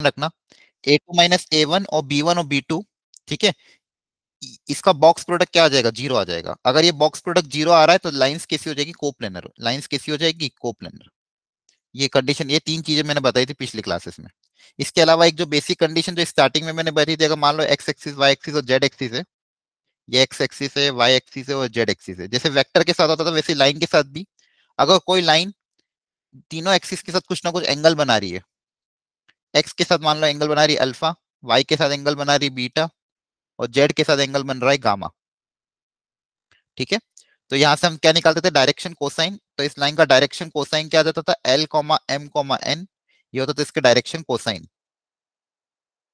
रखना, A2 minus A1 और B1 और B2, ठीक है, इसका बॉक्स प्रोडक्ट क्या आ जाएगा, 0 आ जाएगा। अगर ये बॉक्स प्रोडक्ट 0 आ रहा है तो लाइंस कैसी हो जाएगी, कोप्लेनर, लाइंस कैसी हो जाएगी, कोप्लेनर। ये कंडीशन, ये 3 चीजें मैंने बताई थी पिछली क्लासेस में। इसके अलावा एक जो बेसिक कंडीशन जो स्टार्टिंग में मैंने बताई थी, अगर मान लो एक्स एक्सिस, वाई एक्सिस और जेड एक्सिस है, ये एक्स एक्सिस है, वाई एक्सिस है और जेड एक्सिस है, जैसे वेक्टर के साथ होता था वैसे लाइन के साथ भी, अगर कोई लाइन तीनों एक्सिस के साथ कुछ ना कुछ एंगल बना रही है, एक्स के साथ मान लो एंगल बना रही है अल्फा, वाई के साथ एंगल बना रही है बीटा, और जेड के साथ एंगल बन रहा है गामा, ठीक है। तो यहां से हम क्या निकालते थे, डायरेक्शन कोसाइन। तो इस लाइन का डायरेक्शन कोसाइन क्या आ जाता था, L comma M comma N, ये होता था इसके डायरेक्शन कोसाइन,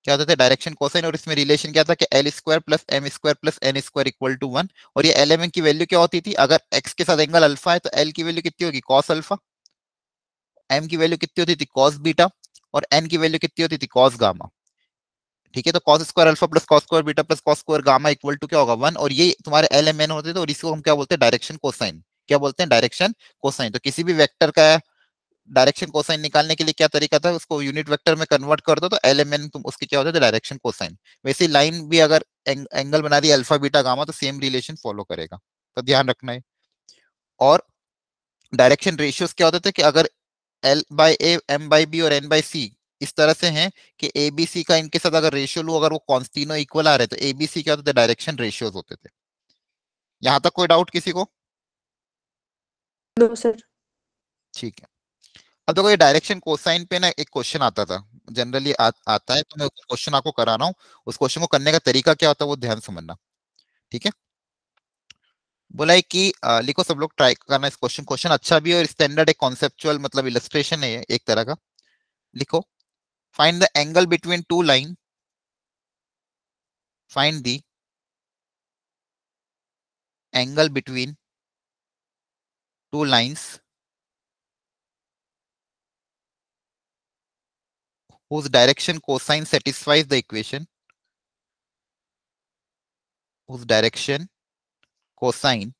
क्या होता था डायरेक्शन कोसाइन। और इसमें रिलेशन क्या था कि L square plus M square plus N square equal to 1। और ये एल एम एन की वैल्यू क्या होती थी, अगर एक्स के साथ एंगल अल्फा है तो एल की वैल्यू कितनी होगी, कॉस अल्फा, एम की वैल्यू कितनी होती थी, कॉस बीटा, और एन की वैल्यू कितनी होती थी, कॉस गामा, ठीक है। तो cos square alpha plus cos square beta plus cos square gamma equal to क्या होगा, 1। और ये तुम्हारे एल एम एन होते थे, और इसको हम क्या बोलते हैं, डायरेक्शन कोसाइन। क्या बोलते हैं, डायरेक्शन कोसाइन। तो किसी भी वेक्टर का डायरेक्शन कोसाइन निकालने के लिए क्या तरीका था, उसको यूनिट वेक्टर में कन्वर्ट कर दो तो एल एम एन तुम उसके क्या होता है, डायरेक्शन कोसाइन। वैसे लाइन भी अगर एंगल बना रही है अल्फा बीटा गामा तो सेम रिलेशन फॉलो करेगा, तो ध्यान रखना है। और डायरेक्शन रेशियोज क्या होते थे कि अगर L by A, M by B और एन बाई सी इस तरह से हैं कि ए बी सी का इनके साथ अगर रेशियो लू, अगर वो कॉन्स्टिनो इक्वल आ रहे तो ए बी सी क्या होते थे, डायरेक्शन रेशियोज होते थे। यहां तक कोई डाउट किसी को? No sir. ठीक है। अब देखो ये डायरेक्शन कोसाइन पे ना एक क्वेश्चन आता था, जनरली आता है, तो मैं क्वेश्चन आपको करा रहा हूँ। उस क्वेश्चन को करने का तरीका क्या होता है वो ध्यान समझना, ठीक है। बोला है कि लिखो, सब लोग ट्राई करना इस क्वेश्चन, क्वेश्चन अच्छा भी है और स्टैंडर्ड एक कॉन्सेप्चुअल मतलब इलस्ट्रेशन है ये एक तरह का। लिखो, find the angle between two line, find the angle between two lines whose direction cosine satisfies the equation, whose direction cosine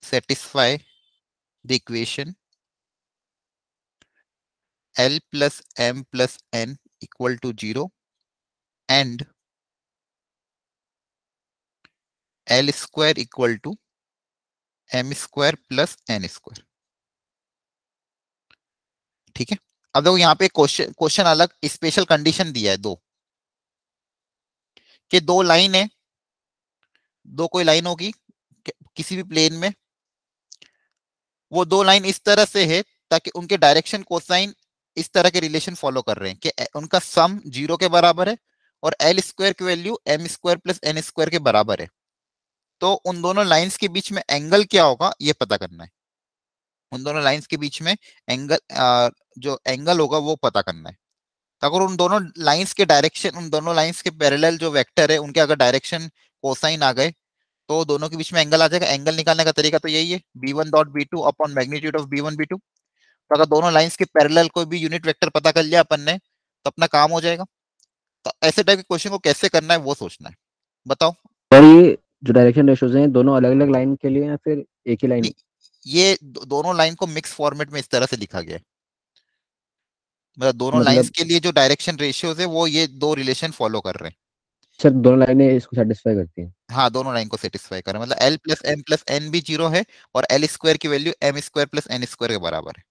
satisfy the equation L plus M plus N equal to 0 and L square equal to M square plus N square, ठीक है। अब देखो यहाँ पे question question अलग special condition दिया है, दो कि दो लाइन है, दो कोई लाइन होगी किसी भी प्लेन में, वो दो लाइन इस तरह से है ताकि उनके डायरेक्शन कोसाइन इस तरह के रिलेशन फॉलो कर रहे हैं कि उनका सम 0 के बराबर है और एल स्क्वायर की value M square plus N square के बराबर है। तो उन दोनों लाइंस के बीच में एंगल क्या होगा ये पता करना है, उन दोनों लाइंस के बीच में एंगल, जो एंगल होगा वो पता करना है। तो अगर उन दोनों लाइंस के डायरेक्शन, उन दोनों लाइंस के पैरेलल जो वेक्टर है उनके अगर डायरेक्शन कोसाइन आ गए तो दोनों के बीच में एंगल आ जाएगा। एंगल निकालने का तरीका तो यही है, b1 dot b2 upon magnitude of b1 b2। तो अगर दोनों लाइंस के पैरेलल कोई भी यूनिट वेक्टर पता कर लिया अपन ने तो अपना काम हो जाएगा। तो ऐसे टाइप के क्वेश्चन को कैसे करना है वो सोचना है, बताओ। सर ये जो डायरेक्शन रेशोज हैं दोनों अलग अलग लाइन के लिए या फिर एक ही लाइन? नहीं, ये दोनों लाइन को मिक्स फॉर्मेट में इस तरह से लिखा गया है, मतलब दोनों लाइंस मतलब के लिए जो डायरेक्शन रेशियोज है वो ये दो रिलेशन फॉलो कर रहे हैं। सर दोनों लाइनें इसको सेटिस्फाई करती हैं? हाँ, दोनों लाइन को सेटिस्फाई कर रहे हैं, मतलब L plus M plus N भी 0 है और एल स्क्वायर की value M square plus N square के बराबर है,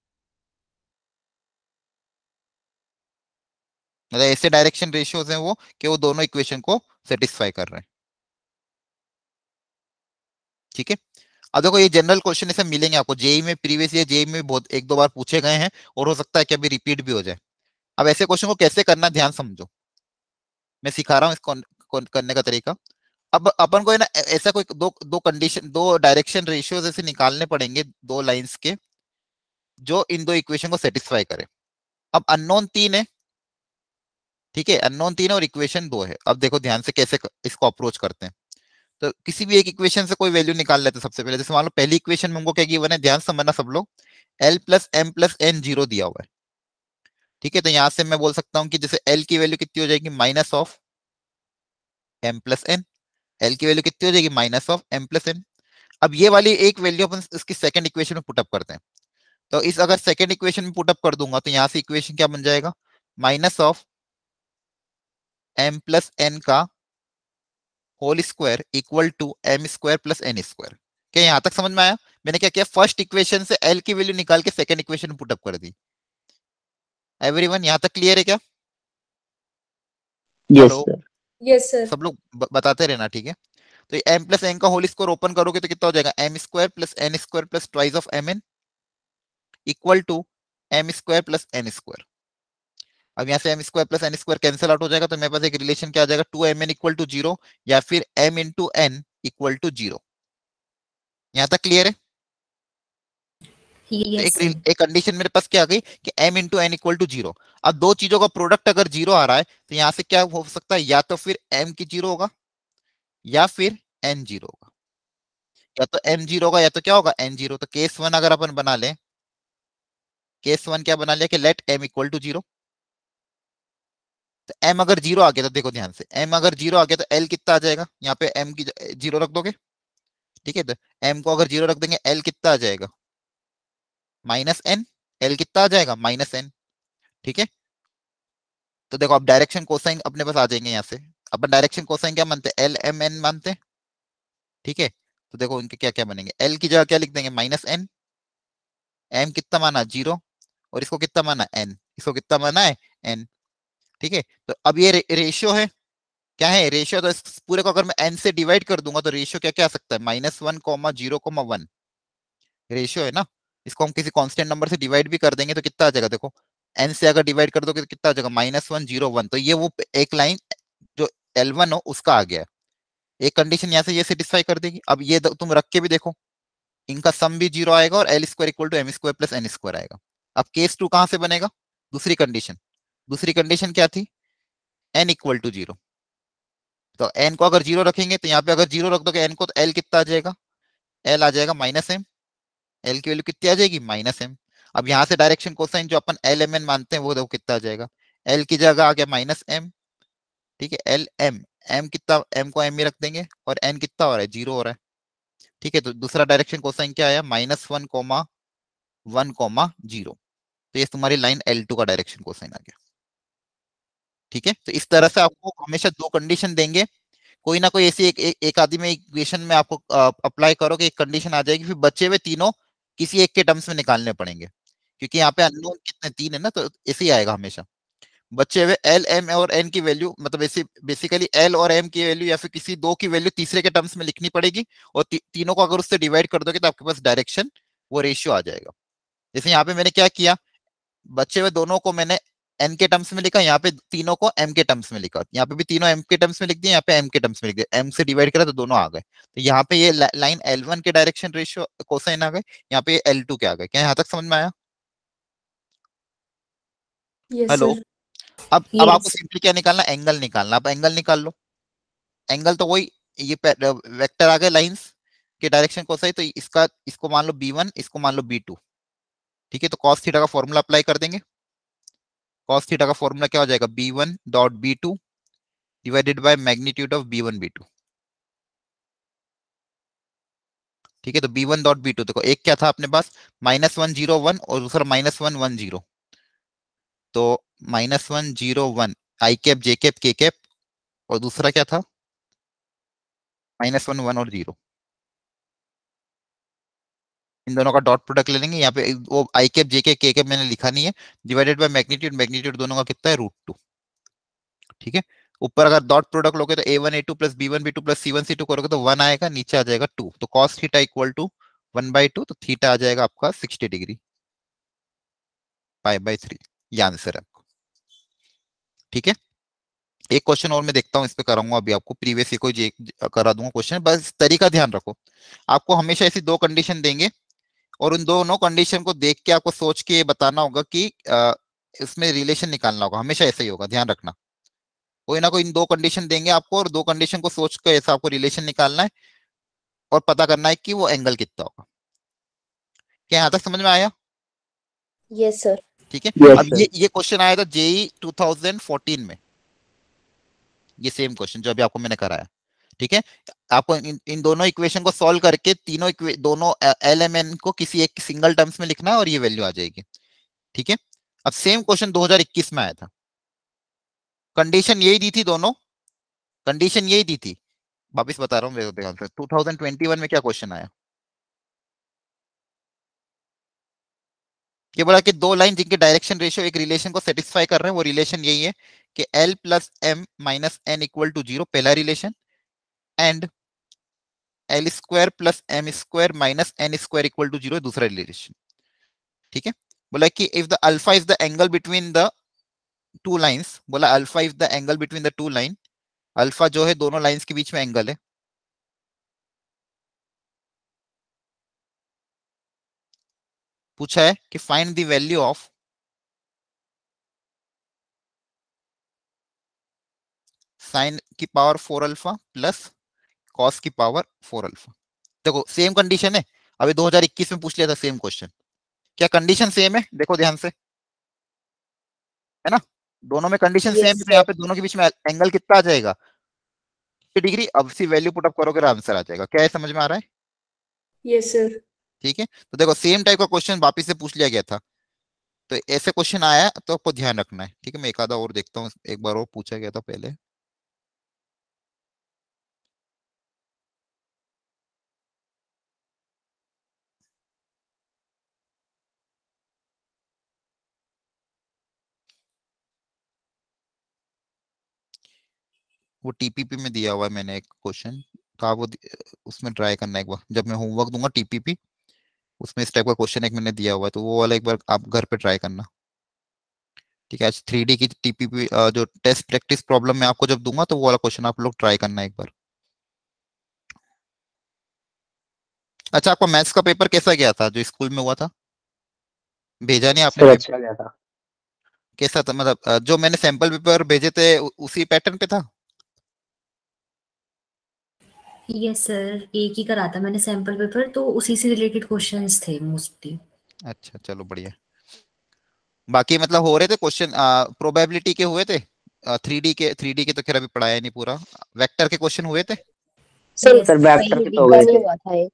मतलब ऐसे डायरेक्शन रेशियोज हैं वो कि वो दोनों इक्वेशन को सेटिस्फाई कर रहे हैं, ठीक है। अब देखो ये जनरल क्वेश्चन ऐसे मिलेंगे आपको जेई में, प्रीवियस ईयर जेई में बहुत एक दो बार पूछे गए हैं और हो सकता है कि अभी रिपीट भी हो जाए। अब ऐसे क्वेश्चन को कैसे करना ध्यान समझो, मैं सिखा रहा हूँ इसको करने का तरीका। अब अपन को है ना ऐसा कोई दो दो कंडीशन, दो डायरेक्शन रेशियोज ऐसे निकालने पड़ेंगे दो लाइंस के जो इन दो इक्वेशन को सेटिस्फाई करे। अब अननोन 3 है, ठीक है, अननोन 3 है और इक्वेशन 2 है। अब देखो ध्यान से कैसे इसको अप्रोच करते हैं। तो किसी भी एक इक्वेशन से कोई वैल्यू निकाल लेते हैं सबसे पहले। जैसे मान लो पहली इक्वेशन में हमको क्या गिवन है, ध्यान से समझना सब लोग, L plus M plus N 0 दिया हुआ है, ठीक है। तो यहां से मैं बोल सकता हूँ कि जैसे एल की वैल्यू कितनी हो जाएगी, minus of M plus N, L की वैल्यू कितनी हो जाएगी, minus of M plus N. अब ये वाली एक वैल्यू अपन इसकी सेकंड इक्वेशन में पुटअप करते हैं। तो इस अगर सेकेंड इक्वेशन में पुटअप कर दूंगा तो यहाँ से इक्वेशन क्या बन जाएगा, minus of m plus n का whole square equal to m square plus n square. क्या यहाँ तक समझ में आया? मैंने क्या किया, फर्स्ट इक्वेशन से l की वैल्यू निकाल के सेकेंड इक्वेशन में पुटअप कर दी। एवरीवन यहाँ तक क्लियर है क्या? Yes hello, sir. Yes sir. सब लोग बताते रहना, ठीक है। तो m प्लस n का होल स्क्वायर ओपन करोगे तो कितना हो जाएगा, m square plus n square plus twice of mn equal to m square plus n square. अब यहाँ से m square plus n square cancel out हो जाएगा तो मेरे पास एक रिलेशन क्या आ जाएगा, 2mn इक्वल टू 0 या फिर m into n equal to 0। यहाँ तक क्लियर है? तो यस सर। एक कंडीशन मेरे पास क्या आ गई कि m into N equal to 0। अब दो चीजों का प्रोडक्ट अगर 0 आ रहा है तो यहाँ से क्या हो सकता है, या तो फिर m की 0 होगा या फिर n 0 होगा, या तो m 0 होगा या तो क्या होगा, n 0। तो केस वन अगर अपन बना लें, केस वन क्या बना लिया कि लेट m इक्वल टू 0। तो m अगर 0 आ गया तो देखो ध्यान से, m अगर 0 आ गया तो l कितना आ जाएगा, यहाँ पे m की 0 रख दोगे, ठीक है। तो m को अगर 0 रख देंगे l कितना आ जाएगा, माइनस n। l कितना आ जाएगा, माइनस n, ठीक है। तो देखो अब डायरेक्शन कोसाइन अपने पास आ जाएंगे, यहाँ से अपन डायरेक्शन कोसाइन क्या मानते हैं, एल एम एन मानते हैं, ठीक है। तो देखो उनके क्या क्या बनेंगे, एल की जगह क्या लिख देंगे, माइनस एन, एम कितना माना 0 और इसको कितना माना एन, इसको कितना माना है एन, ठीक है। तो अब ये रेशियो है, क्या है रेशियो, तो इस पूरे को अगर मैं एन से डिवाइड कर दूंगा तो रेशियो क्या क्या आ सकता है, -1, 0, 1 रेशियो है ना। इसको हम किसी कांस्टेंट नंबर से डिवाइड भी कर देंगे तो कितना आ जाएगा, देखो एन से अगर डिवाइड कर दोगे तो कितना आ जाएगा, -1, 0, 1। तो ये वो एक लाइन जो L1 हो उसका आ गया। एक कंडीशन यहाँ से ये सेटिस्फाई कर देगी। अब ये तुम रख के भी देखो, इनका सम भी 0 आएगा और L square equal to M square plus N square आएगा। अब केस टू कहां से बनेगा, दूसरी कंडीशन, दूसरी कंडीशन क्या थी, एन इक्वल टू 0। तो एन को अगर 0 रखेंगे तो यहाँ पे अगर 0 रख दोगे एन को तो एल कितना आ जाएगा, एल आ जाएगा माइनस एम। एल की वैल्यू कितनी आ जाएगी, माइनस एम। अब यहाँ से डायरेक्शन कोसाइन जो अपन एल एम एन मानते हैं वो देखो कितना आ जाएगा, एल की जगह आ गया माइनस एम, ठीक है। एल एम, एम कितना, एम को एम ही रख देंगे और एन कितना हो रहा है, 0 हो रहा है, ठीक है। तो दूसरा डायरेक्शन कोसाइन क्या आया, -1, 1, 0। तो ये तुम्हारी लाइन L2 का डायरेक्शन कोसाइन आ गया, ठीक है। तो इस तरह से आपको हमेशा दो कंडीशन देंगे, कोई ना कोई ऐसी एक आदि में इक्वेशन में आपको अप्लाई करो कि एक कंडीशन आ जाएगी, फिर बचे हुए तीनों किसी एक के टर्म्स में निकालने पड़ेंगे, क्योंकि यहाँ पे अननोन कितने, 3 है ना, तो ऐसे ही आएगा हमेशा। बचे हुए एल एम और एन की वैल्यू, मतलब बेसिकली एल और एम की वैल्यू या फिर किसी दो की वैल्यू तीसरे के टर्म्स में लिखनी पड़ेगी, और तीनों को अगर उससे डिवाइड कर दोगे तो आपके पास डायरेक्शन वो रेशियो आ जाएगा। जैसे यहाँ पे मैंने क्या किया, बचे हुए दोनों को मैंने एन के टर्म्स में लिखा, यहाँ पे तीनों को एम के टर्म्स में लिखा, यहाँ पे भी तीनों एम के टर्म्स में लिख दिए, यहाँ पे एम के टर्म्स में लिख दिया, एम से डिवाइड करा तो दोनों आ गए। तो यहाँ पे ये लाइन L1 के डायरेक्शन रेशियो कोसाइन आ गए, यहाँ पे L2 के आ गए। क्या यहाँ तक समझ में आया? Yes hello. सर। अब आपको यस। सिंपली क्या निकालना, एंगल निकालना। आप एंगल निकाल लो, एंगल तो वही, ये वेक्टर आ गए लाइंस के डायरेक्शन कोसाइन, तो इसका इसको मान लो B1, इसको मान लो B2, ठीक है। तो कॉस थीटा का फॉर्मूला अप्लाई कर देंगे। कॉस थीटा का फॉर्मूला क्या हो जाएगा, B1 dot B2 divided by magnitude of B1 B2, ठीक है। तो B1 डॉट B2 देखो, एक क्या था अपने पास, -1, 0, 1 और दूसरा -1, 1, 0। तो -1, 0, 1 आई कैप जे कैप के कैप, और दूसरा क्या था, -1, 1 और 0। इन दोनों का डॉट प्रोडक्ट ले लेंगे, यहाँ पे वो आई कैप जे कैप के कैप मैंने लिखा नहीं है, डिवाइडेड बाय मैग्नीट्यूड, मैग्नीट्यूड दोनों का कितना है, √2, ठीक है। ऊपर अगर डॉट प्रोडक्ट लोगे तो A1 A2 plus B1 B2 plus C1 C2 करोगे तो 1 आएगा, नीचे आ जाएगा 2। तो कॉस थीटा इक्वल टू 1/2, तो थीटा आ जाएगा आपका 60 डिग्री, π/3। ये आंसर है आपको, ठीक है। एक क्वेश्चन और मैं देखता हूँ, इस पे कराऊंगा अभी आपको, प्रीवियस ही कोई करा दूंगा क्वेश्चन, बस तरीका ध्यान रखो। आपको हमेशा ऐसी दो कंडीशन देंगे और उन दोनों कंडीशन को देख के आपको सोच के ये बताना होगा कि इसमें रिलेशन निकालना होगा, हमेशा ऐसा ही होगा, ध्यान रखना। कोई ना कोई इन दो कंडीशन देंगे आपको और दो कंडीशन को सोच कर ऐसा आपको रिलेशन निकालना है और पता करना है कि वो एंगल कितना होगा। क्या यहाँ तक समझ में आया? Yes sir. ठीक है। यस अब सर। ये क्वेश्चन आया था जेई 2014 में, ये सेम क्वेश्चन जो अभी आपको मैंने कराया, ठीक है, आपको इन दोनों इक्वेशन को सॉल्व करके दोनों LMN को किसी एक सिंगल टर्म्स में लिखना है और ये वैल्यू आ जाएगी। ठीक है, अब सेम क्वेश्चन 2021 में आया था, कंडीशन यही दी थी, दोनों कंडीशन यही दी थी। वापिस बता रहा हूँ ध्यान से, 2021 में क्या क्वेश्चन आया, ये बोला कि दो लाइन जिनके डायरेक्शन रेशियो एक रिलेशन को सेटिस्फाई कर रहे हैं, वो रिलेशन यही है कि L plus M minus N equal to 0 पहला relation, and L square plus M square minus N square equal to 0 दूसरा रिलेशन। ठीक है, बोला कि if the alpha is the angle between the two lines, बोला alpha is the angle between the two line, alpha जो है दोनों lines के बीच में एंगल है। पूछा है कि find the value of sine की पावर 4 अल्फा प्लस कॉस की पावर 4 अल्फा। देखो सेम कंडीशन है, अभी 2021 में पूछ लिया था सेम क्वेश्चन, क्या कंडीशन सेम है, देखो ध्यान से, है ना, दोनों में कंडीशन सेम यस है, तो यहाँ सर। पे दोनों के बीच में एंगल कितना आ जाएगा, डिग्री। अब सी वैल्यू पुट अप करोगे आंसर आ जाएगा, क्या है, समझ में आ रहा है? Yes sir. ठीक है, तो देखो सेम टाइप का क्वेश्चन वापिस से पूछ लिया गया था, तो ऐसे क्वेश्चन आया तो आपको ध्यान रखना है। ठीक है, मैं एक आधा और देखता हूँ, एक बार और पूछा गया था पहले, वो टीपीपी में दिया हुआ है मैंने एक क्वेश्चन, तो आप उसमें ट्राई करना एक बार, जब मैं होमवर्क दूंगा टीपीपी उसमें इस टाइप का क्वेश्चन एक मैंने दिया हुआ है, तो वो वाला एक बार आप घर पे ट्राई करना। ठीक है, आज 3D की टीपीपी जो टेस्ट प्रैक्टिस प्रॉब्लम मैं आपको जब दूंगा, तो वो वाला क्वेश्चन आप लोग ट्राई करना एक बार। अच्छा, आपका मैथ्स का पेपर कैसा गया था जो स्कूल में हुआ था, भेजा नहीं आपने सर पेपर? अच्छा गया था। कैसा था, मतलब जो मैंने सैंपल पेपर भेजे थे उसी पैटर्न पे था? यस सर, एक ही करा था मैंने सैंपल पेपर, तो उसी से रिलेटेड क्वेश्चंस थे मोस्टली। अच्छा चलो बढ़िया, बाकी मतलब हो रहे थे क्वेश्चन, प्रोबेबिलिटी के हुए थे, 3D के तो खैर अभी पढ़ाया नहीं पूरा, वेक्टर के क्वेश्चन हुए थे? सर यस सर वेक्टर के पहले तो हो वीक का गए नहीं थे, हुआ था एक।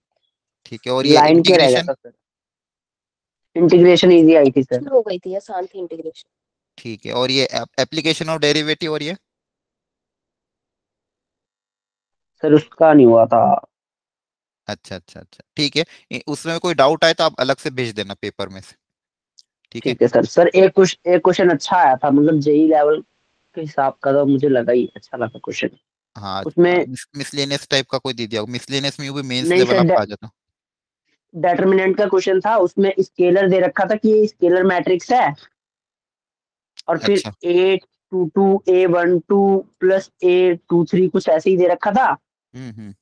ठीक है, और ये लाइन के रह गया इंटीग्रेशन? था सर, इंटीग्रेशन इजी आई थी सर। हो गई थी आसान थी इंटीग्रेशन। ठीक है, और ये एप्लीकेशन और डेरिवेटिव, और ये? सर उसका नहीं हुआ था। अच्छा अच्छा अच्छा, ठीक है, उसमें कोई डाउट आए तो आप अलग से भेज देना पेपर में से। ठीक है, ठीक है सर। सर एक क्वेश्चन अच्छा आया था, मतलब जेई लेवल के हिसाब का, तो मुझे लगा ही अच्छा लगा क्वेश्चन हाँ, उसमें। मिसलेनियस टाइप का कोई दे दिया, मिसलेनियस में भी मेंस नहीं लेवल सर, आपका आ जाता। डेटर्मिनेंट का क्वेश्चन था, उसमें स्केलर दे रखा था कि ये स्केलर मैट्रिक्स है, और फिर अच्छा, A22 A12 प्लस A23 कुछ ऐसे ही दे रखा था। हम्म,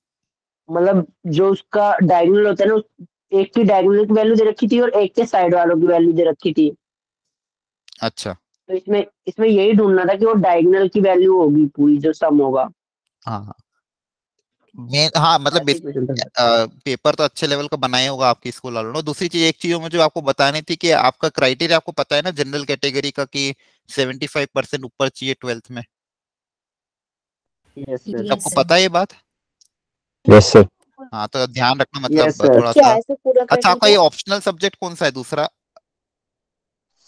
मतलब जो उसका डायगोनल होता है ना, एक की डायगोनल की वैल्यू दे रखी थी और एक के साइड वालों की वैल्यू दे रखी थी। अच्छा, तो इसमें इसमें यही ढूंढना था कि वो डायगोनल की वैल्यू होगी पूरी जो सम होगा। हाँ हाँ, मैं हाँ मतलब ऐसे ही क्वेश्चन था। पेपर तो अच्छे लेवल का बनाया होगा आपकी स्कूल वालों ने। दूसरी चीज, एक चीज मुझे आपको बतानी थी कि आपका क्राइटेरिया आपको पता है ना जनरल कैटेगरी का, कि 75% ऊपर चाहिए 12th में, यस सर। यस आपको सर। पता है ये बात? Yes sir. हाँ, तो ध्यान रखना, यस मतलब सर। थोड़ा क्या सा। है सर पूरा अच्छा, आपका ये क्राइटेरिया? ऑप्शनल सब्जेक्ट कौन सा है दूसरा?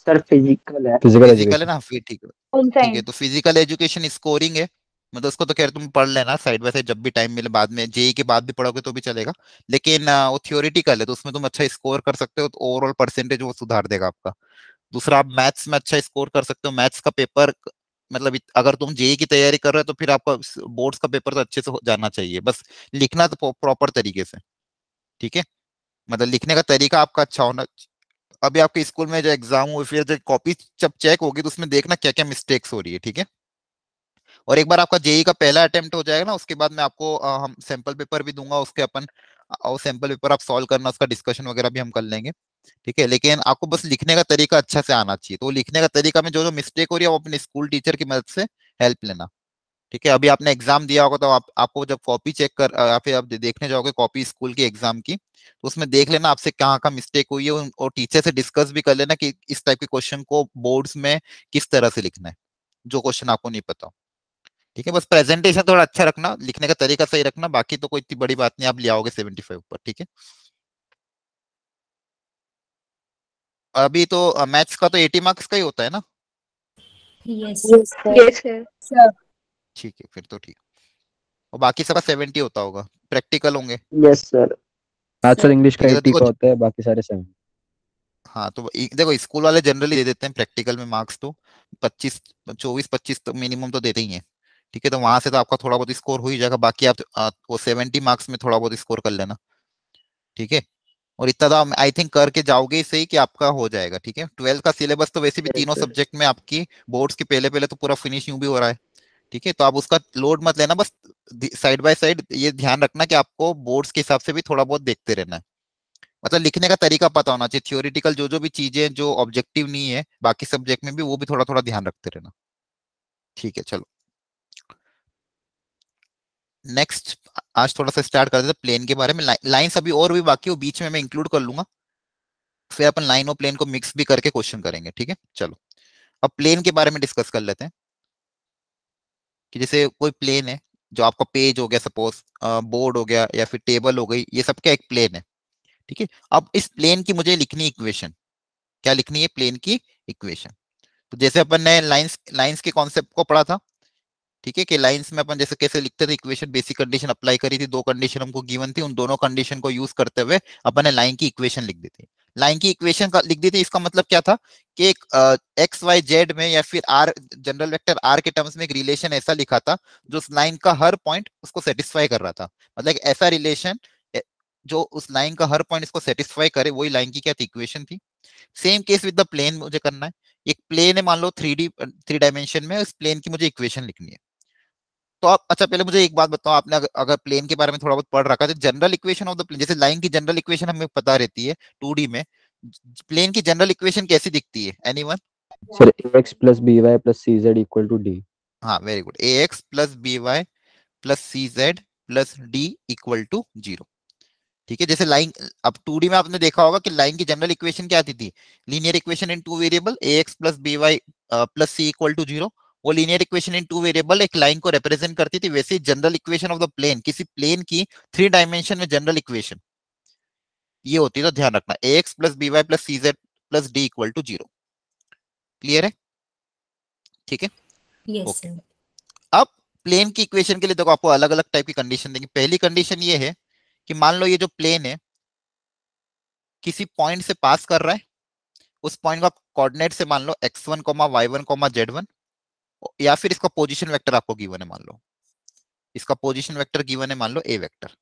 सर फिजिकल है। फिजिकल फिजिकल है एजुकेशन। ना, फिर ठीक है। होम ठीक है, साइंस। तो फिजिकल एजुकेशन स्कोरिंग है, मतलब उसको तो खैर तुम पढ़ लेना साइड बाय साइड, जब भी टाइम मिले, बाद में जेई के बाद भी पढ़ोगे तो भी चलेगा, लेकिन वो थियोरिटिकल है, तो उसमें तुम अच्छा स्कोर कर सकते हो, तो ओवरऑल परसेंटेज वो सुधार देगा आपका। दूसरा, आप मैथ्स में अच्छा स्कोर कर सकते हो, मैथ्स का पेपर, मतलब अगर तुम जेई की तैयारी कर रहे हो तो फिर आपका बोर्ड्स का पेपर तो अच्छे से जाना चाहिए, बस लिखना तो प्रॉपर तरीके से। ठीक है, मतलब लिखने का तरीका आपका अच्छा होना। अभी आपके स्कूल में जो एग्जाम हुए, फिर जो कॉपी जब चेक होगी, तो उसमें देखना क्या क्या मिस्टेक्स हो रही है। ठीक है, और एक बार आपका जेई का पहला अटेम्प्ट हो जाएगा ना, उसके बाद मैं आपको हम सैंपल पेपर भी दूंगा उसके अपन, और सैंपल पेपर आप सॉल्व करना, उसका डिस्कशन वगैरह भी हम कर लेंगे। ठीक है, लेकिन आपको बस लिखने का तरीका अच्छा से आना चाहिए, तो वो लिखने का तरीका में जो जो मिस्टेक हो रही है वो अपने स्कूल टीचर की मदद से हेल्प लेना। ठीक है, अभी आपने एग्जाम दिया होगा, तो आपको जब कॉपी चेक कर या फिर आप देखने जाओगे कॉपी स्कूल की एग्जाम की, तो उसमें देख लेना आपसे कहाँ का मिस्टेक हुई है, और टीचर से डिस्कस भी कर लेना कि इस टाइप के क्वेश्चन को बोर्ड्स में किस तरह से लिखना है, जो क्वेश्चन आपको नहीं पता हो। ठीक है, बस प्रेजेंटेशन थोड़ा अच्छा रखना, लिखने का तरीका सही रखना, बाकी तो कोई इतनी बड़ी बात नहीं, आप ले आओगे 75 पर। ठीक है, अभी तो मैथ्स का तो 80 मार्क्स का ही होता है ना? Yes Yes, sir. Yes, sir. Sir. ठीक है, फिर तो ठीक, और बाकी सबका 70 होता होगा, प्रैक्टिकल होंगे। Yes sir. मैथ्स और इंग्लिश का ठीक है, 80 देखो का होता है, बाकी सारे 7। हाँ तो देखो स्कूल वाले जनरली दे देते हैं प्रैक्टिकल में मार्क्स तो 24-25 तो मिनिमम तो देते ही हैं। ठीक है, तो वहां से तो आपका थोड़ा बहुत स्कोर हो ही जाएगा, बाकी आप वो 70 मार्क्स में थोड़ा बहुत स्कोर कर लेना। ठीक है, और इतना तो आई थिंक करके जाओगे ही सही कि आपका हो जाएगा। ठीक है, 12th का सिलेबस तो वैसे भी Yes, तीनों sir. सब्जेक्ट में आपकी बोर्ड्स के पहले पहले तो पूरा फिनिश यूं भी हो रहा है। ठीक है, तो आप उसका लोड मत लेना, बस साइड बाय साइड ये ध्यान रखना कि आपको बोर्ड्स के हिसाब से भी थोड़ा बहुत देखते रहना है, मतलब लिखने का तरीका पता होना चाहिए, थियोरिटिकल जो भी चीजें जो ऑब्जेक्टिव नहीं है बाकी सब्जेक्ट में भी, वो भी थोड़ा थोड़ा ध्यान रखते रहना। ठीक है, चलो नेक्स्ट, आज थोड़ा सा स्टार्ट कर देते प्लेन के बारे में। लाइंस अभी और भी बाकी, वो बीच में मैं इंक्लूड कर लूंगा, फिर अपन लाइन और प्लेन को मिक्स भी करके क्वेश्चन करेंगे। ठीक है, चलो अब प्लेन के बारे में डिस्कस कर लेते हैं, कि जैसे कोई प्लेन है, जो आपका पेज हो गया सपोज, बोर्ड हो गया या फिर टेबल हो गई, ये सब क्या एक प्लेन है। ठीक है, अब इस प्लेन की मुझे लिखनी इक्वेशन, क्या लिखनी है? प्लेन की इक्वेशन। तो जैसे अपन ने लाइंस लाइंस के कॉन्सेप्ट को पढ़ा था, ठीक है, कि लाइंस में अपन जैसे कैसे लिखते थे इक्वेशन, बेसिक कंडीशन अप्लाई करी थी, दो कंडीशन हमको गिवन थी, उन दोनों कंडीशन को यूज करते हुए अपन ने लाइन की इक्वेशन लिख दी थी। लाइन की इक्वेशन का लिख दी थी, इसका मतलब क्या था कि एक एक्स वाई जेड में या फिर आर, जनरल वेक्टर आर के टर्म्स में एक रिलेशन ऐसा लिखा था जो उस लाइन का हर पॉइंट उसको सेटिस्फाई कर रहा था, मतलब एक ऐसा रिलेशन जो उस लाइन का हर पॉइंट इसको सेटिस्फाई करे, वही लाइन की क्या थी? इक्वेशन थी। Same case with the plane मुझे करना है, एक प्लेन है मान लो 3 डायमेंशन में, उस प्लेन की मुझे इक्वेशन लिखनी है। तो आप अच्छा पहले मुझे एक बात बताओ, आपने अगर प्लेन के बारे में थोड़ा बहुत पढ़ रखा है तो general equation of the plane, जैसे लाइन की जनरल इक्वेशन हमें पता रहती है 2D में, प्लेन की जनरल इक्वेशन कैसी दिखती है? Anyone? Sir ax plus by plus cz equal to d। हाँ very good, ax plus B Y plus C Z plus D equal to 0। ठीक है, जैसे लाइन, अब 2D में आपने देखा होगा कि लाइन की जनरल इक्वेशन क्या आती थी? Linear equation in 2 variable, ax plus B Y plus C equal to 0। वो लीनियर इक्वेशन इन 2 वेरिएबल एक लाइन को रिप्रेजेंट करती थी। वैसे general equation of the plane, किसी प्लेन की 3 डायमेंशन में जनरल इक्वेशन ये होती है, तो ध्यान रखना ax plus B Y plus C Z plus D equal to 0। Clear है? ठीक है, यस ओके। सर। अब प्लेन की इक्वेशन के लिए देखो आपको अलग अलग टाइप की कंडीशन देंगे। पहली कंडीशन ये है कि मान लो ये जो प्लेन है किसी पॉइंट से पास कर रहा है, उस पॉइंट का कोऑर्डिनेट से मान लो x1, y1, z1, या फिर इसका पोजीशन वेक्टर आपको गिवन है, मान लो इसका पोजीशन वेक्टर गिवन है, मान लो a वेक्टर।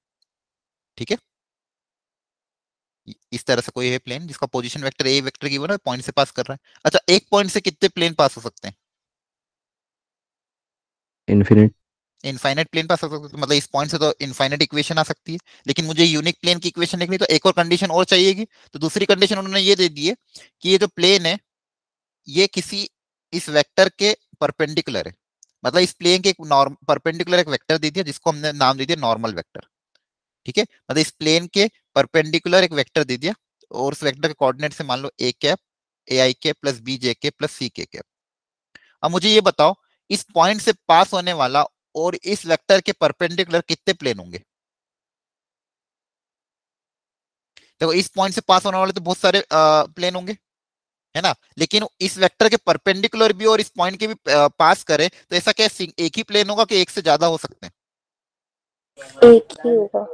ठीक है, इस तरह से कोई है प्लेन जिसका position vector a vector given है, पॉइंट से पास कर रहा है। अच्छा, एक पॉइंट से कितने प्लेन पास हो सकते हैं? इनफिनिट। इनफाइनाइट प्लेन पास हो सकते हैं, तो मतलब इस पॉइंट से तो इनफाइनाइट इक्वेशन आ सकती है। लेकिन मुझे यूनिक प्लेन की इक्वेशन लिखनी, तो एक और कंडीशन और चाहिएगी। तो दूसरी कंडीशन उन्होंने ये दे दी है कि ये जो प्लेन है ये किसी इस वेक्टर के परपेंडिकुलर है, मतलब इस प्लेन के एक परपेंडिकुलर एक वेक्टर दे दिया जिसको हमने नाम दे दिया नॉर्मल वेक्टर। ठीक है, मतलब इस प्लेन के परपेंडिकुलर एक वेक्टर दे दिया, और उस वेक्टर के कोऑर्डिनेट से मान लो a कैप ए आई के प्लस बी जे के प्लस सी के कैप। अब मुझे ये बताओ, इस पॉइंट से पास होने वाला और इस वेक्टर के परपेंडिकुलर कितने प्लेन होंगे? देखो इस पॉइंट से पास होने वाले तो बहुत सारे प्लेन होंगे, है ना, लेकिन इस वेक्टर के परपेंडिकुलर भी और इस पॉइंट के भी पास करे, तो ऐसा क्या एक ही प्लेन होगा कि एक से ज्यादा हो सकते हैं? एक ही होगा।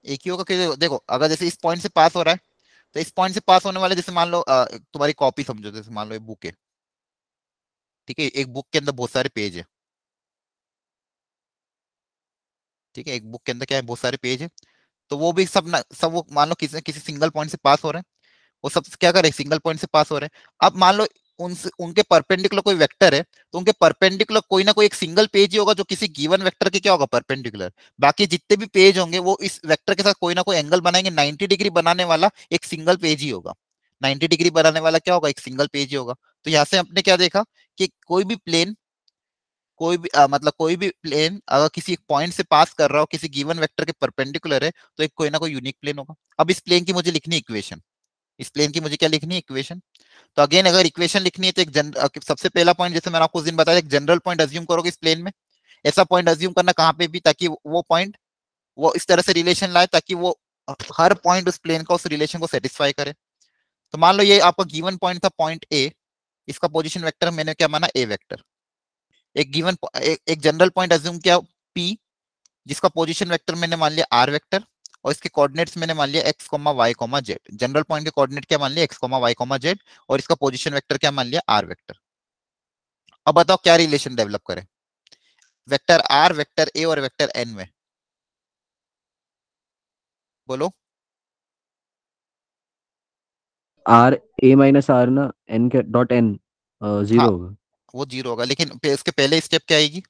एक ही होगा कि देखो अगर जैसे इस पॉइंट से पास हो रहा है, तो इस पॉइंट से पास होने वाले, जैसे मान लो तुम्हारी कॉपी समझो, जैसे मान लो एक बुक है। ठीक है, एक बुक के अंदर बहुत सारे पेज है। ठीक है, एक बुक के अंदर क्या है? बहुत सारे पेज है। तो वो भी सब वो मान लो किसी किसी सिंगल पॉइंट से पास हो रहे हैं, वो सब क्या कर रहे हैं? सिंगल पॉइंट से पास हो रहे हैं। अब मान लो उनके परपेंडिकुलर कोई वेक्टर है, तो उनके परपेंडिकुलर कोई ना कोई एक सिंगल पेज ही होगा जो किसी गिवन वेक्टर के क्या होगा? परपेंडिकुलर। बाकी जितने भी पेज होंगे वो इस वेक्टर के साथ कोई ना कोई एंगल बनाएंगे, 90 डिग्री बनाने वाला एक सिंगल पेज ही होगा। 90 डिग्री बनाने वाला क्या होगा? एक सिंगल पेज ही होगा। तो यहाँ से हमने क्या देखा कि कोई भी प्लेन अगर किसी एक पॉइंट से पास कर रहा हो, किसी गिवन वेक्टर के परपेंडिकुलर है, तो एक कोई ना कोई यूनिक प्लेन होगा। अब इस प्लेन की मुझे लिखनी इक्वेशन, इस प्लेन की मुझे क्या लिखनी है? इक्वेशन। तो अगेन अगर इक्वेशन लिखनी है तो सबसे पहला पॉइंट, जैसे मैंने आपको उस दिन बताया, एक जनरल पॉइंट अज्यूम करोगे इस प्लेन में, ऐसा पॉइंट अज्यूम करना कहाँ पे भी, ताकि वो पॉइंट वो इस तरह से रिलेशन लाए ताकि वो हर पॉइंट उस प्लेन का उस रिलेशन को सेटिस्फाई करे। तो मान लो ये आपका गिवन पॉइंट था पॉइंट ए, इसका पोजीशन वेक्टर मैंने क्या माना ए वेक्टर। एक गिवन एक जनरल पॉइंट अज्यूम किया पी, जिसका पोजीशन वेक्टर मैंने मान लिया आर वेक्टर, और इसके कोऑर्डिनेट्स मैंने मान लिया X comma Y comma Z. General point के कोऑर्डिनेट क्या मान लिया X comma Y comma Z, और इसका पोजीशन वेक्टर क्या मान लिया आर वेक्टर। अब बताओ क्या रिलेशन डेवलप करें वेक्टर आर, वेक्टर ए और वेक्टर एन में, बोलो। आर ए माइनस आर ना एन के डॉट एन हाँ 0 होगा। वो 0 होगा, लेकिन उसके पहले स्टेप क्या आएगी,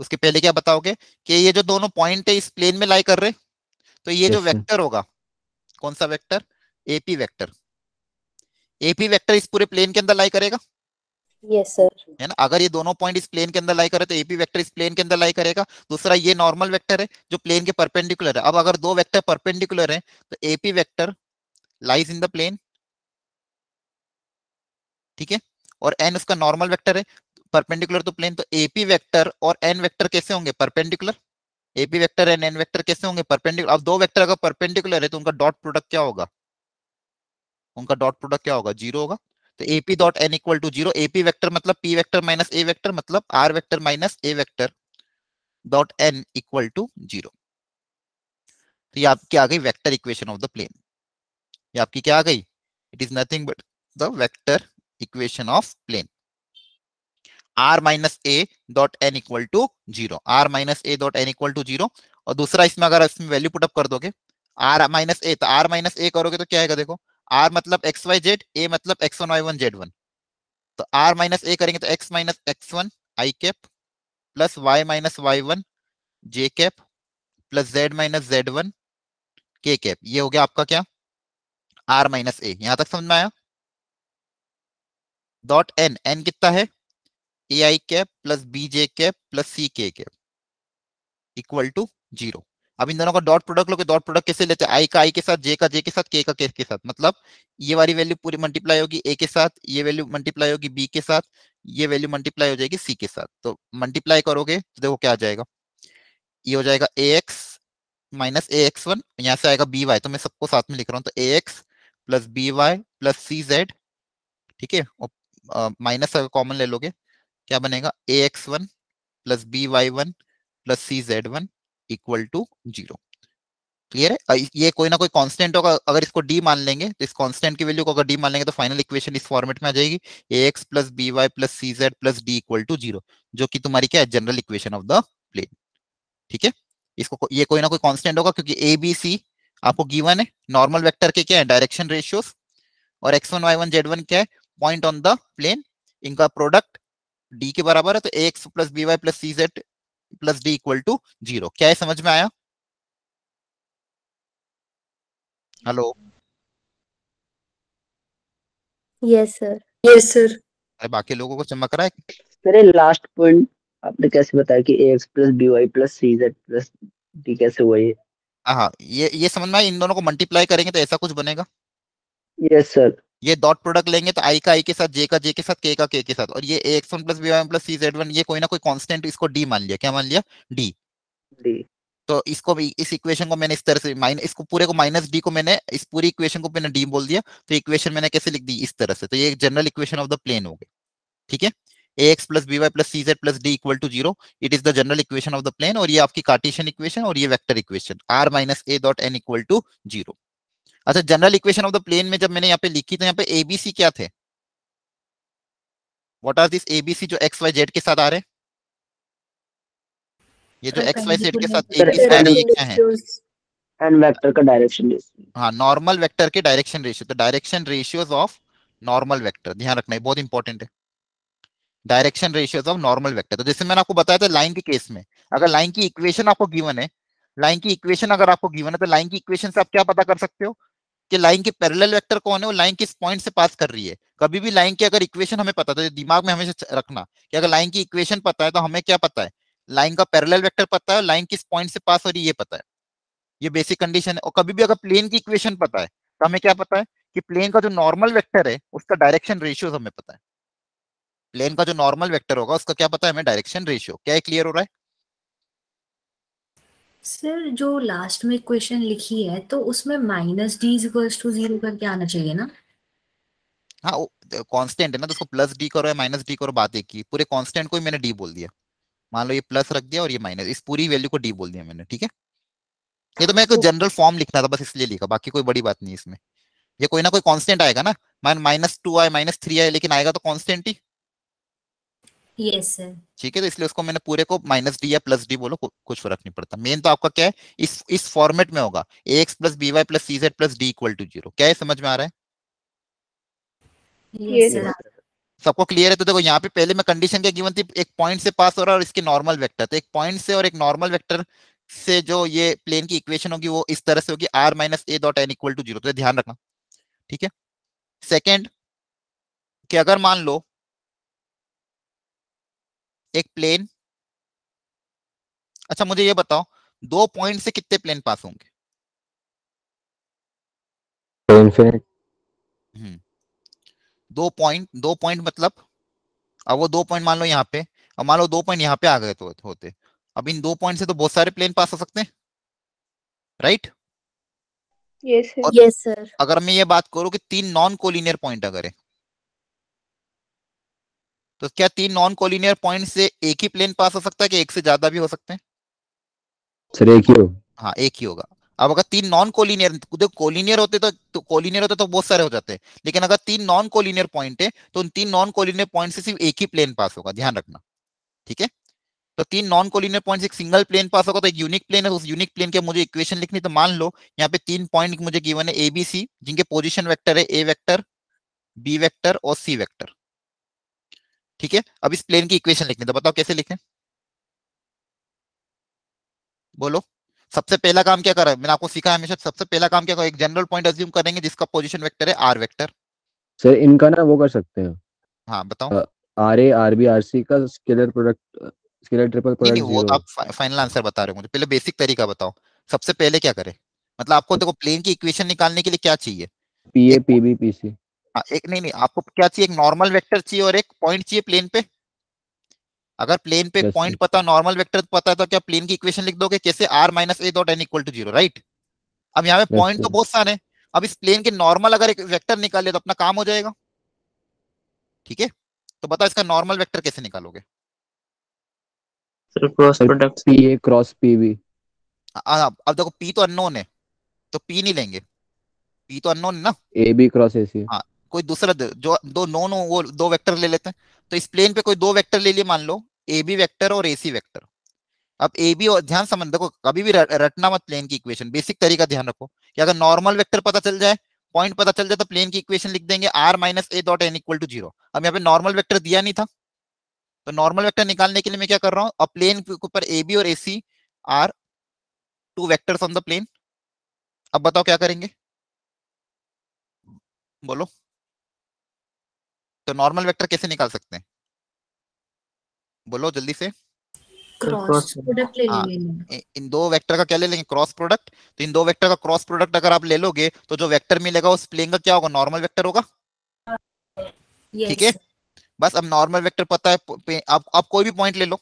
उसके पहले क्या बताओगे कि ये जो दोनों पॉइंट है इस प्लेन में लाई कर रहे, तो ये जो यस सर। वेक्टर होगा, कौन सा vector, AP vector. AP vector इस पूरे प्लेन के अंदर लाई करेगा, यस सर। है ना। अगर ये दोनों पॉइंट इस प्लेन के अंदर लाई करे तो एपी वेक्टर इस प्लेन के अंदर लाई करेगा। दूसरा ये नॉर्मल वेक्टर है जो प्लेन के परपेंडिकुलर है। अब अगर दो वेक्टर परपेंडिकुलर है तो AP vector lies in the plane, ठीक है, और एन उसका नॉर्मल वेक्टर है, परपेंडिकुलर तो प्लेन। तो एपी वेक्टर और एन वेक्टर कैसे होंगे, perpendicular. AP vector and N vector कैसे होंगे, परपेंडिकुलर। अब दो वेक्टर अगर परपेंडिकुलर है तो उनका डॉट प्रोडक्ट क्या होगा, उनका डॉट प्रोडक्ट क्या होगा, 0 होगा। तो AP dot N equal to 0। AP vector मतलब P vector minus A vector, मतलब R vector minus A vector dot N equal to 0। तो ये आपकी आ गई vector equation of the plane. ये आपकी क्या आ गई, it is nothing but the vector equation of plane. R minus A dot N equal to 0, R minus A dot N equal to 0। और दूसरा इसमें अगर इसमें वैल्यू पुटअप कर दोगे आर माइनस ए, तो आर माइनस ए करोगे तो क्या आएगा, देखो आर मतलब एक्स वाई जेड, ए मतलब X one Y one Z one. तो आर माइनस ए करेंगे तो X minus X one I cap plus Y minus Y one J cap plus Z minus Z one K cap. ये हो गया आपका क्या, are minus ए। यहां तक समझ में आया। डॉट एन, एन कितना है, A I cap plus B J cap plus C K cap equal to 0। अब इन दोनों का डॉट प्रोडक्ट लोगे, डॉट प्रोडक्ट कैसे लेते हैं, आई का आई के साथ, जे का जे के साथ, के का के साथ। मतलब ये वाली वैल्यू पूरी मल्टीप्लाई होगी ए के साथ, ये वैल्यू मल्टीप्लाई होगी बी के साथ, ये वैल्यू मल्टीप्लाई हो जाएगी सी के साथ। तो मल्टीप्लाई करोगे तो देखो क्या आ जाएगा, ये हो जाएगा ए एक्स माइनस ए एक्स वन, यहाँ से आएगा बी वाई, तो मैं सबको साथ में लिख रहा हूँ। तो A X plus B Y plus C Z, ठीक है, और माइनस अगर कॉमन ले लोगे क्या बनेगा, A X one plus B Y one plus C Z one equal to 0। Clear है। ये कोई ना कोई कांस्टेंट होगा, अगर इसको डी मान लेंगे तो इस कांस्टेंट की वैल्यू को अगर डी मान लेंगे तो फाइनल इक्वेशन इस फॉर्मेट में आ जाएगी, A X plus B Y plus C Z plus D equal to 0, जो कि तुम्हारी क्या है, general equation of the plane. ठीक है, इसको ये कोई ना कोई कांस्टेंट होगा क्योंकि ए बी सी आपको गिवन है। नॉर्मल वेक्टर के क्या है, डायरेक्शन रेशियोस, और x1 y1 z1 क्या है, पॉइंट ऑन द प्लेन। इनका प्रोडक्ट d के बराबर है, तो ax plus B Y plus C Z plus D equal to 0। क्या है, समझ में आया। Hello, yes sir. Yes sir. अरे बाकी लोगों को चमक रहा है। मेरे लास्ट पॉइंट आपने कैसे बताया कि A X plus B Y plus C Z plus D कैसे हुआ ये। हाँ, ये समझ में आया। इन दोनों को मल्टीप्लाई करेंगे तो ऐसा कुछ बनेगा। Yes sir. ये डॉट प्रोडक्ट लेंगे तो आई का आई के साथ, जे का जे के साथ, के का के साथ, और ये ax1 plus B Y plus सी जेड वन, ये कोई ना कोई कांस्टेंट, इसको डी मान लिया। क्या मान लिया, डी। डी। तो इसको भी, इस इक्वेशन को मैंने इस तरह से माइनस, इसको पूरे को माइनस डी को मैंने, इस पूरी इक्वेशन को मैंने डी बोल दिया। तो इक्वेशन मैंने कैसे लिख दी, इस तरह से। तो ये general equation of the plane हो गई। ठीक है, ax plus B Y plus C Z plus D equal to 0, it is the general equation of the plane. और ये आपकी कार्टेशियन इक्वेशन, और ये vector equation r minus A dot N equal to 0। अच्छा, general equation of the plane में जब मैंने यहाँ पे लिखी तो यहाँ पे एबीसी क्या थे, व्हाट आर दिस एबीसी जो एक्स वाई जेड के साथ आ रहे हैं, ये जो एक्स वाई जेड के साथ एबीसी आ रही है, ये क्या है, एन वेक्टर का डायरेक्शन। हाँ, नॉर्मल वेक्टर के डायरेक्शन रेशियो। तो direction ratios of normal vector, ध्यान रखना है, बहुत इंपॉर्टेंट है। Direction ratios of normal vector. तो जैसे मैंने आपको बताया था लाइन के केस में, अगर लाइन की इक्वेशन आपको गिवन है, लाइन की इक्वेशन अगर आपको गिवन है, तो लाइन की इक्वेशन से आप क्या पता कर सकते हो कि लाइन के पैरेलल वेक्टर कौन है, वो लाइन किस पॉइंट से पास कर रही है। कभी भी लाइन की अगर इक्वेशन हमें पता है तो दिमाग में हमेशा रखना कि अगर लाइन की इक्वेशन पता है तो हमें क्या पता है, लाइन का पैरेलल वेक्टर पता है, लाइन किस पॉइंट से पास हो रही है ये पता है। ये बेसिक कंडीशन है। और कभी भी अगर प्लेन की इक्वेशन पता है तो हमें क्या पता है कि प्लेन का जो नॉर्मल वेक्टर है उसका डायरेक्शन रेशियोज हमें पता है। प्लेन का जो नॉर्मल वेक्टर होगा उसका क्या पता है हमें, डायरेक्शन रेशियो। क्या है, क्लियर हो रहा है? सर जो लास्ट में क्वेश्चन लिखी है तो उसमें -d=0 करके आना चाहिए ना? हाँ, कांस्टेंट है ना, तो उसको प्लस डी करो या माइनस डी करो, बात एक ही। पूरे कांस्टेंट को ही मैंने डी बोल दिया। मान लो ये प्लस रख दिया और ये माइनस, इस पूरी वैल्यू को डी बोल दिया मैंने, ठीक है। ये तो मैं कोई जनरल फॉर्म लिखना था बस, इसलिए लिखा, बाकी कोई बड़ी बात नहीं इसमें। ये कोई ना कोई कांस्टेंट आएगा ना, -2 आए -3 आए, लेकिन आएगा तो कांस्टेंट ही। Yes sir. ठीक है, तो इसलिए उसको मैंने पूरे को माइनस डी या प्लस डी बोलो, कुछ फर्क नहीं पड़ता। मेन तो आपका क्या है, इस फॉर्मेट में होगा ax + by + cz + d = 0। क्या है, समझ में आ रहा है? Yes sir. सबको क्लियर है? तो देखो यहाँ पे पहले मैं कंडीशन क्या गिवन थी, एक पॉइंट से पास हो रहा है और इसके नॉर्मल वेक्टर, तो एक पॉइंट से और एक नॉर्मल वेक्टर से जो ये प्लेन की इक्वेशन होगी वो इस तरह से होगी, r - a.n = 0। तो ध्यान रखना, ठीक है। सेकेंड, कि अगर मान लो एक प्लेन, अच्छा मुझे ये बताओ, 2 पॉइंट से कितने प्लेन पास होंगे? इनफिनिट। 2 पॉइंट मतलब, अब वो 2 पॉइंट मान लो यहाँ पे, अब मान लो 2 पॉइंट यहाँ पे आ गए तो होते, अब इन 2 पॉइंट से तो बहुत सारे प्लेन पास हो सकते हैं, राइट? Yes, sir. और Yes, sir. अगर मैं ये बात करूं कि 3 नॉन कोलिनियर पॉइंट अगर है, तो क्या 3 नॉन कोलिनियर पॉइंट से एक ही प्लेन पास हो सकता है कि एक से ज्यादा भी हो सकते हैं? सर एक ही हो। हाँ, एक ही होगा। अब अगर 3 नॉन कोलिनियर, देखो कोलिनियर होते तो कोलिनियर होते तो बहुत सारे हो जाते हैं, लेकिन अगर 3 नॉन कोलिनियर पॉइंट है तो उन 3 नॉन कोलिनियर पॉइंट से सिर्फ एक ही प्लेन पास होगा, ध्यान रखना, ठीक है। तो 3 नॉन कोलिनियर पॉइंट एक सिंगल प्लेन पास होगा, तो एक यूनिक प्लेन है, उस यूनिक प्लेन के मुझे इक्वेशन लिखनी। तो मान लो यहाँ पे 3 पॉइंट मुझे गिवन है ए बी सी, जिनके पोजीशन वेक्टर है ए वेक्टर, बी वेक्टर और सी वेक्टर, ठीक है। अब इस प्लेन की इक्वेशन लिखनी, तो बताओ कैसे लिखें, बोलो। सबसे पहला काम क्या करा, मैंने आपको सिखाया हमेशा, सबसे पहला काम क्या करो, एक जनरल पॉइंट अज्यूम करेंगे जिसका पोजीशन वेक्टर है आर वेक्टर। सर इनका ना वो कर सकते हैं, हाँ बताओ। R A R B R C का स्केलर प्रोडक्ट, स्केलर ट्रिपल नहीं नहीं, प्रोडक्ट वो तो 0। आप फाइनल आंसर बता रहे हो मुझे, पहले बेसिक तरीका बताओ। सबसे पहले क्या करें, मतलब आपको देखो प्लेन की इक्वेशन निकालने के लिए क्या चाहिए, पी ए एक, पी बी पी सी। हाँ, एक नहीं नहीं, आपको क्या चाहिए, एक नॉर्मल वेक्टर चाहिए और एक पॉइंट चाहिए प्लेन पे। अगर प्लेन पे एक यस पॉइंट सर। पता, नॉर्मल वेक्टर पता है, तो क्या प्लेन की इक्वेशन लिख दोगे कैसे, r - a.n = 0, राइट? अब यहाँ पे यस पॉइंट तो सर। बहुत सारे हैं, अब इस प्लेन के नॉर्मल अगर एक वेक्टर निकाले तो अपना काम हो जाएगा, ठीक है। तो बताओ इसका नॉर्मल वेक्टर कैसे निकालोगे? Sir cross sir product P A cross P B. अब देखो p तो अननोन है, तो p नहीं लेंगे, p तो अननोन है ना। ए बी क्रॉस ए सी। हाँ, कोई दूसरा जो दो नोन हो वो 2 वेक्टर ले लेते हैं। तो इस प्लेन पे कोई 2 वेक्टर ले लिए, मान लो ए बी वेक्टर और ए सी वेक्टर। अब ए बी, और ध्यान समझ, देखो कभी भी रटना मत प्लेन की इक्वेशन, बेसिक तरीका ध्यान रखो कि अगर नॉर्मल वेक्टर पता चल जाए, पॉइंट पता चल जाए, तो प्लेन की इक्वेशन लिख देंगे r - a.n = 0। अब यहाँ पे नॉर्मल वेक्टर दिया नहीं था, तो नॉर्मल वेक्टर निकालने के लिए मैं क्या कर रहा हूँ, अब प्लेन के ऊपर ए बी और A C are 2 vectors on the plane. अब बताओ क्या करेंगे, बोलो। तो नॉर्मल वेक्टर कैसे निकाल सकते हैं, बोलो जल्दी से। क्रॉस प्रोडक्ट ले हाँ, लेंगे। इन 2 वेक्टर का क्या ले लेंगे, क्रॉस प्रोडक्ट। तो इन 2 वेक्टर का क्रॉस प्रोडक्ट अगर आप ले लोगे तो जो वेक्टर मिलेगा उस प्लेन का क्या होगा, नॉर्मल वेक्टर होगा, ठीक है। यस। बस अब नॉर्मल वेक्टर पता है, आप कोई भी पॉइंट ले लो।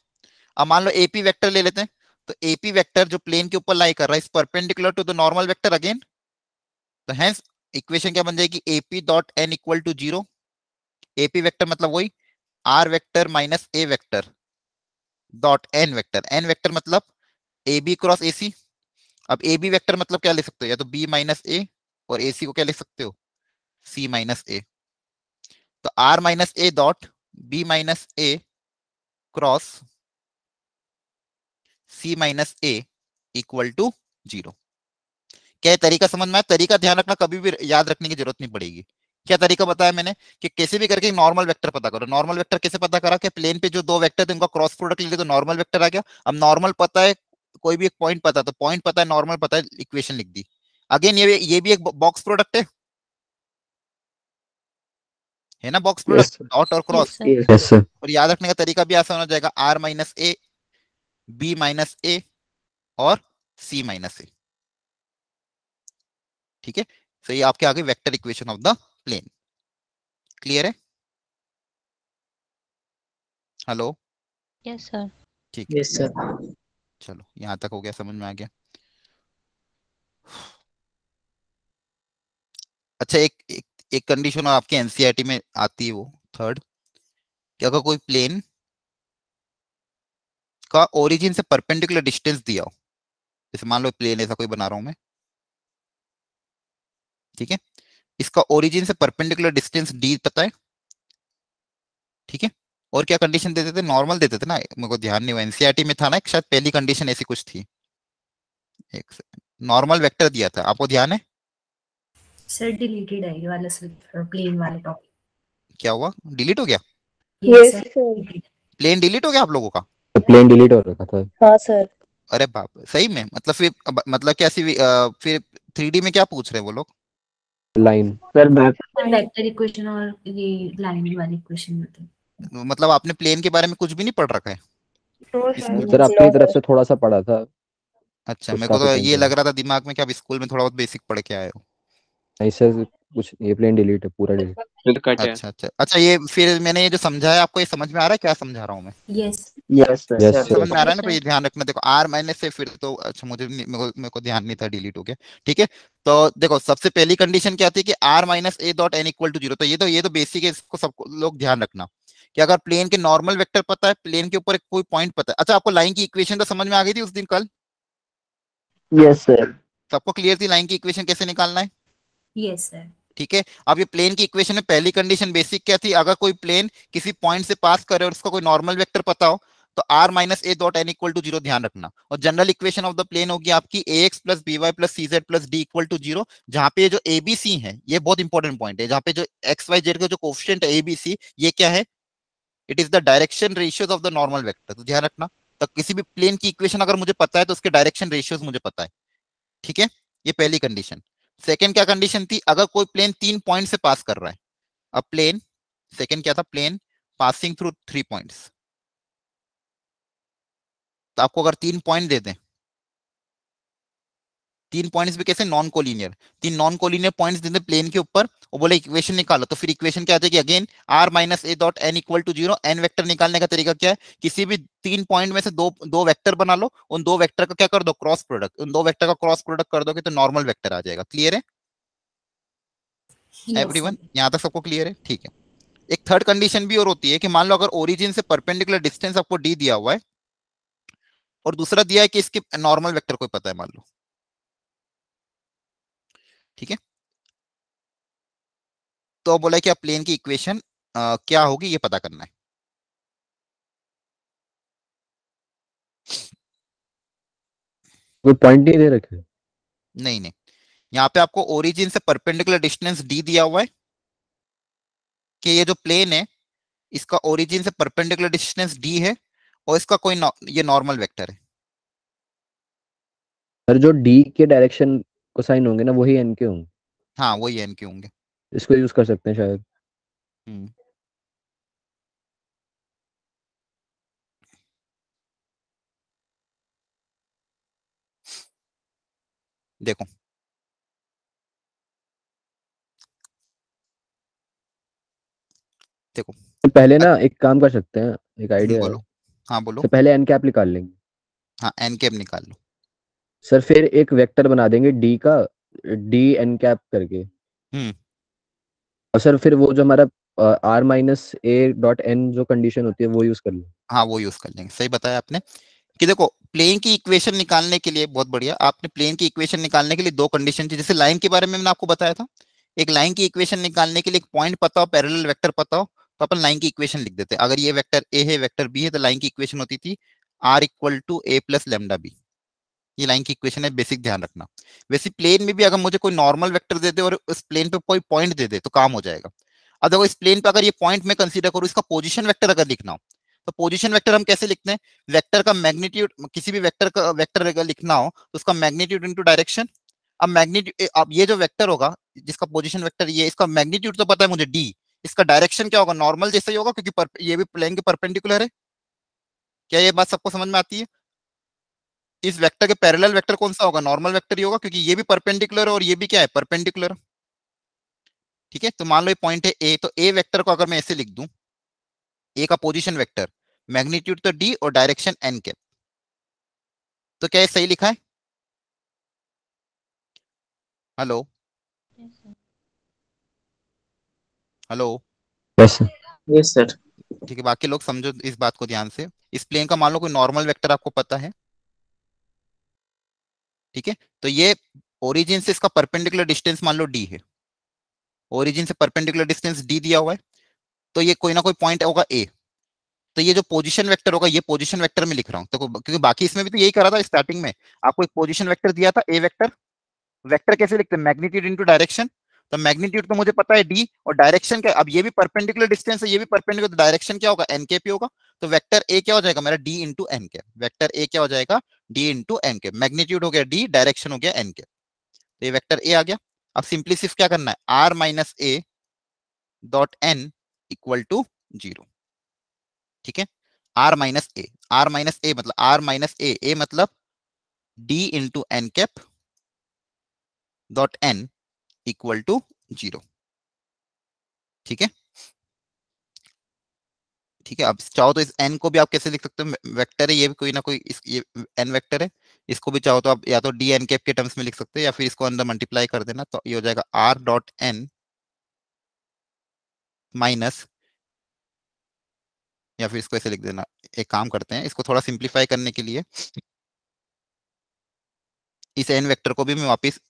अब मान लो एपी वेक्टर ले लेते हैं, तो एपी वेक्टर जो प्लेन के ऊपर लाई कर रहा है इस perpendicular to the normal vector again, तो हेंस इक्वेशन क्या बन जाएगी, AP.n = 0। एपी वेक्टर मतलब वही R vector minus A vector dot N vector, N vector मतलब ए बी क्रॉस ए सी। अब ए बी वेक्टर मतलब क्या लिख सकते हो, या तो बी माइनस ए, और ए सी को क्या लिख सकते हो, सी माइनस ए। तो R minus A dot B minus A cross C minus A equal to 0। क्या ये तरीका समझ में आया? तरीका ध्यान रखना, कभी भी याद रखने की जरूरत नहीं पड़ेगी। क्या तरीका बताया मैंने, कि कैसे भी करके नॉर्मल वेक्टर पता करो। नॉर्मल वेक्टर कैसे पता करा, कि प्लेन पे जो 2 वेक्टर थे उनका क्रॉस प्रोडक्ट ले लिया तो नॉर्मल वेक्टर आ गया। अब नॉर्मल पता है, कोई भी एक पॉइंट पता, तो पॉइंट पता है, नॉर्मल पता है, इक्वेशन लिख दी। अगेन ये भी एक बॉक्स प्रोडक्ट है ना, box yes product sir. Dot और Yes, cross. sir. Yes sir. और याद रखने का तरीका भी आसान हो जाएगा, R minus A, B minus A और सी माइनस ए, ठीक है। तो ये आपके आगे vector equation of the plane, clear है? Hello, yes sir. ठीक है, यस सर। चलो यहाँ तक हो गया, समझ में आ गया। अच्छा, एक कंडीशन आपके एनसीईआरटी में आती है, वो थर्ड, कि अगर कोई प्लेन का ओरिजिन से परपेंडिकुलर डिस्टेंस दिया हो, जैसे मान लो प्लेन ऐसा कोई बना रहा हूं मैं, ठीक है, इसका ओरिजिन से परपेंडिकुलर डिस्टेंस डी पता है, ठीक है, और क्या कंडीशन देते थे, नॉर्मल देते थे ना, मेरे को ध्यान नहीं हुआ, एनसीईआरटी में था ना एक, शायद पहली कंडीशन ऐसी कुछ थी, एक नॉर्मल वेक्टर दिया था, आपको ध्यान है? सर डिलीटेड है ये वाला सर, प्लेन वाले टॉपिक। क्या हुआ, डिलीट हो गया? Yes, sir sir. Plane delete हो गया आप लोगों का? प्लेन डिलीट हो रखा था। हाँ सर। अरे बाप रे, सही में? मतलब फिर मतलब क्या फिर 3D में क्या पूछ रहे हैं वो लोग? Line. Sir back vector equation और ये लाइन वाली इक्वेशन होते हैं। मतलब आपने प्लेन के बारे में कुछ भी नहीं पढ़ रखा है No sir. स्कूल में? सर No अपनी तरफ sir. से थोड़ा सा पढ़ा था अच्छा, कुछ मेरे को काफी तो टाइम ये पहले। लग रहा था दिमाग में कि आप स्कूल में थोड़ा बहुत बेसिक पढ़ के आए हो। नहीं सर, कुछ ये प्लेन डिलीट है, पूरा डिलीट। कट है। अच्छा अच्छा अच्छा, ये फिर मैंने ये जो समझाया आपको, ये समझ में आ रहा है क्या समझा रहा हूँ मैं? Yes yes sir. यस समझ सर। में आ रहा है ना? तो ये ध्यान रखना, देखो आर माइनस से फिर तो अच्छा, मेरे को ध्यान नहीं था, डिलीट हो गया, ठीक है। तो देखो सबसे पहली कंडीशन क्या थी कि R minus A dot N equal to zero, तो ये तो बेसिक है, इसको सबको लोग ध्यान रखना कि अगर प्लेन के नॉर्मल वेक्टर पता है, प्लेन के ऊपर कोई पॉइंट पता है। अच्छा, आपको लाइन की इक्वेशन तो समझ में आ गई थी उस दिन कल? Yes sir. सबको क्लियर थी लाइन की इक्वेशन कैसे निकालना है? Yes sir. ठीक है, अब ये प्लेन की इक्वेशन में पहली कंडीशन बेसिक क्या थी, अगर कोई प्लेन किसी पॉइंट से पास करे और उसका कोई नॉर्मल वेक्टर पता हो, तो R minus A dot N equal to zero, ध्यान रखना। और general equation of the plane होगी आपकी A X plus B Y plus C Z plus D equal to zero, जहां पे जो ए बी सी है, ये बहुत इंपॉर्टेंट पॉइंट है, जहां पे जो एक्स वाई जेड का जो कोफिशिएंट है ए बी सी, ये क्या है, it is the direction ratios of the normal vector, तो ध्यान रखना। तो किसी भी प्लेन की इक्वेशन अगर मुझे पता है तो उसके डायरेक्शन रेशियोज मुझे पता है, ठीक है, ये पहली कंडीशन। सेकंड क्या कंडीशन थी, अगर कोई प्लेन 3 पॉइंट से पास कर रहा है, अब प्लेन, सेकंड क्या था, प्लेन पासिंग थ्रू 3 पॉइंट्स, तो आपको अगर 3 पॉइंट दे दें, 3 पॉइंट्स भी कैसे, non collinear, 3 non collinear points दे दें प्लेन के ऊपर, और बोले इक्वेशन निकालो, तो फिर इक्वेशन क्या आ जाएगी, again R minus A dot N equal to zero. N vector निकालने का तरीका क्या है, किसी भी 3 पॉइंट में से दो दो वेक्टर बना लो, उन दो वेक्टर का क्या कर दो, क्रॉस प्रोडक्ट, उन दो वेक्टर का क्रॉस प्रोडक्ट कर दोगे तो नॉर्मल वेक्टर आ जाएगा। क्लियर है एवरीवन? यहां तक सबको क्लियर है? ठीक है। एक थर्ड कंडीशन भी और होती है कि मान लो अगर ओरिजिन से परपेंडिकुलर डिस्टेंस आपको डी दिया हुआ है, और दूसरा दिया है कि इसके नॉर्मल वेक्टर कोई पता है, मान लो, ठीक है, तो बोला है कि आप प्लेन की इक्वेशन क्या होगी ये पता करना है। कोई पॉइंट नहीं दे रखे? नहीं नहीं, यहाँ पे आपको ओरिजिन से परपेंडिकुलर डिस्टेंस डी दिया हुआ है, कि ये जो प्लेन है इसका ओरिजिन से परपेंडिकुलर डिस्टेंस डी है, और इसका कोई ये नॉर्मल वेक्टर है। सर जो डी के डायरेक्शन कोसाइन होंगे ना, वही एन के होंगे। हाँ, वही एन के होंगे। इसको यूज कर सकते हैं शायद। हम्म, देखो देखो, तो पहले ना एक काम कर सकते हैं, एक आइडिया है। बोलो, हाँ बोलो। तो पहले एन कैप निकाल लेंगे। हाँ, एन कैप निकाल लो। सर फिर एक वेक्टर बना देंगे डी का, डी एन कैप करके। हम्म, और सर फिर वो जो हमारा R minus A dot N जो कंडीशन होती है वो यूज कर लें। हाँ वो यूज कर लेंगे, सही बताया आपने। कि देखो प्लेन की इक्वेशन निकालने के लिए, बहुत बढ़िया, आपने प्लेन की इक्वेशन निकालने के लिए दो कंडीशन थी, जैसे लाइन के बारे में मैंने आपको बताया था, एक लाइन की इक्वेशन निकालने के लिए एक पॉइंट पता हो, पैरेलल वेक्टर पता हो, तो अपन लाइन की इक्वेशन लिख देते हैं। अगर ये वेक्टर ए है, वेक्टर बी है, तो लाइन की इक्वेशन होती थी R equal to A plus lambda B. ये लाइन की इक्वेशन है, बेसिक ध्यान रखना। वैसे प्लेन में भी अगर मुझे कोई नॉर्मल वेक्टर दे दे और उस प्लेन पे कोई पॉइंट दे दे तो काम हो जाएगा। अब देखो इस प्लेन पे अगर ये पॉइंट में कंसीडर करूँ, इसका पोजीशन वेक्टर अगर लिखना हो, तो पोजीशन वेक्टर हम कैसे लिखते हैं, वेक्टर का मैग्नीट्यूड, किसी भी वेक्टर का वेक्टर अगर लिखना हो तो उसका मैग्नीट्यूड इनटू डायरेक्शन। अब मैग्नीट्यूड, अब ये जो वेक्टर होगा जिसका पोजीशन वेक्टर ये, इसका मैग्नीट्यूड तो पता है मुझे डी, इसका डायरेक्शन क्या होगा, नॉर्मल जैसा ही होगा, क्योंकि ये भी प्लेन के परपेंडिकुलर है। क्या ये बात सबको समझ में आती है? इस वेक्टर के पैरेलल वेक्टर कौन सा होगा, नॉर्मल वेक्टर ही होगा, क्योंकि ये भी परपेंडिकुलर है और ये भी क्या है, परपेंडिकुलर। ठीक है, तो मान लो ये पॉइंट है ए, तो ए वेक्टर को अगर मैं ऐसे लिख दूं, ए का पोजीशन वेक्टर मैग्नीट्यूड तो डी और डायरेक्शन एन कैप। तो क्या ये सही लिखा है? Hello hello. Yes yes sir. ठीक है, बाकी लोग समझो इस बात को ध्यान से। इस प्लेन का मान लो कोई नॉर्मल वेक्टर आपको पता है, ठीक है, तो ये ओरिजिन से इसका परपेंडिकुलर डिस्टेंस मान लो डी है, ओरिजिन से परपेंडिकुलर डिस्टेंस डी दिया हुआ है, तो ये कोई ना कोई पॉइंट होगा ए। तो ये जो पोजीशन वेक्टर होगा, ये पोजीशन वेक्टर में लिख रहा हूं, तो क्योंकि बाकी इसमें भी तो यही करा था स्टार्टिंग में, आपको एक पोजीशन वेक्टर दिया था ए वेक्टर। वेक्टर कैसे लिखते हैं? Magnitude into direction. तो मैग्नीट्यूड तो मुझे पता है डी, और डायरेक्शन क्या, अब ये भी परपेंडिकुलर डिस्टेंस है, ये भी परपेंडिकुलर, तो डायरेक्शन क्या होगा? एन के पी होगा। तो वेक्टर ए क्या हो जाएगा मेरा? डी इंटू एन के। वेक्टर ए क्या हो जाएगा? डी इंटू एन के। मैग्नीट्यूड हो गया डी, डायरेक्शन हो गया एन के, तो ये वेक्टर ए आ गया। अब सिंपली सिर्फ क्या करना है? R minus A dot N equal to 0, ठीक है। R minus A, R minus A मतलब आर माइनस ए मतलब D into N cap dot N equal to 0, ठीक है। ठीक है, अब चाहो तो इस n को भी आप कैसे लिख सकते हो? वेक्टर है ये भी, कोई ना कोई ये n वेक्टर है, इसको भी चाहो तो आप या तो डी एन कैप के टर्म्स में लिख सकते हो, या फिर इसको अंदर मल्टीप्लाई कर देना, तो ये हो जाएगा r डॉट एन माइनस, या फिर इसको ऐसे लिख देना। एक काम करते हैं, इसको थोड़ा सिंप्लीफाई करने के लिए इस n वेक्टर को भी मैं वापिस,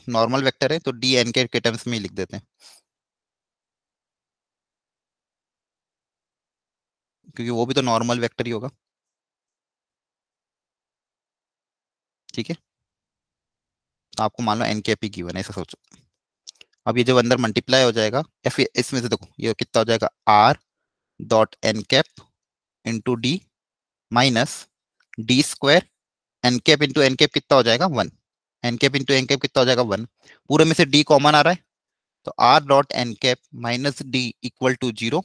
नॉर्मल वेक्टर है तो डी एन के टर्म्स में ही लिख देते हैं, क्योंकि वो भी तो नॉर्मल वेक्टर ही होगा, ठीक है। तो आपको मान लो एन के पी गिवन है, ऐसा सोचो। अब ये जब अंदर मल्टीप्लाई हो जाएगा, या फिर इसमें से देखो ये कितना हो जाएगा? R dot N cap into D minus D square N cap into N cap कितना हो जाएगा? 1। N cap into N cap कितना हो जाएगा? 1। पूरे में से डी कॉमन आ रहा है, तो R dot N cap minus D equal to 0,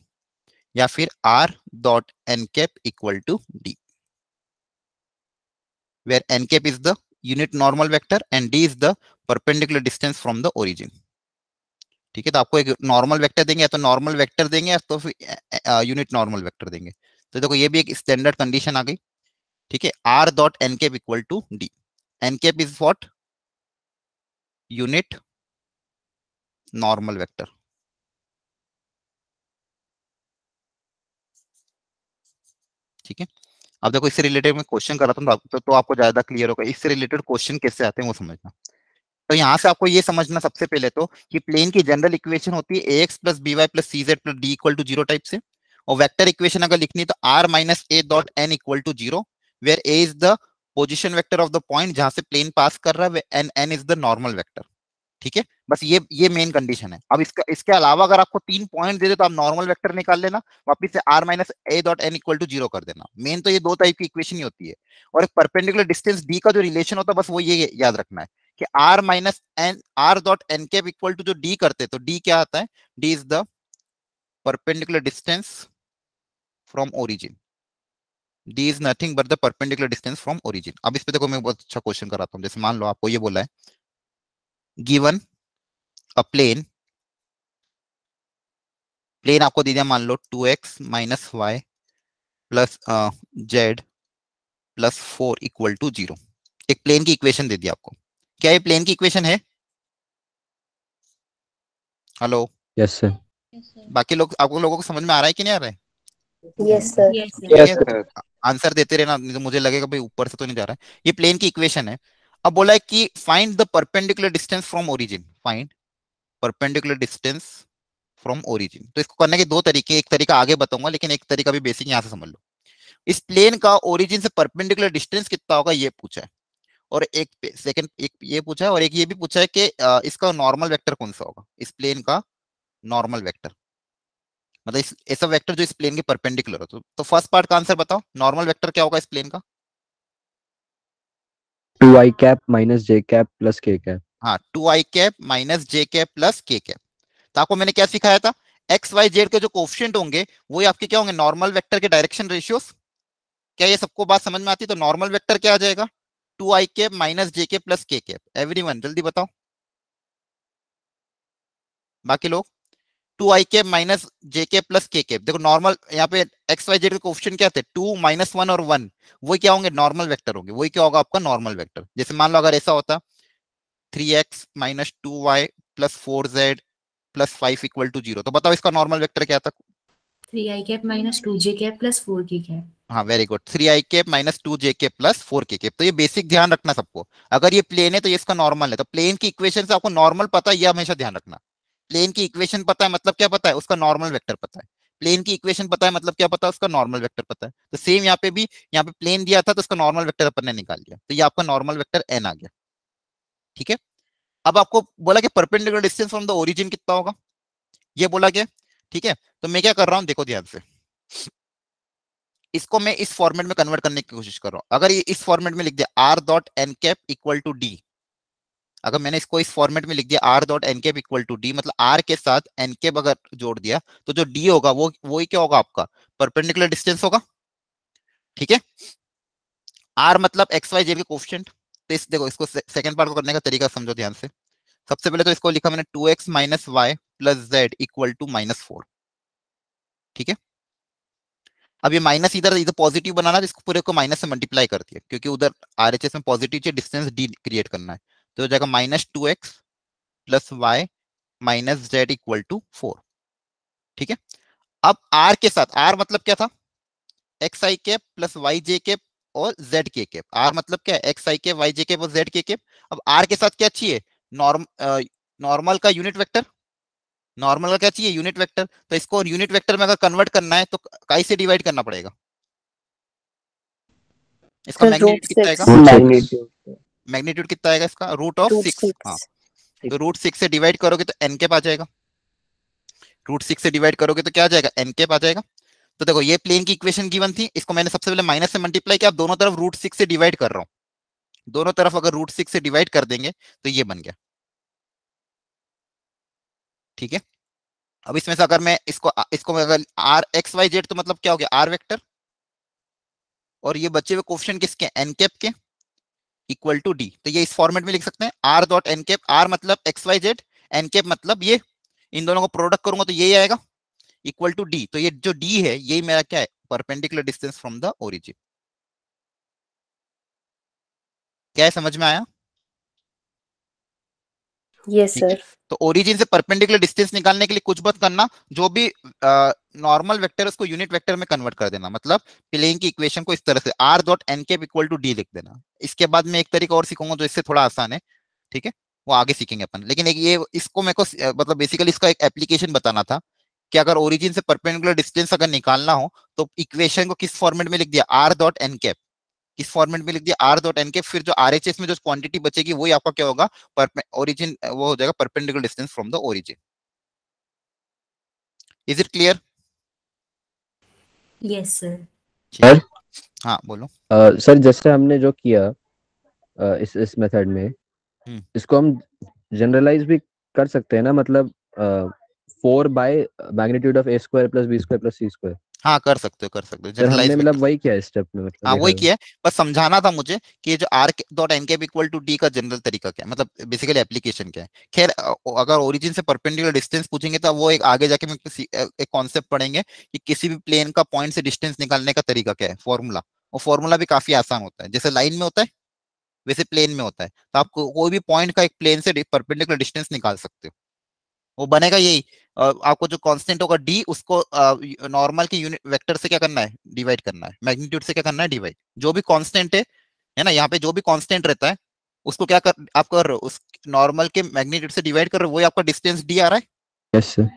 या फिर R dot N cap equal to D, where N cap is the unit normal vector and D is the perpendicular distance from the origin, ठीक है। तो आपको एक normal vector देंगे, या तो नॉर्मल वेक्टर देंगे या तो फिर यूनिट नॉर्मल वेक्टर देंगे। तो देखो ये भी एक स्टैंडर्ड कंडीशन आ गई, ठीक है। R dot N cap equal to D, N cap is what? Unit normal vector, ठीक है। अब देखो इससे रिलेटेड मैं क्वेश्चन कर रहा था, तो आपको ज्यादा क्लियर होगा इससे रिलेटेड क्वेश्चन कैसे आते हैं वो समझना। तो यहाँ से आपको ये समझना सबसे पहले तो कि प्लेन की जनरल इक्वेशन होती है ax plus B Y plus C Z plus D equal to 0 type से, और वेक्टर इक्वेशन अगर लिखनी है तो r minus A dot N equal to 0, where a is the position vector of the point जहां से प्लेन पास कर रहा है, and n is the normal vector, ठीक है। बस ये मेन कंडीशन है। अब इसके अलावा अगर आपको 3 पॉइंट दे दे तो आप नॉर्मल वेक्टर निकाल लेना, वापिस से r minus A dot N equal to 0 कर देना। मेन तो ये 2 टाइप की इक्वेशन ही होती है, और एक परपेंडिकुलर डिस्टेंस d का जो रिलेशन होता है बस वो ये याद रखना है कि r minus N R dot N cap equal to जो d करते, तो d क्या आता है? d is the perpendicular distance from origin, d is nothing but the perpendicular distance from origin. अब इस पे देखो मैं बहुत अच्छा क्वेश्चन कराता हूँ। जैसे मान लो आपको ये बोला है, गिवन अ प्लेन आपको दे दिया, मान लो 2x minus Y plus Z plus 4 equal to 0। एक प्लेन की इक्वेशन दे दी आपको। क्या ये प्लेन की इक्वेशन है? हेलो यस सर बाकी लोग, आपको लोगों को समझ में आ रहा है कि नहीं आ रहा है? Yes sir. Yes yes sir. Sir. Answer देते रहना, नहीं तो मुझे लगेगा भाई ऊपर से तो नहीं जा रहा है। ये प्लेन की इक्वेशन है। अब बोला है कि find the perpendicular distance from origin, find perpendicular distance from origin. तो इसको करने के 2 तरीके, एक तरीका आगे बताऊंगा, लेकिन एक तरीका भी बेसिक यहां से समझ लो। इस प्लेन का ओरिजिन से परपेंडिकुलर डिस्टेंस कितना होगा ये पूछा है, और एक सेकंड एक ये पूछा है, और एक ये भी पूछा है कि इसका नॉर्मल वेक्टर कौन सा होगा, इस प्लेन का नॉर्मल वेक्टर, मतलब ऐसा वेक्टर जो इस प्लेन के परपेंडिकुलर हो। तो फर्स्ट पार्ट का आंसर बताओ, नॉर्मल वेक्टर क्या होगा इस प्लेन का? 2i कैप माइनस जे कैप प्लस के कैप। हाँ, 2i कैप माइनस जे कैप प्लस के कैप। तो आपको मैंने क्या सिखाया था? एक्स वाई जेड के जो कोफिशिएंट होंगे वो आपके क्या होंगे? नॉर्मल वेक्टर के डायरेक्शन रेशियोस। क्या ये सबको बात समझ में आती है? तो नॉर्मल वेक्टर क्या आ जाएगा? 2i कैप माइनस जे कैप प्लस के कैप। एवरीवन जल्दी बताओ, बाकी लोग। 2i कैप माइनस जे कैप प्लस के कैप। देखो नॉर्मल यहाँ पे एक्स वाई जेड के कोएफिशिएंट क्या थे, 2 माइनस 1 और 1, वही क्या होंगे, नॉर्मल वेक्टर होंगे। वही क्या होगा आपका नॉर्मल वेक्टर। जैसे मान लो अगर ऐसा होता 3x minus 2y plus 4z plus 5 equal to 0, तो बताओ इसका नॉर्मल वेक्टर क्या था। 3i cap minus 2j cap plus 4k cap. हाँ very good, 3i cap minus 2j cap plus 4k cap. तो ये बेसिक ध्यान रखना सबको। अगर ये प्लेन है तो ये इसका नॉर्मल है। तो प्लेन की इक्वेशन से आपको नॉर्मल पता है, ये हमेशा ध्यान रखना। प्लेन की इक्वेशन पता है मतलब क्या पता है, उसका नॉर्मल वेक्टर पता है। प्लेन की इक्वेशन पता है मतलब क्या पता है, उसका नॉर्मल वेक्टर पता है। तो सेम यहाँ पे भी, यहाँ पे प्लेन दिया था तो उसका नॉर्मल वेक्टर अपन ने निकाल लिया, तो ये आपका नॉर्मल वेक्टर n आ गया। ठीक है, अब आपको बोला कि perpendicular distance from the origin कितना होगा, ये बोला गया। ठीक है, तो मैं क्या कर रहा हूं, देखो ध्यान से, इसको मैं इस फॉर्मेट में कन्वर्ट करने की कोशिश कर रहा हूं। अगर ये इस फॉर्मेट में लिख दिया R dot N cap equal to D, अगर मैंने इसको इस फॉर्मेट में लिख दिया R dot N cap equal to D, मतलब आर के साथ एन कैप अगर जोड़ दिया तो जो डी होगा वो वही क्या होगा आपका परपेंडिकुलर डिस्टेंस होगा। ठीक है, आर मतलब एक्स वाई जेड के कोएफिशिएंट। तो इस देखो, इसको सेकंड पार्ट को करने का तरीका समझो ध्यान से। सबसे पहले तो इसको लिखा मैंने 2x minus Y plus Z equal to -4। ठीक है, अब ये माइनस इधर इधर पॉजिटिव बनाना है, इसको पूरे को माइनस से मल्टीप्लाई कर दिया क्योंकि उधर आरएचएस में पॉजिटिव चाहिए, डिस्टेंस डी क्रिएट करना है। तो हो जाएगा -2x plus Y minus Z equal to 4। ठीक है, अब आर के साथ, आर मतलब क्या था, x I cap plus Y J cap और जेड के कैप। आर मतलब क्या है, x I cap Y J cap और जेड के कैप। अब आर के साथ क्या चाहिए, नॉर्मल का यूनिट वेक्टर। नॉर्मल का क्या चाहिए, यूनिट वेक्टर। तो इसको यूनिट वेक्टर में अगर कन्वर्ट करना है तो काई से डिवाइड करना पड़ेगा, इसका मैग्नीट्यूड कितना आएगा, मैग्नीट्यूड मैग्नीट्यूड कितना आएगा इसका, √6। हाँ, तो √6 से डिवाइड करोगे तो एन कैप आ जाएगा। √6 से डिवाइड करोगे तो क्या आ जाएगा, एन कैप आ जाएगा। तो देखो ये प्लेन की इक्वेशन गिवन थी, इसको मैंने सबसे पहले माइनस से मल्टीप्लाई किया, दोनों तरफ √6 से डिवाइड कर रहा हूँ। दोनों तरफ अगर √6 से डिवाइड कर देंगे तो ये बन गया। ठीक है, अब इसमें से अगर मैं इसको अगर आर एक्स वाई जेड, तो मतलब क्या हो गया, आर वेक्टर, और ये बचे हुए कोएफिशिएंट किसके, एन कैप के, इक्वल टू डी। तो ये इस फॉर्मेट में लिख सकते हैं, R dot N cap, R मतलब X Y Z, N cap मतलब ये, इन दोनों को प्रोडक्ट करूंगा तो यही आएगा, इक्वल टू डी। तो ये जो डी है यही मेरा क्या है, perpendicular distance from the origin. क्या है, समझ में आया। यस ठीक है, सर। तो ओरिजिन से परपेंडिकुलर डिस्टेंस निकालने के लिए कुछ मत करना, जो भी नॉर्मल वेक्टर उसको यूनिट वेक्टर में कन्वर्ट कर देना। मतलब प्लेन की इक्वेशन को इस तरह से R dot N cap equal to D लिख देना। इसके बाद मैं एक तरीका और सीखूंगा जो इससे थोड़ा आसान है। ठीक है, वो आगे सीखेंगे अपन, लेकिन एक ये इसको मेरे को मतलब बेसिकली इसका एक एप्लीकेशन बताना था कि अगर ओरिजिन से परपेंडिकुलर डिस्टेंस अगर निकालना हो तो इक्वेशन को किस फॉर्मेट में लिख दिया, आर डॉट एन कैप, किस फॉर्मेट में लिख दिया, आर डॉट एन कैप, फिर जो आरएचएस में जो क्वांटिटी बचेगी वही आपका क्या होगा, ओरिजिन, वो हो जाएगा perpendicular distance from the origin. Is it clear. Yes sir. Sir हाँ बोलो। सर जैसे हमने जो किया इस मेथड में, इसको हम जनरलाइज भी कर सकते हैं ना, मतलब 4 by magnitude of a² plus b² plus c²। हाँ कर सकते हो, कर सकते हो, सर हमने जनरलाइज भी कर मतलब सकते वही किया स्टेप में, हो। मतलब हाँ देखा वही जाए। किया है, बस समझाना था मुझे कि ये जो R dot N cap equal to D का जनरल तरीका क्या है, मतलब बेसिकली एप्लीकेशन क्या है। खैर अगर ओरिजिन से परपेंडिकुलर डिस्टेंस पूछेंगे तो वो एक आगे जाके में एक कॉन्सेप्ट पढ़ेंगे कि किसी भी प्लेन का पॉइंट से डिस्टेंस निकालने का तरीका क्या है, फॉर्मूला। और फॉर्मूला भी काफी आसान होता है, जैसे लाइन में होता है वैसे प्लेन में होता है। तो आप कोई भी पॉइंट का एक प्लेन से परपेंडिकुलर डिस्टेंस निकाल सकते हो, वो बनेगा यही। आपको जो कांस्टेंट होगा डी, उसको नॉर्मल के यूनिट वेक्टर से क्या करना है, डिवाइड करना है, मैग्नीट्यूड से क्या करना है, डिवाइड। जो भी कांस्टेंट है ना, यहाँ पे जो भी कांस्टेंट रहता है उसको क्या कर आप कर रहे हो, उस नॉर्मल के मैग्नीट्यूड से डिवाइड कर रहे हो, वही आपका डिस्टेंस डी आ रहा यस सर।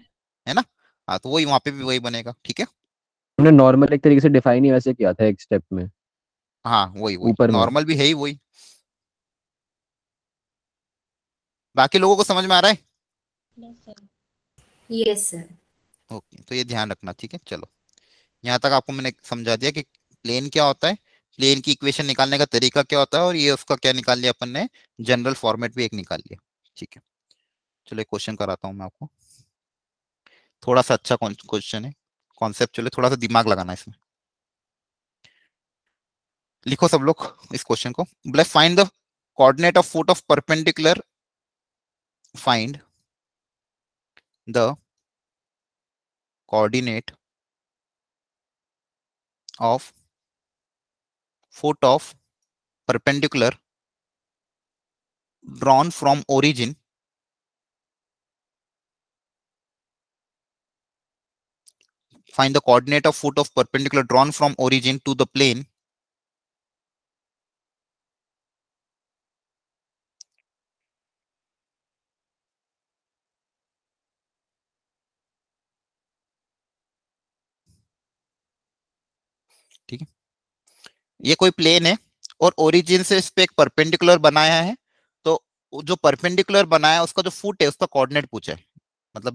है ना। हाँ तो वही वहां पे भी वही बनेगा। ठीक है, हमने नॉर्मल एक तरीके से डिफाइन ही वैसे किया था एक स्टेप में, हाँ वही वही ऊपर में। नॉर्मल भी है ही वही। बाकी लोगों को समझ में आ रहा है। Yes sir. ओके, तो ये ध्यान रखना। ठीक है, चलो यहाँ तक आपको मैंने समझा दिया कि प्लेन क्या होता है, प्लेन की इक्वेशन निकालने का तरीका क्या होता है, और ये उसका क्या निकाल लिया अपन ने, जनरल फॉर्मेट भी एक निकाल लिया। ठीक है, चलो एक क्वेश्चन कराता हूँ मैं आपको, थोड़ा सा अच्छा क्वेश्चन है, कॉन्सेप्ट, चलो थोड़ा सा दिमाग लगाना इसमें। लिखो सब लोग इस क्वेश्चन को, बोले find the coordinate of foot of perpendicular, find the coordinate of foot of perpendicular drawn from origin find the coordinate of foot of perpendicular drawn from origin to the plane ठीक है। ये कोई plane है और origin से इस पे एक परपेंडिकुलर बनाया है, तो जो परपेंडिकुलर बनाया है उसका जो फुट है उसका कोऑर्डिनेट पूछा है। मतलब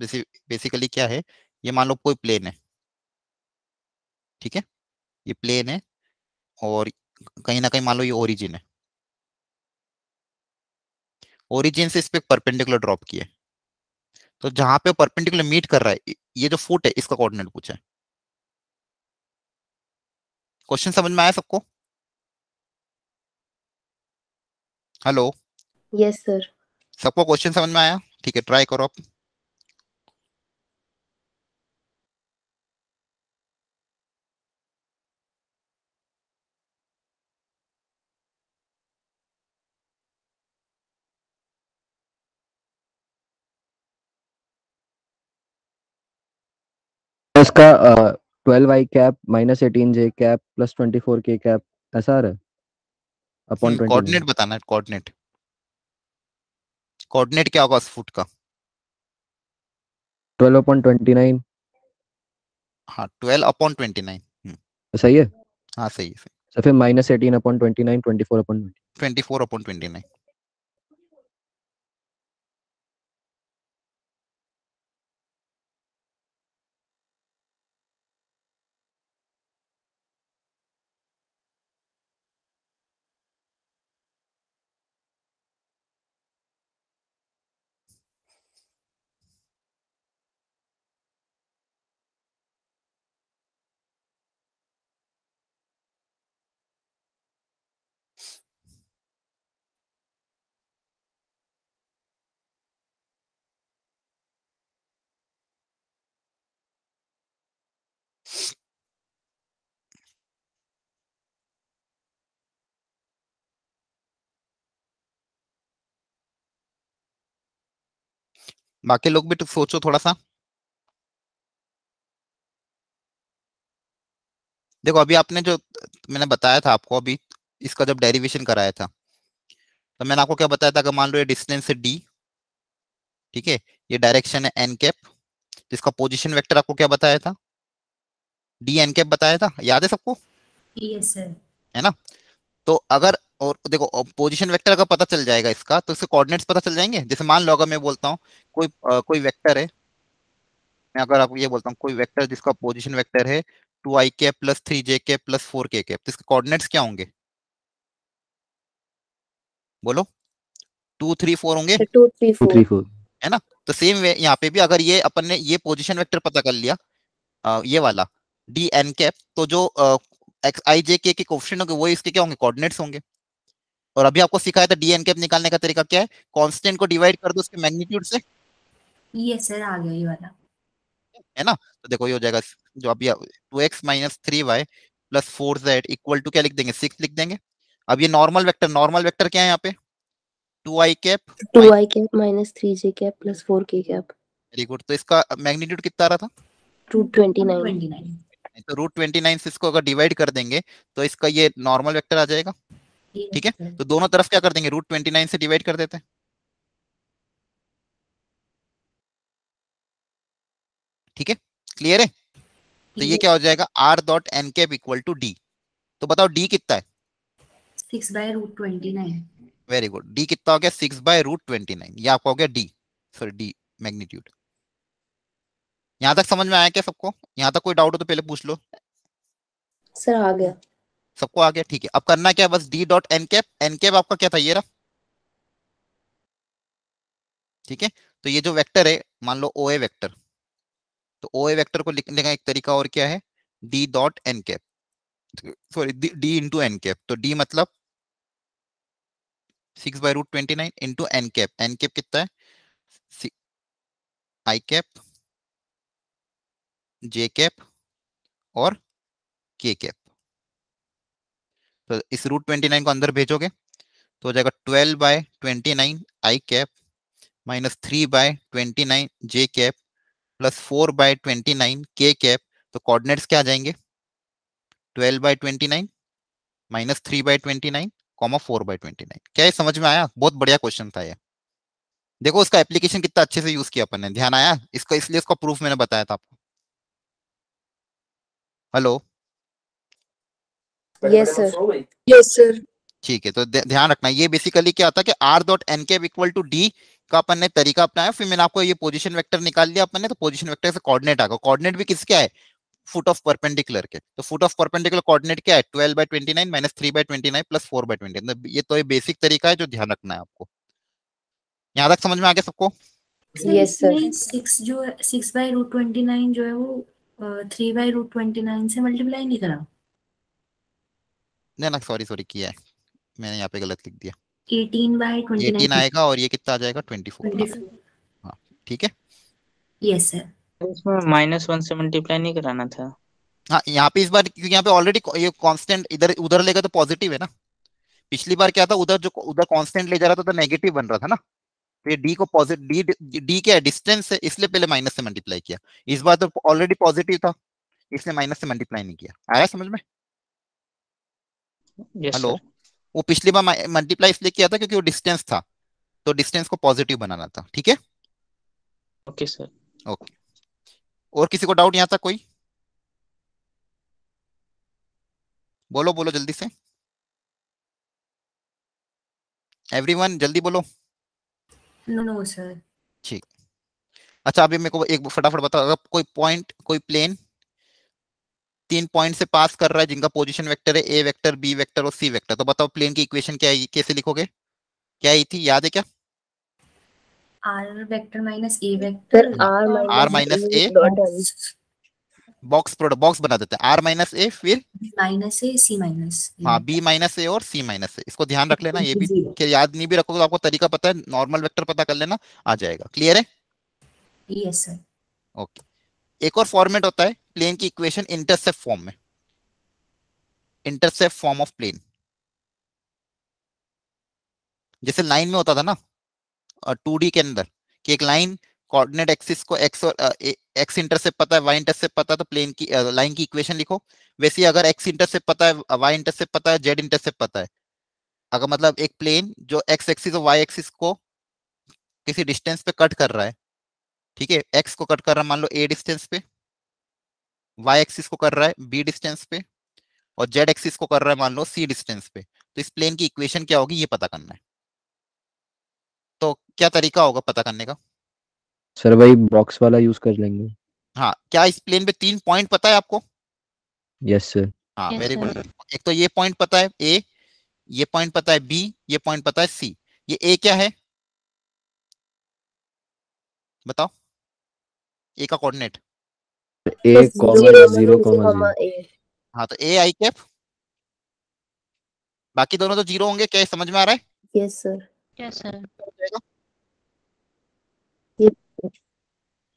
बेसिकली क्या है, ये मान लो कोई प्लेन है, ठीक है, ये प्लेन है और कहीं ना कहीं मान लो ये ओरिजिन है, ओरिजिन से इस पे परपेंडिकुलर ड्रॉप किया है, तो जहां पे परपेंडिकुलर मीट कर रहा है ये जो फुट है इसका कोऑर्डिनेट पूछा है। क्वेश्चन समझ में आया सबको? Hello, yes sir. सबको क्वेश्चन समझ में आया? ठीक है, ट्राई करो आप। इसका 12 i cap minus 18 j cap plus 24 k cap ऐसा आ रहा है अपॉन 29। कोऑर्डिनेट बताना है, कोऑर्डिनेट, कोऑर्डिनेट क्या होगा उस फुट का? 12/29। हाँ, 12/29। सही है। हाँ सही है, तो फिर माइनस 18/29 24/20। 24/29। बाकी लोग भी तो सोचो थोड़ा सा। देखो अभी आपने जो मैंने बताया था आपको, अभी इसका जब डेरिवेशन कराया था तो मैंने आपको क्या बताया था, अगर मान लो ये डिस्टेंस है d, ठीक है, ये डायरेक्शन है n कैप, जिसका पोजीशन वेक्टर आपको क्या बताया था, d n कैप बताया था, याद है सबको? Yes sir. है ना? तो अगर और देखो पोजीशन वेक्टर अगर पता चल जाएगा इसका, तो इसके कोऑर्डिनेट्स पता चल जाएंगे। जैसे मान लो अगर मैं बोलता हूँ कोई वेक्टर है, मैं अगर आपको ये बोलता हूँ कोई वेक्टर जिसका पोजीशन वेक्टर है 2i cap plus 3j cap plus 4k cap, तो इसके कोऑर्डिनेट्स क्या होंगे? बोलो, 2 3 4 होंगे, 2 3 4। 2 3 4। है ना? तो सेम वे यहाँ पे भी अगर ये अपन ने ये पोजीशन वेक्टर पता कर लिया, ये वाला डी एन कैप, तो जो एक्स आई जे के कोफिशिएंट होंगे वो इसके क्या होंगे, कोऑर्डिनेट्स होंगे। और अभी आपको सिखाया था डी एन कैप निकालने का तरीका क्या है, कांस्टेंट को डिवाइड कर दो उसके मैग्नीट्यूड से, यस सर, आ गया ये वाला। है ना? तो देखो ये हो जाएगा, जो अभी 2x minus 3y plus 4z equal to क्या लिख देंगे, 6 लिख देंगे। अब ये नॉर्मल वेक्टर क्या है यहाँ पे, 2i cap 2i cap minus 3j cap plus 4k cap. Very good. तो इसका मैग्नीट्यूड कितना आ रहा था, √29। 29। तो √29 से इसको अगर डिवाइड कर देंगे तो इसका ये नॉर्मल वेक्टर आ जाएगा, ठीक है। तो दोनों तरफ क्या कर देंगे, √29 से डिवाइड कर देते हैं, ठीक है, क्लियर है? तो ये क्या हो जाएगा, r dot N cap equal to D. तो बताओ डी कितना है? 6/√29। वेरी गुड, डी कितना हो गया, 6/√29। ये आपका हो गया डी, सॉरी डी मैग्नीट्यूड। यहाँ तक समझ में आया क्या सबको? यहाँ तक कोई डाउट हो तो पहले पूछ लो। सर आ गया। सबको आ गया, ठीक है। अब करना क्या है, बस डी डॉट एन कैप आपका क्या था, ये रहा, ठीक है। तो ये जो वेक्टर है, मान लो ओ ए वेक्टर, तो ओ ए वेक्टर को लिखने का एक तरीका और क्या है, D dot N cap, sorry D into N cap. तो डी मतलब 6/√29 इंटू एन कैप कितना है, आई कैप जे कैप और के कैप। तो इस रूट 29 को अंदर भेजोगे तो हो जाएगा 12/29 आई कैप माइनस 3/29 जे कैप प्लस 4/29 के कैप। तो कोऑर्डिनेट्स क्या आ जाएंगे? 12/29 माइनस 3/29 कॉमा 4/29। क्या ये समझ में आया? बहुत बढ़िया क्वेश्चन था ये। देखो उसका एप्लीकेशन कितना अच्छे से यूज किया अपन ने, ध्यान आया इसका, इसलिए इसका प्रूफ मैंने बताया था आपको। Hello, yes sir. Yes sir. ठीक है। तो ध्यान रखना, ये बेसिकली क्या होता है कि are dot N cap equal to D का अपन ने तरीका अपनाया। फिर मैंने आपको ये पोजीशन वेक्टर निकाल लिया अपन ने, तो पोजीशन वेक्टर से कोऑर्डिनेट आ गया। कोऑर्डिनेट भी किसके है? फुट ऑफ परपेंडिकुलर के। तो फुट ऑफ परपेंडिकुलर कोऑर्डिनेट क्या है? 12/29 माइनस 3/29 प्लस 4/29। ये तो ये बेसिक तरीका है जो ध्यान रखना है आपको। यहाँ तक समझ में आ गया सबको? Yes sir. 6/√29 जो है वो 3/√29 से मल्टीप्लाई नहीं करा। नहीं ना, सॉरी किया है मैंने, यहाँ पे गलत लिख दिया। 18/29 18 आएगा और ये कितना आ जाएगा? 24। हाँ ठीक है। Yes sir. इसमें -1 से मल्टीप्लाई नहीं कराना था। हाँ यहाँ पे इस बार क्योंकि यहाँ पे ऑलरेडी ये कांस्टेंट इधर उधर लेगा तो पॉजिटिव है ना। पिछली बार क्या था, उधर जो उधर कांस्टेंट ले जा रहा था तो नेगेटिव बन रहा था ना। तो ये डी को पॉजिटिव, डी क्या है? डिस्टेंस है, इसलिए पहले माइनस से मल्टीप्लाई किया। इस बार तो ऑलरेडी पॉजिटिव था इसलिए माइनस से मल्टीप्लाई नहीं किया। आया समझ में? Yes hello, sir. वो पिछली बार मल्टीप्लाई इसलिए किया था क्योंकि वो डिस्टेंस था, तो डिस्टेंस को पॉजिटिव बनाना था। ठीक है, ओके सर। ओके। और किसी को डाउट यहाँ तक कोई? बोलो बोलो जल्दी से, एवरीवन जल्दी बोलो। No sir. ठीक। अच्छा अभी मेरे को एक फटाफट बताओ, अगर कोई पॉइंट, कोई प्लेन 3 पॉइंट से पास कर रहा है जिनका पोजीशन वेक्टर है ए वेक्टर, बी वेक्टर और सी वेक्टर, तो बताओ प्लेन की इक्वेशन क्या है, कैसे लिखोगे? क्या आई थी, याद है क्या? R vector minus A sir vector R minus A box product, box बना देते हैं। आर माइनस ए फिर माइनस ए सी माइनस। हाँ बी माइनस ए और सी माइनस ए। इसको ध्यान रख लेना, ये भी याद नहीं भी रखोगे तो आपको तरीका पता है, नॉर्मल वेक्टर पता कर लेना, आ जाएगा। क्लियर है? Yes sir. ओके। एक और फॉर्मेट होता है प्लेन की इक्वेशन इंटरसेप्ट फॉर्म में, इंटरसेप्ट फॉर्म ऑफ प्लेन। जैसे लाइन में होता था ना 2D के अंदर कि एक लाइन कोऑर्डिनेट एक्सिस को एक्स और एक्स इंटरसेप्ट पता है, वाई इंटरसेप्ट पता है, तो प्लेन की लाइन की इक्वेशन लिखो। वैसे अगर एक्स इंटरसेप्ट पता है, वाई इंटरसेप्ट पता है, जेड इंटरसेप्ट पता है, अगर मतलब एक प्लेन जो एक्स एक्सिस और वाई एक्सिस को किसी डिस्टेंस पे कट कर रहा है, ठीक है, एक्स को कट कर रहा है मान लो ए डिस्टेंस पे, वाई एक्सिस को कर रहा है बी डिस्टेंस पे, और जेड एक्सिस को कर रहा है मान लो सी डिस्टेंस पे, तो इस प्लेन की इक्वेशन क्या होगी ये पता करना है। तो क्या तरीका होगा पता करने का? सर वही बॉक्स वाला यूज कर लेंगे। हाँ, क्या इस प्लेन पे 3 पॉइंट पता है आपको? Yes sir. हाँ Yes, वेरी sir. गुड। एक तो ये पॉइंट पता है ए, ये पॉइंट पता है बी, ये पॉइंट पता है सी। ये ए क्या है बताओ? ए का कोऑर्डिनेट ए कॉमा 0,0 ए। हाँ तो ए आई कैप, बाकी दोनों तो 0 होंगे। क्या समझ में आ रहा है? Yes sir. Yes sir.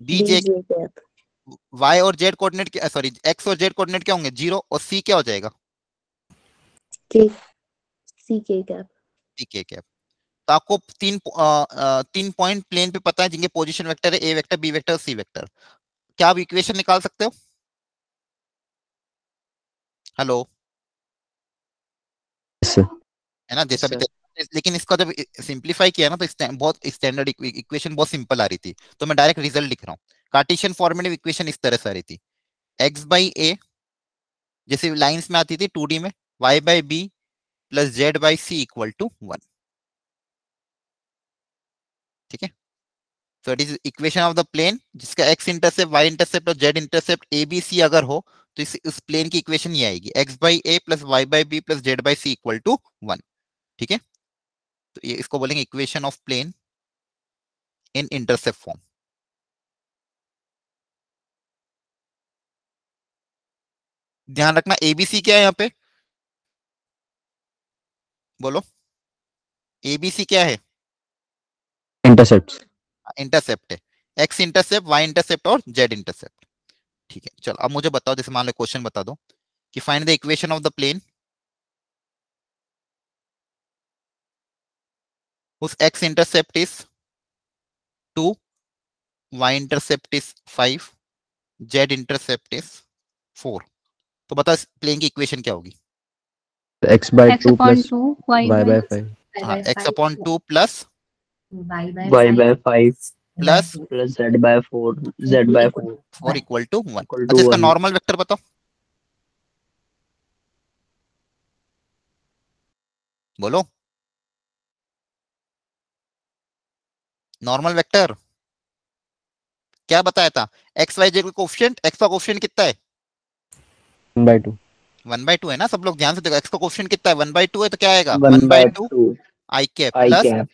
B J Y और जेड कोऑर्डिनेट, सॉरी एक्स और जेड कोऑर्डिनेट क्या होंगे? 0, और सी क्या हो जाएगा? सी के कैप। सी के कैप। तो आपको 3 पॉइंट प्लेन पे पता है जिनके पोजीशन वेक्टर है ए vector, B vector, C vector. क्या आप इक्वेशन निकाल सकते हो? हेलो, है ना? जैसा भी, लेकिन इसका जब सिंपलीफाई किया ना तो बहुत स्टैंडर्ड इक्वेशन बहुत सिंपल आ रही थी, तो मैं डायरेक्ट रिजल्ट लिख रहा हूँ। कार्टेशियन फॉर्मेट में इक्वेशन इस तरह से आ रही थी, x बाई ए जैसे लाइंस में आती थी 2D में, y by B plus Z by C equal to 1। ठीक है, तो it is equation of the plane जिसका x इंटरसेप्ट, y इंटरसेप्ट और z intercept A B C अगर हो तो इस प्लेन की इक्वेशन ये आएगी, x by a plus y by B plus Z by C equal to 1। ठीक है, तो ये इसको बोलेंगे equation of plane in intercept form. ध्यान रखना एबीसी क्या है यहाँ पे, बोलो एबीसी क्या है? इंटरसेप्ट। इंटरसेप्ट है, एक्स इंटरसेप्ट, वाई इंटरसेप्ट और जेड इंटरसेप्ट। ठीक है, चलो अब मुझे बताओ, जैसे मान लो क्वेश्चन बता दो कि find the equation of the plane whose x intercept is 2, y intercept is 5, z intercept is 4। तो बता प्लेन की इक्वेशन क्या होगी? x by x 2 upon plus 2 y y by by 5 हाँ, x upon 2 plus y by y by 5 प्लस plus z by 4 z by 4 4 equal to 1। equal to अच्छा, इसका 1। Normal vector बताओ, बोलो नॉर्मल वेक्टर क्या बताया था? एक्स वाई जेड का कोफिशिएंट, एक्स का कोफिशिएंट कितना है? 1 by 2 1/2 है ना, सब लोग ध्यान से देखो, एक्स का कोफिशिएंट कितना है? 1/2 है, तो क्या आएगा? 1 by 1/2 2 I cap I plus cap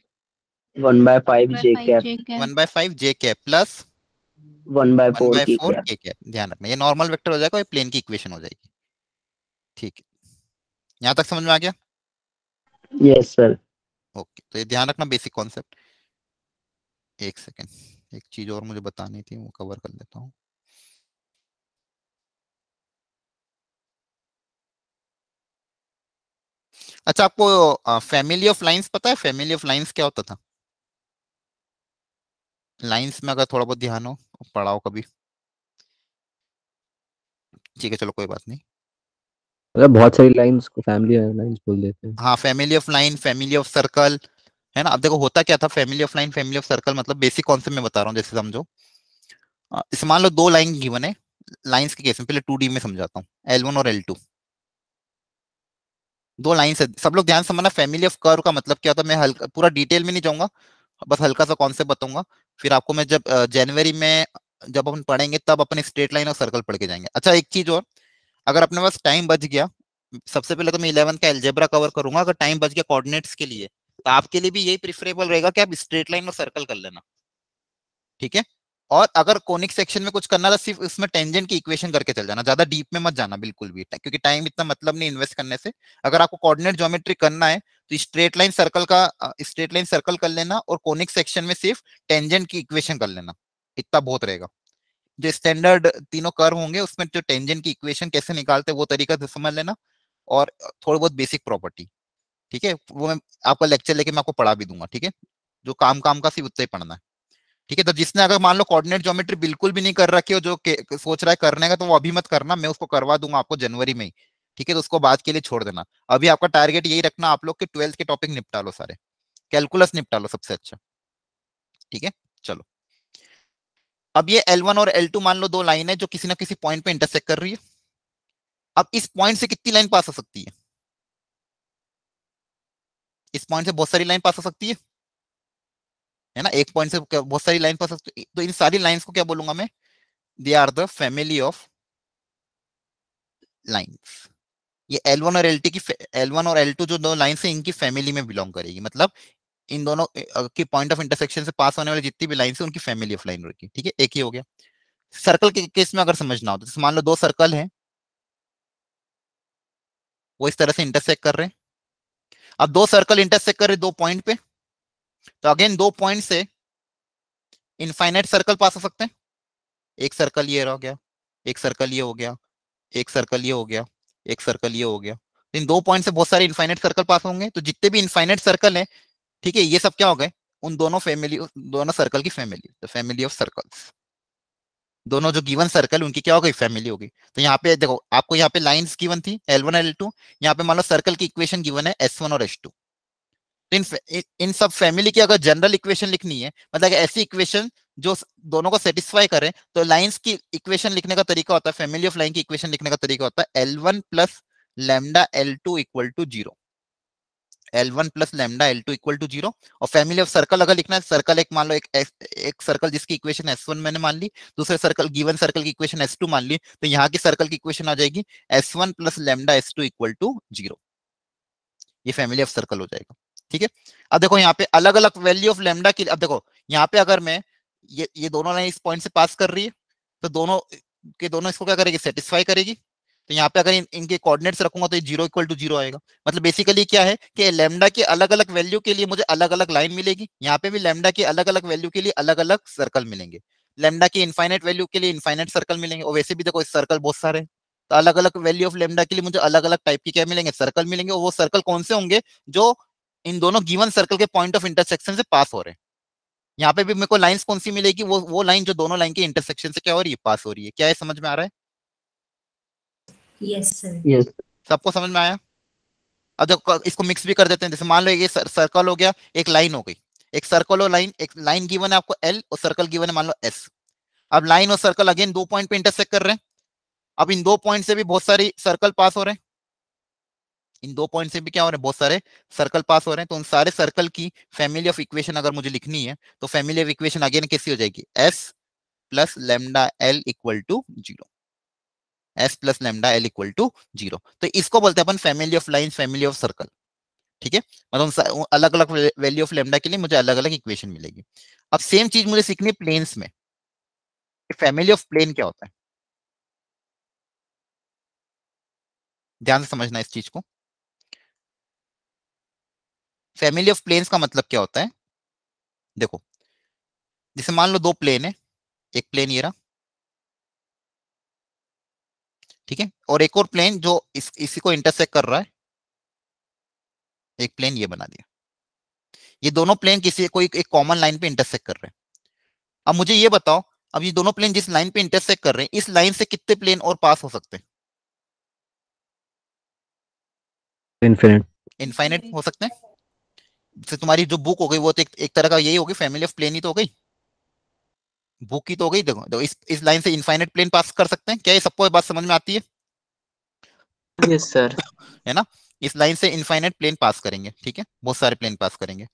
1 by 5 j cap 1/5 J cap plus 1 by 4 की 1/4 cap। के कैप। ध्यान रखना, ये नॉर्मल वेक्टर हो जाएगा, ये प्लेन की इक्वेशन हो जाएगी। ठीक है, यहां तक समझ में आ गया? Yes sir। ओके, तो ये ध्यान रखना, बेसिक कॉन्सेप्ट। एक सेकेंड, एक चीज और मुझे बतानी थी, वो कवर कर लेता हूँ। अच्छा, आपको फैमिली ऑफ लाइंस पता है? फैमिली ऑफ लाइंस क्या होता था? लाइंस में अगर थोड़ा बहुत ध्यान हो, पढ़ाओ कभी। ठीक है, चलो कोई बात नहीं। मतलब बहुत सारी लाइंस को फैमिली लाइंस बोल देते हैं। हाँ, family of line, family of circle, है ना। अब देखो होता क्या था, family of line, family of circle, मतलब बेसिक कॉन्सेप्ट में बता रहा हूँ, जैसे समझो। इस मान लो 2 लाइन गिवन है, लाइंस के केस में पहले 2D में समझाता हूँ, L1 और L2 दो लाइन से। सब लोग ध्यान समझना, फैमिली ऑफ कर्व का मतलब क्या होता है, मैं हल्का पूरा डिटेल में नहीं जाऊंगा, बस हल्का सा कॉन्सेप्ट बताऊंगा। फिर आपको मैं जब जनवरी में जब अपन पढ़ेंगे तब अपन स्ट्रेट लाइन और सर्कल पढ़ के जाएंगे। अच्छा, एक चीज और, अगर अपने पास टाइम बच गया, सबसे पहले तो मैं 11 का अलजेब्रा कवर करूंगा, अगर टाइम बच गया कोऑर्डिनेट्स के लिए, तो आपके लिए भी यही प्रिफरेबल रहेगा कि आप स्ट्रेट लाइन और सर्कल कर लेना, ठीक है। और अगर कोनिक सेक्शन में कुछ करना था, सिर्फ उसमें टेंजेंट की इक्वेशन करके चल जाना, ज्यादा डीप में मत जाना बिल्कुल भी, क्योंकि टाइम इतना मतलब नहीं इन्वेस्ट करने से। अगर आपको कोऑर्डिनेट ज्योमेट्री करना है तो स्ट्रेट लाइन सर्कल कर लेना, और कोनिक सेक्शन में सिर्फ टेंजेंट की इक्वेशन कर लेना, इतना बहुत रहेगा। जो स्टैंडर्ड तीनों कर्व होंगे उसमें जो टेंजेंट की इक्वेशन कैसे निकालते हैं वो तरीका से समझ लेना, और थोड़ी बहुत बेसिक प्रॉपर्टी, ठीक है। वो मैं आपका लेक्चर लेके मैं आपको पढ़ा भी दूंगा, ठीक है। जो काम काम का सिर्फ उतना ही पढ़ना है, ठीक है। तो जिसने अगर मान लो कोऑर्डिनेट ज्योमेट्री बिल्कुल भी नहीं कर रखी हो, जो सोच रहा है करने का, तो वो अभी मत करना, मैं उसको करवा दूंगा आपको जनवरी में ही, ठीक है। तो उसको बाद के लिए छोड़ देना। अभी आपका टारगेट यही रखना, आप लोग के 12th के टॉपिक निपटा लो सारे, कैलकुलस निपटा लो सबसे अच्छा, ठीक है। चलो, अब ये L1 और L2 मान लो 2 लाइन है जो किसी ना किसी पॉइंट पे इंटरसेक्ट कर रही है। अब इस पॉइंट से कितनी लाइन पास हो सकती है? इस पॉइंट से बहुत सारी लाइन पास हो सकती है ना। एक पॉइंट से बहुत सारी लाइन पास हो सकती है, तो इन सारी लाइंस को क्या बोलूंगा मैं? They are the family of lines. ये L1 और L1 और L2 जो 2 लाइंस है, इनकी फैमिली में बिलोंग करेगी, मतलब इन दोनों की पॉइंट ऑफ इंटरसेक्शन से पास होने वाली जितनी भी लाइंस है उनकी फैमिली ऑफ लाइन रहेगी, ठीक है। एक ही हो गया। सर्कल के केस में अगर समझना हो तो मान लो 2 सर्कल हैं, वो इस तरह से इंटरसेक्ट कर रहे हैं। अब 2 सर्कल इंटरसेक्ट कर रहे 2 पॉइंट पे, तो अगेन 2 पॉइंट से इनफाइनाइट सर्कल पास हो सकते हैं। एक सर्कल ये हो गया, एक सर्कल ये हो गया, एक सर्कल ये हो गया, एक सर्कल ये हो गया। इन 2 पॉइंट से बहुत सारे इनफाइनाइट सर्कल पास होंगे, तो जितने भी इनफाइनाइट सर्कल है, ठीक है, ये सब क्या हो गए? उन दोनों सर्कल की family, the family of circles. दोनों जो गिवन सर्कल उनकी क्या हो गई? फैमिली हो गई। तो यहाँ पे देखो, आपको यहाँ पे लाइंस गिवन थी L1 L2, यहाँ पे मान लो सर्कल की इक्वेशन गिवन है S1 और S2। तो इन सब फैमिली की अगर जनरल इक्वेशन लिखनी है, मतलब ऐसी इक्वेशन जो दोनों को सेटिस्फाई करे, तो लाइंस की इक्वेशन लिखने का तरीका होता है, फैमिली ऑफ लाइन की इक्वेशन लिखने का तरीका होता है L1 plus lambda L2 equal to 0। L1 plus lambda L2 equal to 0। और फैमिली ऑफ सर्कल अगर लिखना है, सर्कल एक मान लो, एक सर्कल जिसकी इक्वेशन S1 मैंने मान ली, दूसरे सर्कल गिवन सर्कल की इक्वेशन S2 मान ली, तो यहाँ की सर्कल की इक्वेशन आ जाएगी S1 plus lambda S2 equal to 0। ये फैमिली ऑफ सर्कल हो जाएगा, ठीक है। अब देखो यहाँ पे अलग अलग वैल्यू ऑफ लैम्डा की, अब देखो यहाँ पे अगर मैं ये दोनों लाइन इस पॉइंट से पास कर रही है, तो दोनों के दोनों इसको क्या करेगी? सेटिस्फाई करेगी। तो यहाँ पे अगर इनके कोऑर्डिनेट्स रखूंगा तो ये 0 इक्वल टू 0 आएगा। मतलब बेसिकली क्या है कि लैम्डा की अलग अलग वैल्यू के लिए मुझे अलग अलग लाइन मिलेगी, यहाँ पे भी लैम्डा की अलग अलग वैल्यू के लिए अलग अलग सर्कल मिलेंगे। लेमडा की इनफाइनाइट वैल्यू के लिए इनफाइनाइट सर्कल मिलेंगे, और वैसे भी देखो इस सर्कल बहुत सारे, तो अलग अलग वैल्यू ऑफ लेमडा के लिए मुझे अलग अलग टाइप के क्या मिलेंगे, सर्कल मिलेंगे। और वो सर्कल कौन से होंगे, जो इन दोनों गिवन सर्कल के पॉइंट ऑफ इंटरसेक्शन से पास हो रहे हैं। यहाँ पे भी मेरे को लाइंस कौन सी मिलेगी, वो लाइन जो दोनों लाइन के इंटरसेक्शन से क्या हो रही है, पास हो रही है। क्या है, समझ में आ रहा है? Yes sir. यस सबको समझ में आया? अब देखो इसको मिक्स भी कर देते हैं। जैसे मान लो ये सर्कल हो गया, एक लाइन हो गई, एक सर्कल और लाइन, एक लाइन गिवन है आपको एल और सर्कल गिवन है मान लो एस। अब लाइन और सर्कल अगेन 2 पॉइंट पे इंटरसेक्ट कर रहे हैं। अब इन 2 पॉइंट से भी बहुत सारी सर्कल पास हो रहे हैं, इन 2 पॉइंट से भी क्या हो रहे हैं, बहुत सारे सर्कल पास हो रहे हैं। तो उन सारे सर्कल की फैमिली ऑफ इक्वेशन अगर मुझे लिखनी है तो फैमिली ऑफ इक्वेशन अगेन कैसी हो जाएगी, S plus lambda L equal to 0, S plus lambda L equal to 0। तो इसको बोलते हैं अपन family of line, family of circle. ठीक है, मतलब अलग अलग वैल्यू ऑफ लेमडा के लिए मुझे अलग अलग इक्वेशन मिलेगी। अब सेम चीज मुझे सीखनी है प्लेन्स में। फैमिली ऑफ प्लेन क्या होता है, ध्यान से समझना इस चीज को। फैमिली ऑफ प्लेन्स का मतलब क्या होता है, देखो जैसे मान लो 2 प्लेन है, एक प्लेन ये रहा, ठीक है, और एक और प्लेन जो इसी को इंटरसेक्ट कर रहा है, एक प्लेन ये बना दिया। ये दोनों प्लेन किसी कोई एक कॉमन लाइन पे इंटरसेक्ट कर रहे हैं। अब मुझे ये बताओ, अब ये दोनों प्लेन जिस लाइन पे इंटरसेक्ट कर रहे हैं, इस लाइन से कितने प्लेन और पास हो सकते हैं? इनफिनिट। इनफाइनाइट हो सकते हैं। जैसे तुम्हारी जो बुक हो गई वो तो एक तरह का यही होगी, फैमिली ऑफ प्लेन ही तो हो गई, बुक की तो हो गई। देखो इस लाइन से इनफाइनाइट प्लेन पास कर सकते हैं। क्या ये सबको ये बात समझ में आती है? Yes sir. है ना, इस लाइन से इनफाइनाइट प्लेन पास करेंगे, ठीक है, बहुत सारे प्लेन पास करेंगे।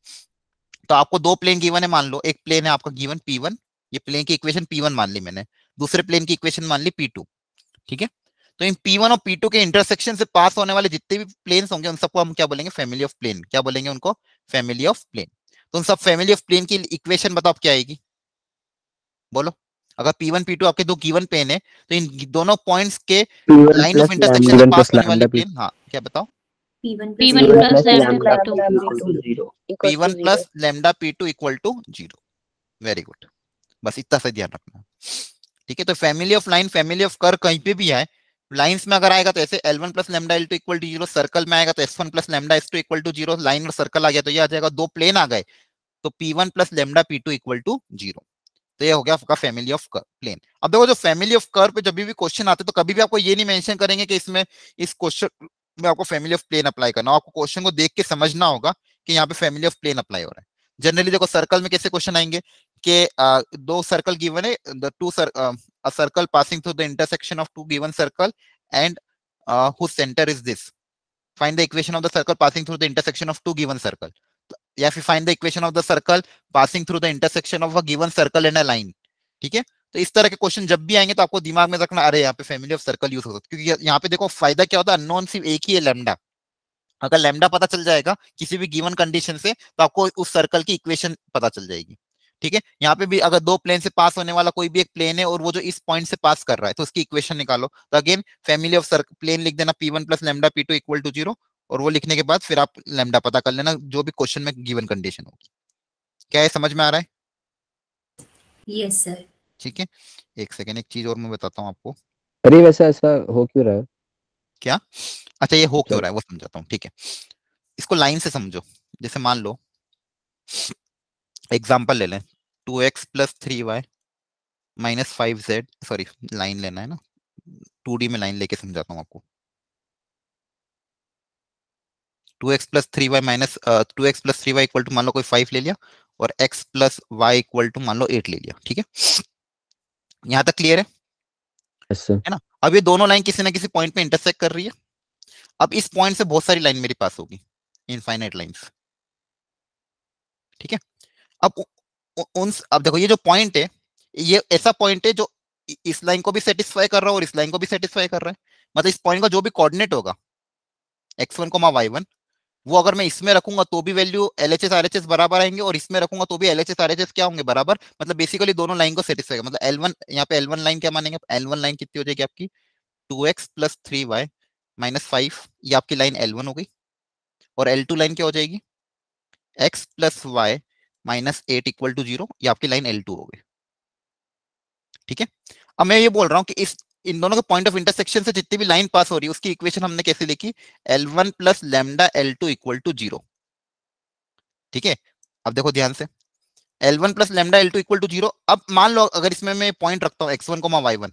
तो आपको 2 प्लेन गिवन है, मान लो एक प्लेन है आपका गिवन P1, ये प्लेन की इक्वेशन P1 मान ली मैंने, दूसरे प्लेन की इक्वेशन मान ली P2, ठीक है। तो इन P1 और P2 के इंटरसेक्शन से पास होने वाले जितने भी प्लेन्स होंगे उन सबको हम क्या बोलेंगे, फैमिली ऑफ प्लेन। क्या बोलेंगे उनको, फैमिली ऑफ प्लेन। तो उन सब फैमिली ऑफ प्लेन की इक्वेशन बताओ क्या आएगी, बोलो। अगर P1 P2 आपके 2 गिवन प्लेन है तो इन दोनों पॉइंट्स के P1 line of plus intersection lambda से पास होने वाली lambda प्लेन, हाँ क्या बताओ, P1 P1 P1 plus plus lambda lambda P2 equal to 0. equals to P1 0. Plus lambda P2 equal to 0। Very good, बस इतना सा ध्यान रखना, ठीक है। तो family of line, family of curve कहीं पे भी आए, लाइंस में अगर आएगा तो ऐसे L1 plus lambda L2 equal to 0, circle में आएगा तो S1 plus lambda S2 equal to 0, line और सर्कल आ गया तो ये आ जाएगा। 2 प्लेन आ गए तो P1 plus lambda P2 equal to 0। तो ये हो गया आपका फैमिली ऑफ प्लेन। अब देखो जो फैमिली ऑफ कर्व पे जब भी क्वेश्चन आते तो कभी भी आपको ये नहीं मेंशन करेंगे कि इसमें इस क्वेश्चन में आपको फैमिली ऑफ प्लेन अप्लाई करना हो। आपको क्वेश्चन को देख के समझना होगा कि यहाँ पे फैमिली ऑफ प्लेन अप्लाई हो रहा है। जनरली देखो सर्कल में कैसे क्वेश्चन आएंगे कि 2 सर्कल गिवन है, the two a circle passing through the intersection of 2 given circle and whose center is this. Find the equation of the circle passing through the intersection of 2 given circle. या फिर find the equation of the circle passing through the intersection of a given circle and a line. ठीक है, तो इस तरह के question जब भी आएंगे तो आपको दिमाग में रखना, अरे यहाँ पे फैमिली ऑफ सर्कल यूज हो सकता है। क्योंकि यहाँ पे देखो फायदा क्या होता है, अननोन सिर्फ एक ही है लैम्डा। अगर लैम्डा पता चल जाएगा किसी भी गिवन कंडीशन से तो आपको उस सर्कल की इक्वेशन पता चल जाएगी। ठीक है, यहाँ पे भी अगर 2 प्लेन से पास होने वाला कोई भी एक प्लेन है और वो जो इस पॉइंट से पास कर रहा है तो उसकी इक्वेशन निकालो। तो अगेन फैमिली ऑफ प्लेन लिख देना P1 plus lambda P2 equal to 0, और वो लिखने के बाद फिर आप लैम्डा पता कर लेना जो भी क्वेश्चन में गिवन कंडीशन होगी। क्या है, समझ में आ रहा है? Yes sir. ठीक है, एक सेकेंड, एक चीज और मैं बताता हूँ आपको। अरे वैसा ऐसा हो क्यों रहा है? क्या? अच्छा, ये हो क्यों चलो। रहा है वो समझाता हूँ, ठीक है। इसको लाइन से समझो। जैसे मान लो एग्जाम्पल ले लें, 2x plus 3y minus 5z, sorry line लेना है ना, 2D में लाइन लेके समझाता हूँ आपको। 2x plus 3y minus 2x plus 3y equal to मान लो कोई 5 ले लिया, और x plus y equal to मान लो 8 ले लिया। ठीक है, यहाँ तक क्लियर है? Yes sir. है ना। अब ये दोनों लाइन किसी ना किसी पॉइंट पे इंटरसेक्ट कर रही है। अब इस पॉइंट से बहुत सारी लाइन मेरे पास होगी, इनफाइनाइट लाइंस। ठीक है, अब अब देखो ये जो पॉइंट है ये ऐसा पॉइंट है जो इस लाइन को भी सेटिस्फाई कर रहा है और इस लाइन को भी सेटिस्फाई कर रहा है। मतलब इस पॉइंट का जो भी कोऑर्डिनेट होगा x1, y1, वो अगर मैं इसमें रखूंगा तो भी वैल्यू LHS RHS बराबर आएंगे, और इसमें रखूंगा तो भी LHS RHS क्या होंगे, बराबर। मतलब बेसिकली दोनों लाइन को सेटिस्फाई, मतलब L1 यहाँ पे L1 लाइन क्या मानेंगे, L1 लाइन कितनी हो जाएगी आपकी 2x प्लस 3y माइनस 5, ये आपकी लाइन L1 हो गई। और L2 लाइन क्या हो जाएगी, x plus y minus 8 equal to 0, ये आपकी लाइन L2 हो गई। ठीक है, अब मैं ये बोल रहा हूँ कि इस इन दोनों के पॉइंट ऑफ इंटरसेक्शन से जितनी भी लाइन पास हो रही है उसकी इक्वेशन हमने कैसे लिखी, L1 plus lambda L2 equal to 0। ठीक है, अब देखो ध्यान से, L1 plus lambda L2 equal to 0। अब मान लो अगर इसमें मैं पॉइंट रखता हूँ x1 y1,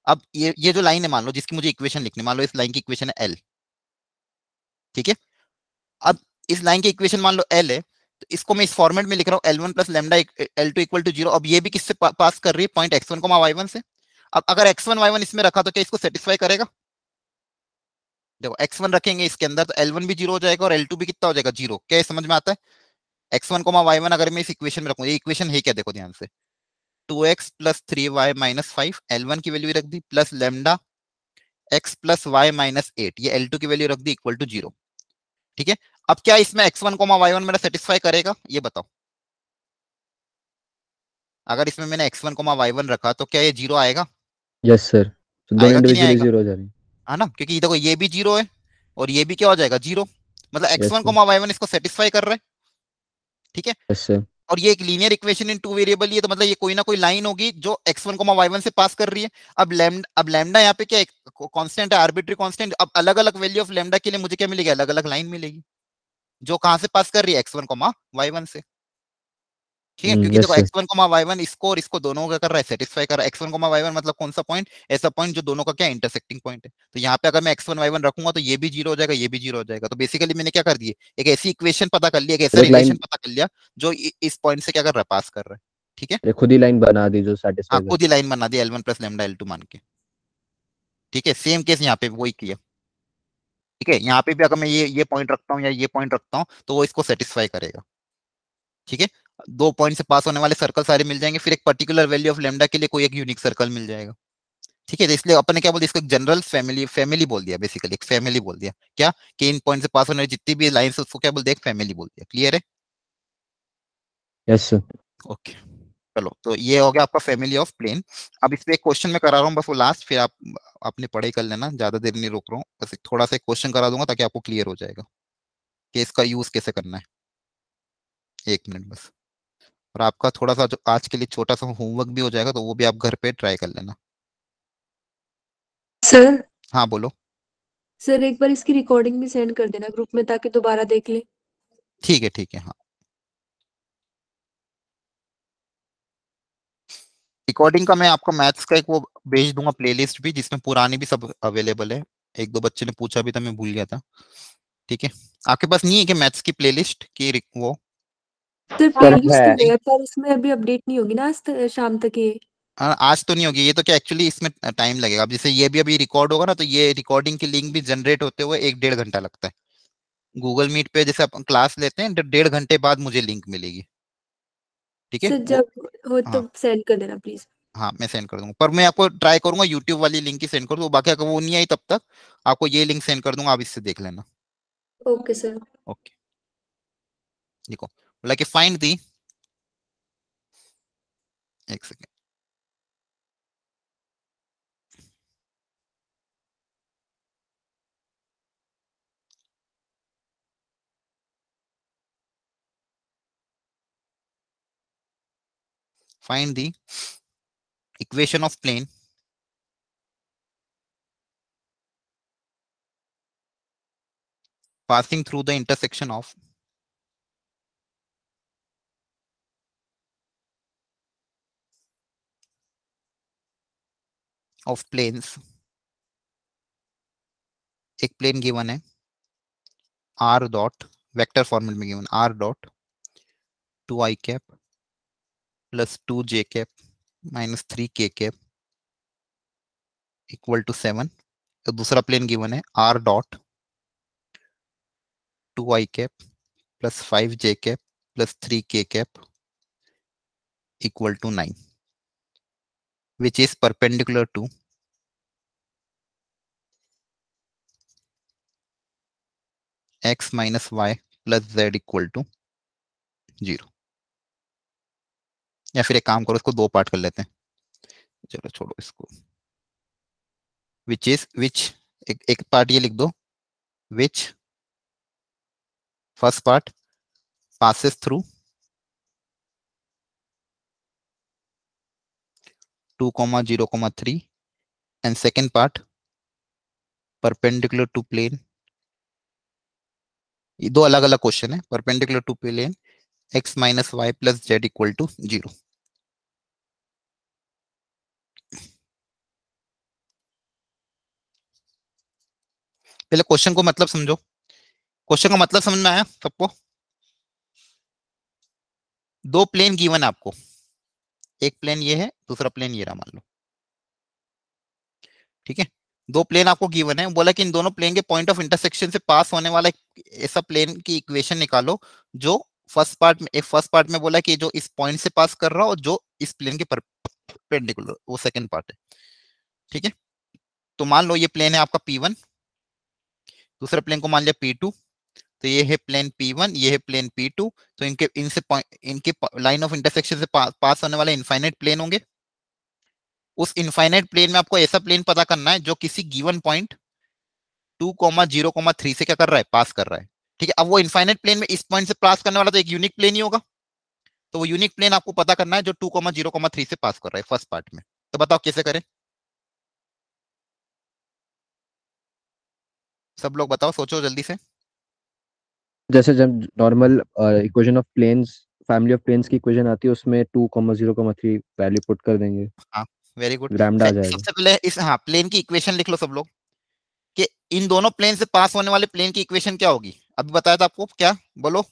अब ये जो लाइन है मान लो जिसकी मुझे इक्वेशन लिखनी, मान लो इस लाइन की इक्वेशन है L। ठीक है, अब इस लाइन की इक्वेशन मान लो L है, तो इसको मैं इस फॉर्मेट में लिख रहा हूँ L1 plus lambda L2 equal to 0। अब ये भी किससे पास कर रही है, पॉइंट x1 y1 से। अब अगर x1 y1 इसमें रखा तो क्या इसको सेटिस्फाई करेगा? देखो x1 रखेंगे इसके अंदर तो L1 भी 0 हो जाएगा और L2 भी कितना हो जाएगा, 0। क्या ये समझ में आता है? x1 y1 अगर मैं इस इक्वेशन में रखूं, ये इक्वेशन है क्या, देखो ध्यान से, 2x plus 3y minus 5, L1 की वैल्यू रख दी, plus lambda x plus y minus 8, ये L2 की वैल्यू रख दी इक्वल टू 0। ठीक है, अब क्या इसमें x1 y1 मेरा सेटिस्फाई करेगा, ये बताओ। अगर इसमें मैंने x1 y1 रखा तो क्या ये 0 आएगा? यस सर, तो दोनों आएगा कि नहीं इंडिविजुअली आएगा? 0 हो जा रही है ना, क्योंकि देखो ये भी 0 है और ये भी क्या हो जाएगा, 0। मतलब है। यस x1 सर, y1 इसको सेटिस्फाई कर रहा है। ठीक है, यस सर, और ये एक linear equation in two variable ही है, तो मतलब ये कोई ना कोई लाइन होगी जो x1 y1 से पास कर रही है। अब लैम्डा यहाँ पे क्या कांस्टेंट है, आर्बिट्री कांस्टेंट। अब अलग अलग वैल्यू ऑफ लैम्डा के लिए मुझे क्या मिलेगी, अलग अलग लाइन मिलेगी जो कहां से पास कर रही है, x1 y1 से। ठीक है, क्योंकि यस देखो सर, x1 y1 इसको और इसको दोनों का कर रहा है, सेटिस्फाई कर रहा है। x1 y1 मतलब कौन सा पॉइंट, ऐसा पॉइंट जो दोनों का क्या इंटरसेक्टिंग पॉइंट है। तो यहाँ पे अगर मैं x1 y1 रखूंगा तो ये भी 0 हो जाएगा, ये भी 0 हो जाएगा। तो बेसिकली मैंने क्या कर दिया, एक ऐसी इक्वेशन पता कर लिया, एक ऐसा एक रिलेशन लाइन पता कर लिया जो इस पॉइंट से क्या कर रहा है, पास कर रहा है। ठीक है, खुद ही लाइन बना दी जो हाँ सेटिस्फाई कर। खुद ही लाइन बना दी L1 प्लस लैम्डा L2 मान के। ठीक है, सेम केस यहाँ पे वही किया। ठीक है, यहाँ पे भी अगर मैं ये पॉइंट रखता हूँ या ये पॉइंट रखता हूँ तो वो इसको सेटिस्फाई करेगा। ठीक है, दो पॉइंट से पास होने वाले सर्कल सारे मिल जाएंगे, फिर एक पर्टिकुलर वैल्यू ऑफ लैम्डा के लिए कोई एक यूनिक सर्कल मिल जाएगा। ठीक है, तो इसलिए अपन ने क्या बोल दिया, इसको एक जनरल फैमिली बोल दिया, बेसिकली एक फैमिली बोल दिया क्या, कि इन पॉइंट से पास होने वाली जितनी भी लाइंस उसको क्या बोल दिया, एक फैमिली बोल दिया। क्लियर है? यस सर, ओके, चलो तो ये हो गया आपका फैमिली ऑफ प्लेन। अब इस पे एक क्वेश्चन मैं करा रहा हूँ बस वो लास्ट, फिर आप अपनी पढ़ाई कर लेना, ज्यादा देर नहीं रोक रहा हूँ, बस थोड़ा सा एक क्वेश्चन करा दूंगा ताकि आपको क्लियर हो जाएगा कि इसका यूज कैसे करना है। 1 मिनट बस, और आपका थोड़ा सा जो आज के लिए छोटा सा होमवर्क भी हो जाएगा तो वो भी आप घर पे ट्राई कर लेना। सर हाँ बोलो। सर एक बार इसकी रिकॉर्डिंग भी सेंड कर देना ग्रुप में ताकि दोबारा देख ले। ठीक है हाँ, रिकॉर्डिंग का मैं आपको मैथ्स का एक वो भेज दूंगा प्लेलिस्ट भी, जिसमें पुरानी भी सब अवेलेबल है। एक दो बच्चे ने पूछा भी था, मैं भूल गया था। ठीक है, आपके पास नहीं है कि मैथ्स की प्लेलिस्ट की वो? सर सर प्लेलिस्ट है। तो है पर उसमें अभी अपडेट नहीं होगी ना आज शाम तक ये। आज तो नहीं होगी ये, तो क्या एक्चुअली इसमें टाइम लगेगा। अब जैसे ये भी अभी रिकॉर्ड होगा ना, तो ये रिकॉर्डिंग की लिंक भी जनरेट होते हुए 1-1.5 घंटा लगता है। गूगल मीट पे जैसे अपन क्लास लेते हैं, 1.5 घंटे बाद मुझे लिंक मिलेगी। ठीक है सर वो, जब हो हाँ तो सेंड कर देना प्लीज। हाँ मैं सेंड कर दूंगा, पर मैं आपको ट्राई करूंगा यूट्यूब वाली लिंक ही सेंड कर दूँ। बाकी अगर वो नहीं आई तब तक आपको ये लिंक सेंड कर दूंगा, आप इससे देख लेना। Okay sir. ओके, देखो बोला कि फाइंड दी, एक second, find the equation of plane passing through the intersection of planes। एक प्लेन गिवन है r डॉट, वेक्टर फॉर्मेट में given r dot 2i cap plus 2j cap minus 3k cap equal to 7। तो दूसरा plane given है r dot 2i cap plus 5j cap plus 3k cap equal to 9, which is perpendicular to x minus y plus z equal to 0। या फिर एक काम करो, इसको दो पार्ट कर लेते हैं, चलो छोड़ो इसको। विच एक पार्ट ये लिख दो, which first part passes through 2,0,3 and second part perpendicular to plane. ये दो अलग अलग क्वेश्चन है. perpendicular to plane x minus y plus z equal to 0. पहले क्वेश्चन को मतलब समझो. क्वेश्चन का मतलब समझ में आया सबको? दो प्लेन गिवन है आपको. एक प्लेन ये है, दूसरा प्लेन ये रहा मान लो. ठीक है, दो प्लेन आपको गिवन है. बोला कि इन दोनों प्लेन के पॉइंट ऑफ इंटरसेक्शन से पास होने वाला ऐसा प्लेन की इक्वेशन निकालो जो फर्स्ट पार्ट में बोला कि जो इस पॉइंट से पास कर रहा हो और जो इस प्लेन के परपेंडिकुलर, वो सेकंड पार्ट है. ठीक है, तो मान लो ये प्लेन है आपका P1, दूसरे प्लेन को मान लिया P2. तो ये है प्लेन P1, ये है प्लेन P2. तो इनके लाइन ऑफ इंटरसेक्शन से पास होने वाले इनफाइनाइट प्लेन होंगे. उस इनफाइनाइट प्लेन में आपको ऐसा प्लेन पता करना है जो किसी गिवन पॉइंट 2,0,3 से क्या कर रहा है, पास कर रहा है. ठीक है, अब वो इनफाइनाइट प्लेन में इस पॉइंट से पास करने वाला तो एक यूनिक प्लेन ही होगा. तो वो यूनिक प्लेन आपको पता करना है जो 2,0,3 से पास कर रहा है फर्स्ट पार्ट में. तो बताओ कैसे करें? सब लोग बताओ, सोचो जल्दी से. जैसे जब normal equation of planes, family of planes की इक्वेशन आती है उसमें 2,0,3 वैल्यू पुट कर देंगे. हाँ, वेरी गुड. लैम्डा आ जाएगा. सबसे पहले इस प्लेन की इक्वेशन लिख लो सब लोग कि इन दोनों प्लेन से पास होने वाले प्लेन की इक्वेशन क्या होगी. अभी बताया था आपको, क्या बोलो?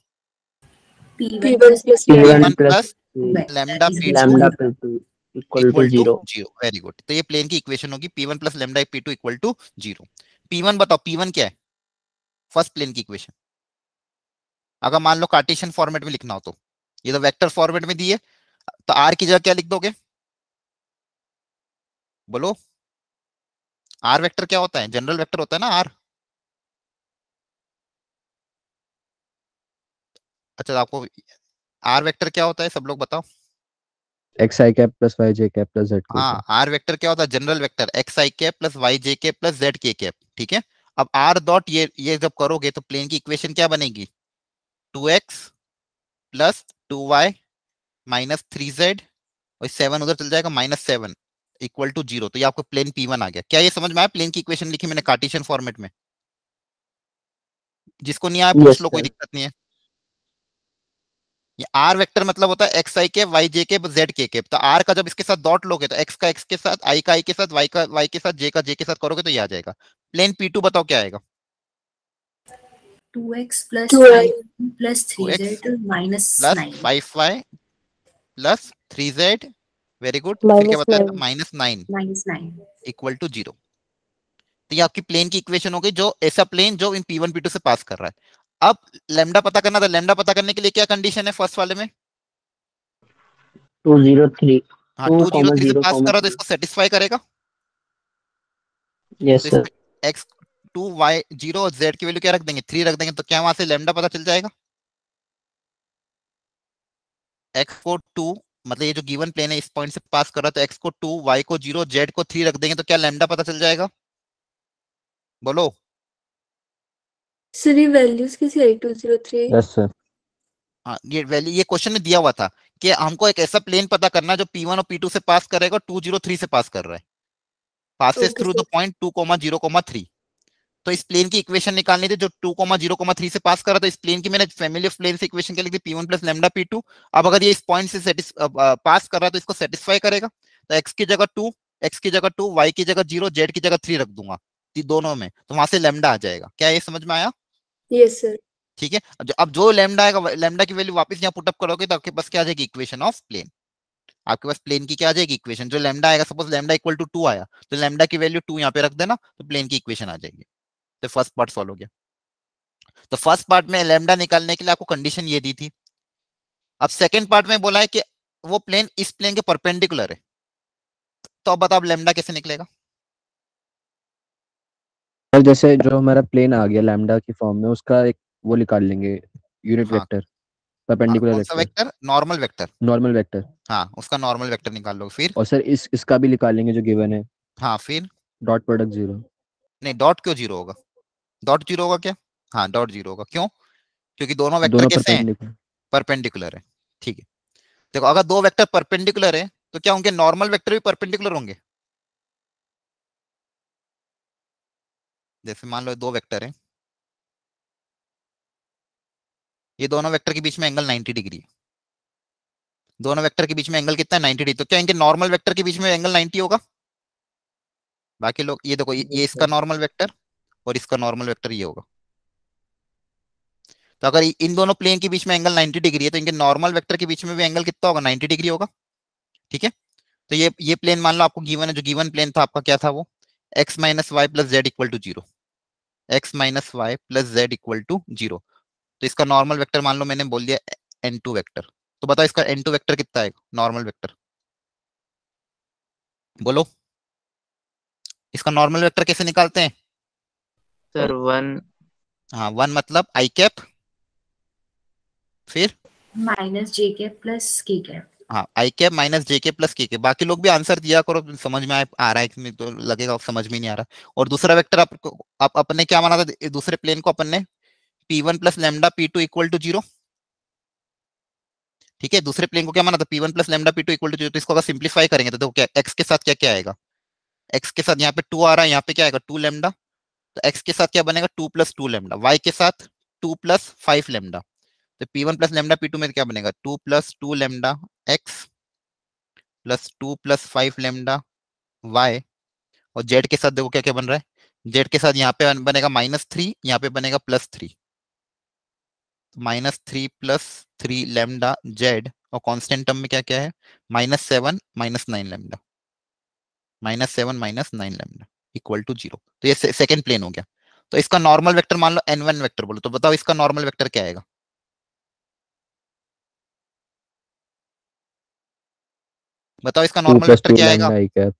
P1 plus P1 plus plus lambda lambda P2 equal to 0. Very good. तो ये प्लेन की इक्वेशन होगी P1 plus lambda P2 equal to 0. P1 बताओ, P1 क्या है फर्स्ट प्लेन की इक्वेशन? अगर मान लो कार्टेशियन फॉर्मेट में लिखना हो तो ये तो वेक्टर फॉर्मेट में दी है, तो आर की जगह क्या लिख दोगे? बोलो. आर वेक्टर क्या होता है? जनरल वेक्टर होता है ना आर. अच्छा, आपको आर वेक्टर क्या होता है सब लोग बताओ. xi cap plus yj cap plus z. हाँ, आर वेक्टर क्या होता है? General vector xi cap plus yj cap plus zk cap. ठीक है, अब आर डॉट ये जब करोगे तो प्लेन की इक्वेशन क्या बनेगी? 2x plus 2y minus 3z और 7 उधर चल जाएगा, -7 इक्वल टू 0. तो ये आपको प्लेन P1 आ गया. क्या ये समझ में आया? प्लेन की इक्वेशन लिखी मैंने कार्टेशियन फॉर्मेट में. जिसको नहीं आया पूछ लो, कोई दिक्कत नहीं है. ये आर वेक्टर मतलब होता है xi के, yj के, zk के. तो आर का जब इसके साथ डॉट लोगे तो x का x के साथ, i का i के साथ, y का y के साथ, j का j के साथ करोगे तो ये आ जाएगा. प्लेन P2 बताओ क्या आएगा? 2x plus 2y 5 plus 3z minus plus 9. 5y plus 3z. Very good. फिर क्या बताया? -9 minus 9. Equal to 0. तो ये आपकी प्लेन की इक्वेशन हो गई, जो ऐसा प्लेन जो इन P1 P2 से पास कर रहा है. अब लैम्डा पता करना था. लैम्डा पता करने के लिए क्या कंडीशन है फर्स्ट वाले में? 203. हाँ, 2,0,3 से पास कर रहा तो इसको सेटिस्फाई करेगा. Yes तो sir. x 2 y 0 और z की वैल्यू क्या रख देंगे? 3 रख देंगे. तो क्या वहां से लैम्डा पता चल जाएगा? x को 2, मतलब ये जो गिवन प्लेन है इस पॉइंट से पास कर रहा है, तो x को 2, y को 0, z को 3 रख देंगे तो क्या लैम्डा पता चल जाएगा? बोलो. सर ये वैल्यूज किसी 8203. Yes sir. हाँ, ये वैल्यू ये क्वेश्चन में दिया हुआ था कि हमको एक ऐसा प्लेन पता करना है जो P1 और P2 से पास करेगा और 2,0,3 से पास कर रहा है. Passes through the point 2,0,3. तो इस प्लेन की इक्वेशन निकालनी थी जो 2,0,3 से पास कर रहा था. इस प्लेन की मैंने फैमिली ऑफ प्लेन से इक्वेशन क्या लिखी? P1 plus lambda P2. अब अगर ये इस पॉइंट से पास कर रहा है तो इसको सेटिस्फाई करेगा. तो x की जगह 2, x की जगह 2, y की जगह 0, z की जगह 3 रख दूंगा दोनों में, तो वहां से लैम्डा आ जाएगा. क्या ये समझ में आया? Yes sir. ठीक है, अब जो लैम्डा आएगा, लैम्डा की वैल्यू वापस यहाँ पुटअप करोगे तो आपके पास क्या आ जाएगी? Equation of plane. आपके पास प्लेन की क्या आ जाएगी इक्वेशन? जो लैम्डा आएगा, सपोज लैम्डा इक्वल टू 2 आया तो लैम्डा की वैल्यू 2 यहाँ पे रख देना तो प्लेन की इक्वेशन आ जाएगी. तो फर्स्ट पार्ट सॉल्व हो गया. तो फर्स्ट पार्ट में लैम्डा निकालने के लिए आपको कंडीशन ये दी थी. अब सेकंड पार्ट में बोला है कि वो प्लेन इस प्लेन के परपेंडिकुलर है. तो अब बताओ लैम्डा कैसे निकलेगा? सर जैसे जो हमारा प्लेन आ गया लैम्डा की फॉर्म में, उसका एक वो निकाल लेंगे यूनिट हाँ. वेक्टर, परपेंडिकुलर कौन सा vector, vector? Normal vector. Normal vector. हाँ, उसका नॉर्मल वेक्टर निकाल लो. फिर और सर इसका भी निकाल लेंगे जो गिवन है. हाँ, फिर डॉट प्रोडक्ट 0. नहीं, डॉट क्यों 0 होगा? डॉट 0 होगा क्या? हाँ, डॉट 0 होगा. क्यों? क्योंकि दोनों वेक्टर कैसे हैं? परपेंडिकुलर है. ठीक है, देखो अगर दो वेक्टर परपेंडिकुलर है तो क्या उनके नॉर्मल वेक्टर भी परपेंडिकुलर होंगे? जैसे मान लो दो वेक्टर है, ये दोनों वेक्टर के बीच में एंगल 90 डिग्री है। दोनों वेक्टर के बीच में एंगल कितना है? 90 डिग्री। तो क्या इनके नॉर्मल वेक्टर के बीच में एंगल 90 होगा? बाकी लोग ये देखो, ये इसका नॉर्मल वेक्टर और इसका नॉर्मल वेक्टर ये होगा। तो अगर इन दोनों प्लेन के बीच में एंगल 90 डिग्री है तो इनके नॉर्मल वेक्टर के बीच में भी एंगल कितना होगा? 90 डिग्री होगा। ठीक है, तो ये प्लेन मान लो आपको गिवन है, जो गिवन प्लेन था आपका क्या था वो? x minus Y plus Z equal to zero. X minus Y plus Z equal to zero. तो इसका नॉर्मल वेक्टर मान लो मैंने बोल दिया n2 वेक्टर। तो बताओ इसका n2 वेक्टर कितना है नॉर्मल वेक्टर? बोलो, इसका नॉर्मल वेक्टर कैसे निकालते हैं? सर 1 हाँ, 1 मतलब आई कैप, फिर माइनस जे कैप प्लस के कैप। हाँ, आई कैप माइनस जे के प्लस के के। बाकी लोग भी आंसर दिया करो, समझ में आ रहा है कि तो लगेगा समझ में नहीं आ रहा। और दूसरा वेक्टर आप अपने क्या माना था? दूसरे प्लेन को अपन ने p1 plus lambda p2 equal to zero. ठीक है, दूसरे प्लेन को क्या माना था? p1 plus lambda p2 equal to zero. तो इसको अगर सिंप्लीफाई करेंगे तो देखो क्या x के साथ क्या क्या आएगा? x के साथ यहाँ पे 2 आ रहा है, यहाँ पे क्या आएगा? 2 लेमडा। तो x के साथ क्या बनेगा? 2 प्लस 2 लेमडा। y के साथ 2 प्लस 5 लेमडा। तो p1 प्लस लेमडा p2 में क्या बनेगा? 2 plus 2 lambda x plus 2 plus 5 lambda y। और z के साथ देखो क्या क्या बन रहा है? z के साथ यहाँ पे बनेगा -3, यहाँ पे बनेगा +3। -3 प्लस 3 लेमडा z। और कांस्टेंट टर्म में क्या क्या है? -7 -9 लेमडा। -7 -9 lambda equal to 0। तो ये सेकंड प्लेन हो गया। तो इसका नॉर्मल वेक्टर मान लो n1 वेक्टर बोलो। तो बताओ इसका नॉर्मल वेक्टर क्या आएगा? बताओ इसका 2 नॉर्मल plus वेक्टर 2 क्या आएगा? lambda I cap.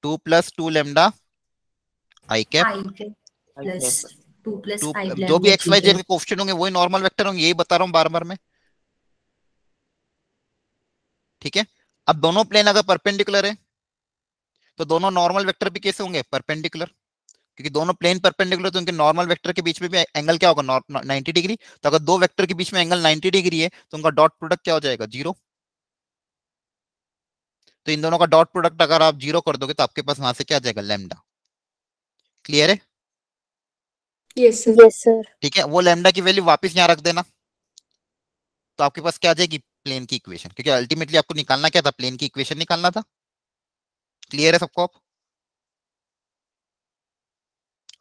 2 plus 2 lambda I cap. I cap plus 2 plus 5 जो भी लैम्डा एक्स वाई जेड के कोएफिशिएंट होंगे वही नॉर्मल वेक्टर होंगे, यही बता रहा हूँ बार बार मैं। ठीक है, अब दोनों प्लेन अगर परपेंडिकुलर है तो दोनों नॉर्मल वेक्टर भी कैसे होंगे? परपेंडिकुलर। क्योंकि दोनों प्लेन परपेंडिकुलर तो उनके नॉर्मल वेक्टर के बीच में भी एंगल क्या होगा? 90 डिग्री। तो अगर दो वेक्टर के बीच में एंगल 90 डिग्री है तो उनका डॉट प्रोडक्ट क्या हो जाएगा? 0। तो इन दोनों का डॉट प्रोडक्ट अगर आप 0 कर दोगे तो आपके पास वहां से क्या आ जाएगा? लैम्डा। क्लियर है? Yes sir. ठीक है, वो लैम्डा की वैल्यू वापस यहाँ रख देना, तो आपके पास क्या आ जाएगी? प्लेन की इक्वेशन। क्योंकि अल्टीमेटली आपको निकालना क्या था? प्लेन की इक्वेशन निकालना था। क्लियर है सबको? आप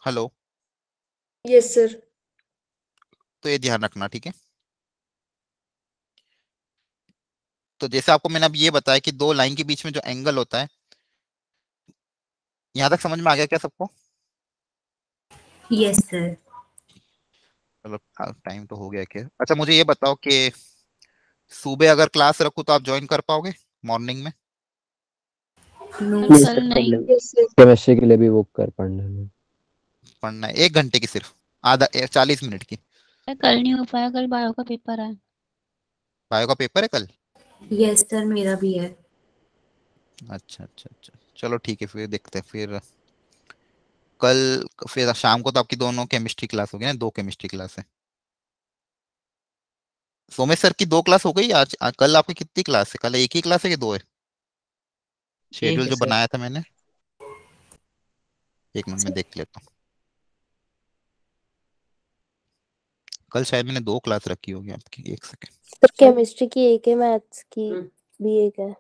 हेलो? Yes sir. तो ये ध्यान रखना, ठीक है। तो जैसे आपको मैंने अब ये बताया कि दो लाइन के बीच में जो एंगल होता है, यहां तक समझ में आ गया क्या सबको? Yes sir. चलो टाइम तो हो गया क्या? अच्छा मुझे ये बताओ कि सुबह अगर क्लास रखूं तो आप ज्वाइन कर पाओगे मॉर्निंग में? No Yes, sir. sir, कर नहीं। लेंगे। Yes sir. केमिस्ट्री के लिए भी वो कर पढ़ने में। पढ़ना है 1 घंटे की, सिर्फ आधा 40 मिनट की। कल नहीं हो पाया, कल बायो का पेपर है। बायो का पेपर है कल? यस सर, मेरा भी है। अच्छा अच्छा अच्छा, चलो ठीक है, फिर देखते हैं। फिर कल, फिर शाम को तो आपकी दोनों केमिस्ट्री क्लास होगी ना? 2 केमिस्ट्री क्लास है। सोमेश सर की 2 क्लास हो गई आज? कल आपकी कितनी क्लास है? कल एक ही क्लास है कि 2 है? शेड्यूल जो सर बनाया था मैंने, एक मिनट में देख लेता हूँ। कल शायद मैंने 2 क्लास रखी होगी आपकी, 1 सेकंड। सर केमिस्ट्री की एक है, मैथ्स की भी एक है।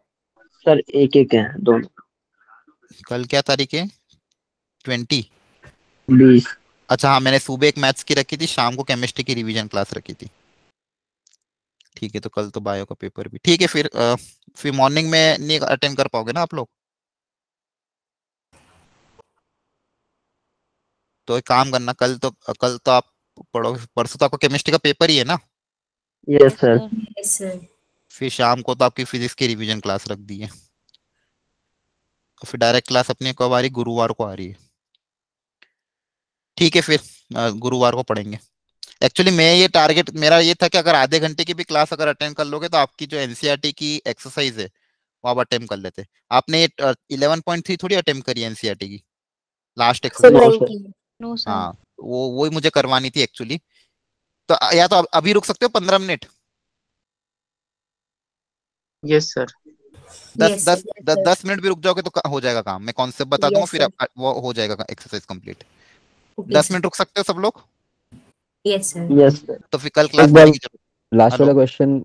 सर एक एक है दोनों। कल क्या तारीख है? 20। 20। अच्छा हाँ, मैंने सुबह एक मैथ्स की रखी थी, शाम को केमिस्ट्री की रिवीजन क्लास रखी थी। ठीक है, तो कल तो बायो का पेपर भी। ठीक है, फिर मॉर्निंग में नहीं अटेंड कर पाओगे ना आप लोग? तो एक काम करना, कल तो आप पढ़ो, परसों तो आपको केमिस्ट्री का पेपर ही है ना? Yes sir. Yes sir. फिर शाम को तो आपकी फिजिक्स की रिवीजन क्लास रख दी है। फिर डायरेक्ट क्लास अपनी कब आ रही? गुरुवार को आ रही है। ठीक है, फिर गुरुवार को पढ़ेंगे। एक्चुअली मैं ये टारगेट मेरा ये था कि अगर आधे घंटे की भी क्लास अगर अटेंड कर लोगे तो आपकी जो एनसीईआरटी की एक्सरसाइज है वो आप अटेम्प्ट कर लेते। आपने ये 11.3 थोड़ी अटेम्प्ट करी एनसीईआरटी की लास्ट सर एक्सरसाइज? नो नहीं सर। की। No sir. हाँ, वो ही मुझे करवानी थी एक्चुअली। तो या तो अभी रुक सकते हो 15 minute? Yes sir. Yes, sir. 10 minute भी रुक जाओगे तो हो जाएगा काम। मैं कॉन्सेप्ट बता दूंगा, Yes, फिर sir. वो हो जाएगा exercise complete. Okay, 10 sir. Minute रुक सकते हो सब लोग? Yes, sir. Yes sir. तो फिर कल क्लास एक में बार आने की जरूरत। लास्ट वाला हेलो, क्वेश्चन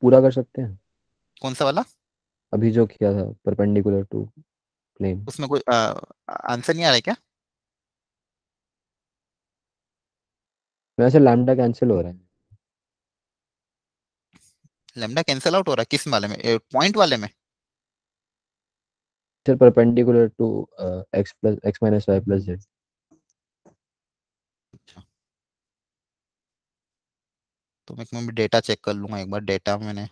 पूरा कर सकते हैं? कौन सा वाला? अभी जो किया था, परपेंडिकुलर टू प्लेन। उसमें कोई आंसर नहीं आ रहा है क्या? वैसे लैम्डा कैंसिल हो रहा है। लैम्डा कैंसिल आउट हो रहा है किस वाले में? पॉइंट वाले में? Sir perpendicular to x plus x minus Y plus z. तो मैं डेटा चेक कर लूंगा एक बार। डेटा मैंने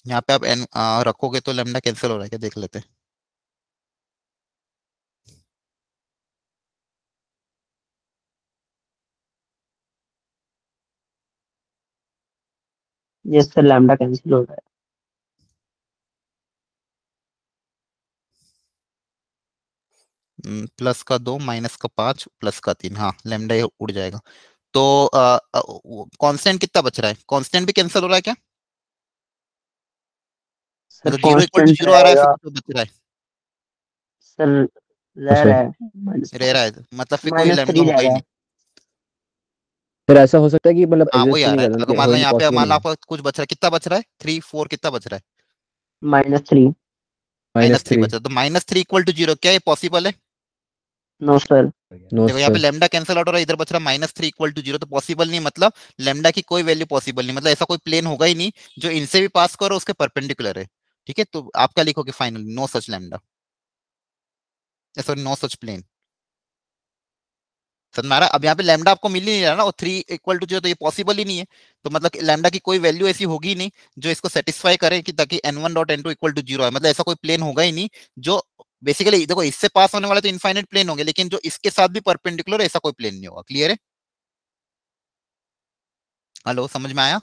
यहाँ पे आप n रखोगे तो लैम्डा कैंसिल हो रहा है क्या, देख लेते हैं। यस सर, लैम्डा कैंसिल हो रहा है। प्लस का 2 माइनस का 5 प्लस का 3, हाँ लैम्डा ये उड़ जाएगा। तो कांस्टेंट कितना बच रहा है? कांस्टेंट भी कैंसिल हो रहा है क्या? सर मतलब 0 इक्वल टू कांस्टेंट 0 आ रहा है, रहेगा फिर बच रहा है? सर, रह रहा है रह रहा है, मतलब फिर कोई लैम्डा -3 होगा ही रहेगा। नहीं। फिर ऐसा हो सकता है कि मतलब हाँ एग्जिस्ट वही ही आ नहीं रहा है। करता, अगर कि मान हो लो ही यहाँ पे पॉसिबल मान लो नहीं है। आपको कुछ बच रहा है, कितना बच रहा है? 3 4 कितना बच रहा है? -3। -3 -3। बचा, तो -3 इक्वल टू 0 क्या ये पॉसिबल है? No sir. नो देखो यहाँ पे सर। लैम्डा कैंसिल आउट हो रहा है, इधर बच रहा -3 इक्वल टू 0, तो पॉसिबल नहीं। मतलब लैम्डा की कोई वैल्यू पॉसिबल नहीं, मतलब ऐसा कोई प्लेन होगा ही नहीं जो इनसे भी पास करो उसके परपेंडिकुलर है। ठीक है, तो आप क्या लिखोगे final? No such lambda, sorry no such plane. समझ में आ रहा है? अब यहाँ पे लैम्डा आपको मिल ही नहीं रहा ना, और 3 इक्वल टू 0, तो ये पॉसिबल ही नहीं है। तो मतलब लैम्डा की कोई वैल्यू ऐसी होगी नहीं जो इसको सेटिस्फाई करे कि ताकि n1 dot n2 equal to 0 है। मतलब ऐसा कोई प्लेन होगा ही नहीं जो बेसिकली, देखो इससे पास होने वाले तो इनफाइनाइट प्लेन होंगे, लेकिन जो इसके साथ भी परपेंडिकुलर, ऐसा कोई प्लेन नहीं होगा। क्लियर है? हेलो, समझ में आया?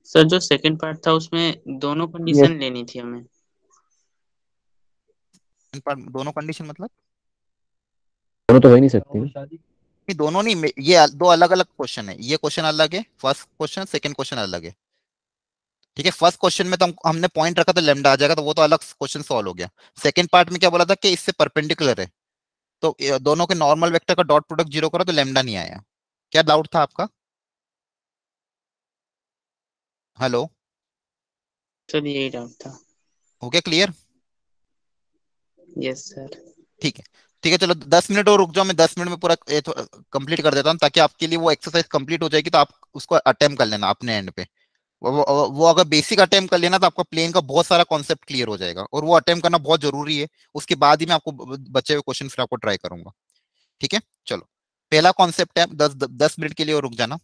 सर जो सेकंड पार्ट था उसमें दोनों कंडीशन लेनी थी हमें। दोनों कंडीशन मतलब? दोनों तो हो ही नहीं सकती। नहीं दोनों नहीं, ये दो अलग अलग क्वेश्चन है। ये क्वेश्चन अलग है, फर्स्ट क्वेश्चन, सेकंड क्वेश्चन अलग है। ठीक है, फर्स्ट क्वेश्चन में तो हमने पॉइंट रखा था लैम्डा आ जाएगा, तो वो तो अलग क्वेश्चन सॉल्व हो गया। सेकंड पार्ट में क्या बोला था कि इससे परपेंडिकुलर है, तो दोनों के नॉर्मल वेक्टर का डॉट प्रोडक्ट 0 करो तो लैम्डा नहीं आया। क्या डाउट था आपका? हेलो, सर यही डाउट था। हो गया क्लियर? Yes sir. ठीक है, ठीक है, चलो 10 मिनट और रुक जाओ। मैं 10 मिनट में पूरा कंप्लीट कर देता हूँ, ताकि आपके लिए वो एक्सरसाइज कंप्लीट हो जाएगी, तो आप उसको अटेम्प्ट कर लेना अपने एंड पे। वो अगर बेसिक अटेम्प्ट कर लेना तो आपका प्लेन का बहुत सारा कॉन्सेप्ट क्लियर हो जाएगा, और वो अटेम्प्ट करना बहुत जरूरी है। उसके बाद ही मैं आपको बचे हुए क्वेश्चन फिर आपको ट्राई करूंगा। ठीक है, चलो पहला कॉन्सेप्ट है, 10 मिनट के लिए और रुक जाना।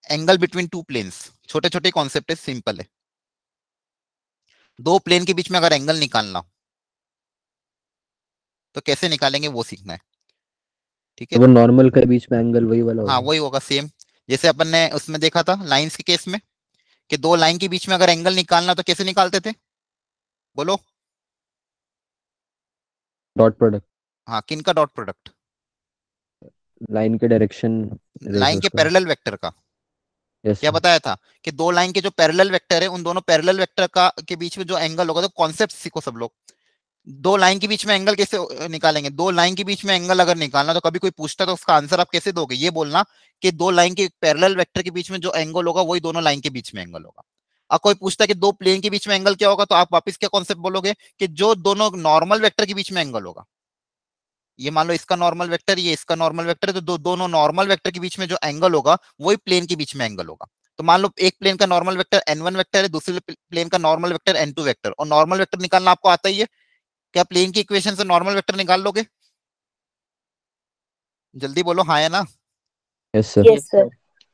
एंगल बिटवीन टू प्लेन्स, छोटे छोटे कॉन्सेप्ट है, सिंपल है। दो प्लेन के बीच में अगर एंगल निकालना तो कैसे निकालेंगे वो सीखना है। ठीक है, तो वो नॉर्मल के बीच में एंगल वही वाला हाँ होगा। वही होगा सेम, जैसे अपन ने उसमें देखा था लाइंस के केस में, कि दो लाइन के बीच में अगर एंगल निकालना तो कैसे निकालते थे? बोलो। Dot product. हाँ, किन का डॉट प्रोडक्ट? लाइन के डायरेक्शन लाइन के पैरेलल वेक्टर का। यस क्या बताया था कि दो लाइन के जो पैरेलल वेक्टर है, उन दोनों पैरेलल वेक्टर का के बीच में जो एंगल होगा, तो कॉन्सेप्ट सीखो सब लोग। दो लाइन के बीच में एंगल कैसे निकालेंगे? दो लाइन के बीच में एंगल अगर निकालना, तो कभी कोई पूछता तो उसका आंसर आप कैसे दोगे? ये बोलना कि दो लाइन के पैरेलल वेक्टर के बीच में जो एंगल होगा वही दोनों लाइन के बीच में एंगल होगा। अब कोई पूछता है कि दो प्लेन के बीच में एंगल क्या होगा, तो आप वापस क्या कॉन्सेप्ट बोलोगे कि जो दोनों नॉर्मल वेक्टर के बीच में एंगल होगा। ये मान लो इसका नॉर्मल वेक्टर, ये इसका नॉर्मल वेक्टर है, तो दोनों नॉर्मल वेक्टर के बीच में जो एंगल होगा वही प्लेन के बीच में एंगल होगा। तो मान लो एक प्लेन का नॉर्मल वेक्टर n1 वेक्टर है, दूसरे प्लेन का नॉर्मल वेक्टर n2 वेक्टर, और नॉर्मल वेक्टर निकालना आपको आता ही है। क्या प्लेन की इक्वेशन से नॉर्मल वेक्टर निकाल लोगे? जल्दी बोलो, हाँ या ना? Yes sir. Yes sir.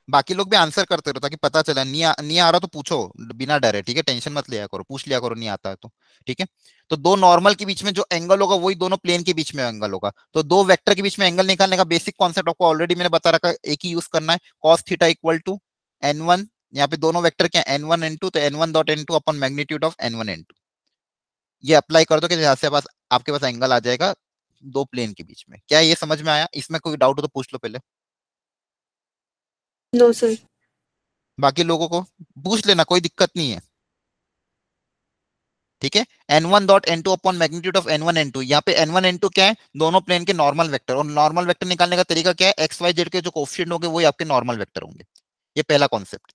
बाकी लोग भी आंसर करते रहो, ताकि पता चले। नहीं आ रहा तो पूछो, बिना डरे। ठीक है, टेंशन मत लिया करो, पूछ लिया करो नहीं आता है तो। ठीक है, तो दो नॉर्मल के बीच में जो एंगल होगा वही दोनों प्लेन के बीच में एंगल होगा। तो दो वेक्टर के बीच में एंगल निकालने का बेसिक कॉन्सेप्ट आपको ऑलरेडी मैंने बता रखा है, एक ही यूज करना है। cos theta equal to n1 यहाँ पे दोनों वेक्टर क्या है n1 n2, तो n1 dot n2 upon magnitude of n1 n2 ये अप्लाई कर दो कि यहाँ से पास आपके पास एंगल आ जाएगा दो प्लेन के बीच में। क्या ये समझ में आया? इसमें कोई डाउट हो तो पूछ लो पहले, नो सर। बाकी लोगों को पूछ लेना, कोई दिक्कत नहीं है। ठीक है, n1 dot n2 upon magnitude of n1 n2, यहाँ पे n1 n2 क्या है? दोनों प्लेन के नॉर्मल वेक्टर, और नॉर्मल वेक्टर निकालने का तरीका क्या है? एक्स वाई जेड के जो कोएफिशिएंट होंगे वही आपके नॉर्मल वेक्टर होंगे। ये पहला कॉन्सेप्ट।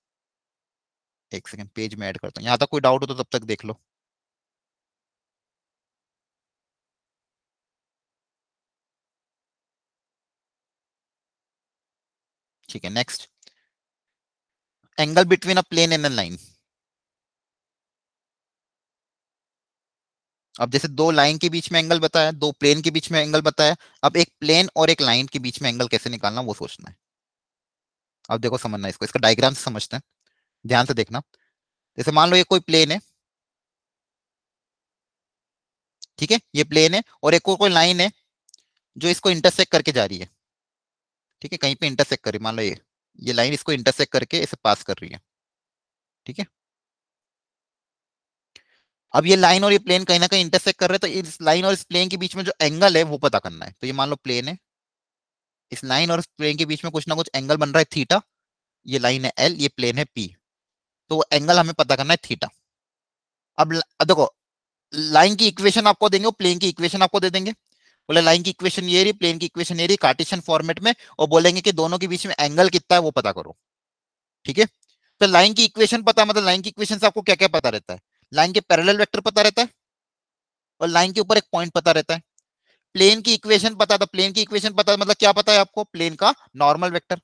एक सेकंड पेज में ऐड करता हूँ, यहाँ तक कोई डाउट हो तो तब तक देख लो। ठीक है, next, angle between a plane and a line. अब जैसे दो लाइन के बीच में एंगल बताया, दो प्लेन के बीच में एंगल बताया, अब एक प्लेन और एक लाइन के बीच में एंगल कैसे निकालना वो सोचना है। अब देखो समझना इसको, इसका डायग्राम से समझते हैं, ध्यान से देखना। जैसे मान लो ये कोई प्लेन है, ठीक है, ये प्लेन है, और एक कोई लाइन है जो इसको इंटरसेक्ट करके जा रही है। ठीक है, कहीं पे इंटरसेक्ट कर रही है, मान लो ये लाइन इसको इंटरसेक्ट करके इसे पास कर रही है। ठीक है, अब ये लाइन और ये प्लेन कहीं ना कहीं इंटरसेक्ट कर रहे हैं, तो इस लाइन और इस प्लेन के बीच में जो एंगल है वो पता करना है। तो ये मान लो प्लेन है, इस लाइन और इस प्लेन के बीच में कुछ ना कुछ एंगल बन रहा है थीटा, ये लाइन है एल, ये प्लेन है पी, तो वो एंगल हमें पता करना है थीटा। अब देखो, लाइन की इक्वेशन आपको देंगे, वो प्लेन की इक्वेशन आपको दे देंगे। बोले लाइन की इक्वेशन ये रही, प्लेन की इक्वेशन ये रही, कार्टेशियन फॉर्मेट में, और बोलेंगे कि दोनों के बीच में एंगल कितना है वो पता करो। ठीक है, तो लाइन की इक्वेशन पता, मतलब लाइन की इक्वेशन से आपको क्या क्या पता रहता है? लाइन के पैरेलल वेक्टर पता रहता है, और लाइन के ऊपर एक पॉइंट पता रहता है। प्लेन की इक्वेशन पता, तो प्लेन की इक्वेशन पता मतलब क्या पता है आपको? प्लेन का नॉर्मल वेक्टर,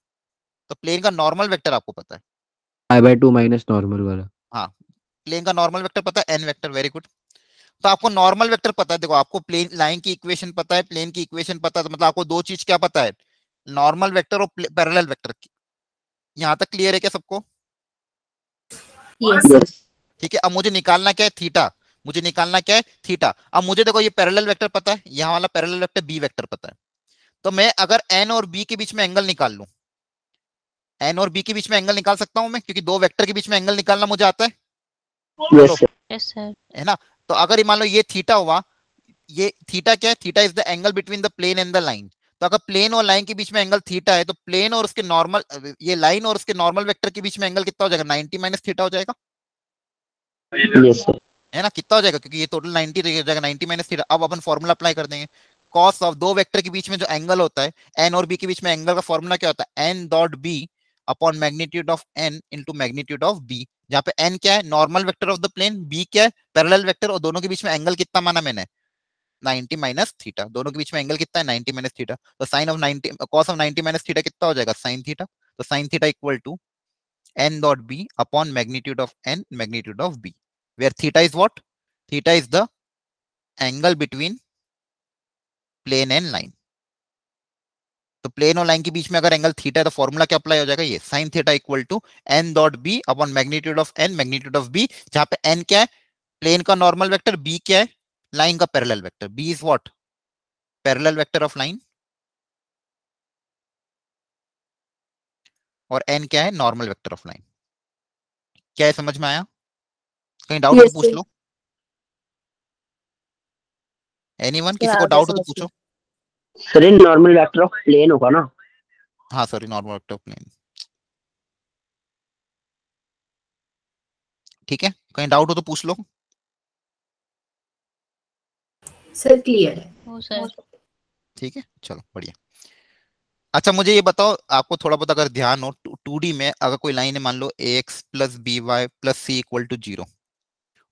तो प्लेन का नॉर्मल वेक्टर आपको पता है, I/2 माइनस नॉर्मल वाला। हाँ, प्लेन का नॉर्मल वेक्टर पता है, एन वेक्टर, वेरी गुड। तो आपको नॉर्मल वेक्टर पता है, देखो आपको प्लेन लाइन की इक्वेशन पता है, प्लेन की इक्वेशन पता है, तो मतलब आपको दो चीज क्या पता है? नॉर्मल वेक्टर और पैरेलल वेक्टर। यहां तक क्लियर है क्या सबको? यस। ठीक है, अब मुझे निकालना क्या है? थीटा। मुझे निकालना क्या है? थीटा। अब मुझे देखो ये पैरेलल वेक्टर पता है, यहाँ वाला पैरेलल वेक्टर बी वेक्टर पता है, तो मैं अगर एन और बी के बीच में एंगल निकाल लूं, एन और बी के बीच में एंगल निकाल सकता हूं मैं, क्योंकि दो वेक्टर के बीच में एंगल निकालना मुझे आता है। Yes sir. Yes sir. है ना? तो अगर मान लो ये थीटा हुआ, ये थीटा क्या है? Theta is the angle between the plane and the line. तो अगर प्लेन और लाइन के बीच में एंगल थीटा है, तो प्लेन और उसके नॉर्मल, ये लाइन और उसके नॉर्मल वेक्टर के बीच में एंगल कितना हो जाएगा? 90 माइनस थीटा हो जाएगा। Yes sir. है ना? कितना हो जाएगा? क्योंकि ये टोटल 90 हो जाएगा, 90 माइनस थीटा। अब अपन फॉर्मूला अप्लाई कर देंगे, कॉस ऑफ दो वेक्टर के बीच में जो एंगल होता है, एन और बी के बीच में एंगल का फॉर्मूला क्या होता है? N dot B upon magnitude of n into magnitude of b, जहाँ पे एन क्या है? Normal vector of the plane, b क्या है? पैरेलल वेक्टर, और दोनों के बीच में एंगल कितना माना मैंने? 90 माइनस थीटा। दोनों के बीच में एंगल कितना है? 90 माइनस थीटा। तो sine of 90 cos of 90 minus theta कितना हो जाएगा? Sine theta. तो sine theta equal to N dot B upon magnitude of N magnitude of B, where theta is what? Theta is the angle between plane and line. तो plane और line के बीच में अगर एंगल थीटा है तो formula क्या apply हो जाएगा? ये sine theta equal to N dot B upon magnitude of N magnitude of b, जहां पे एन क्या है? प्लेन का नॉर्मल वेक्टर, बी क्या है? लाइन का parallel vector. B is what? Parallel vector of line, और एन क्या है? Normal vector of line. क्या है, समझ में आया? कहीं डाउट हो तो यस पूछ सर। लो। एनीवन, सर किसी आ को गया डाउट हो तो समझ पूछो। में। सर ये नॉर्मल वेक्टर ऑफ प्लेन होगा ना? हाँ sorry, normal vector of plane. ठीक है, कहीं डाउट हो तो पूछ लो। सर क्लियर है। हो सर। ठीक है, चलो बढ़िया। अच्छा मुझे ये बताओ, आपको थोड़ा बहुत अगर ध्यान हो, 2D में अगर कोई लाइन है, मान लो ax plus B Y plus C equal to 0,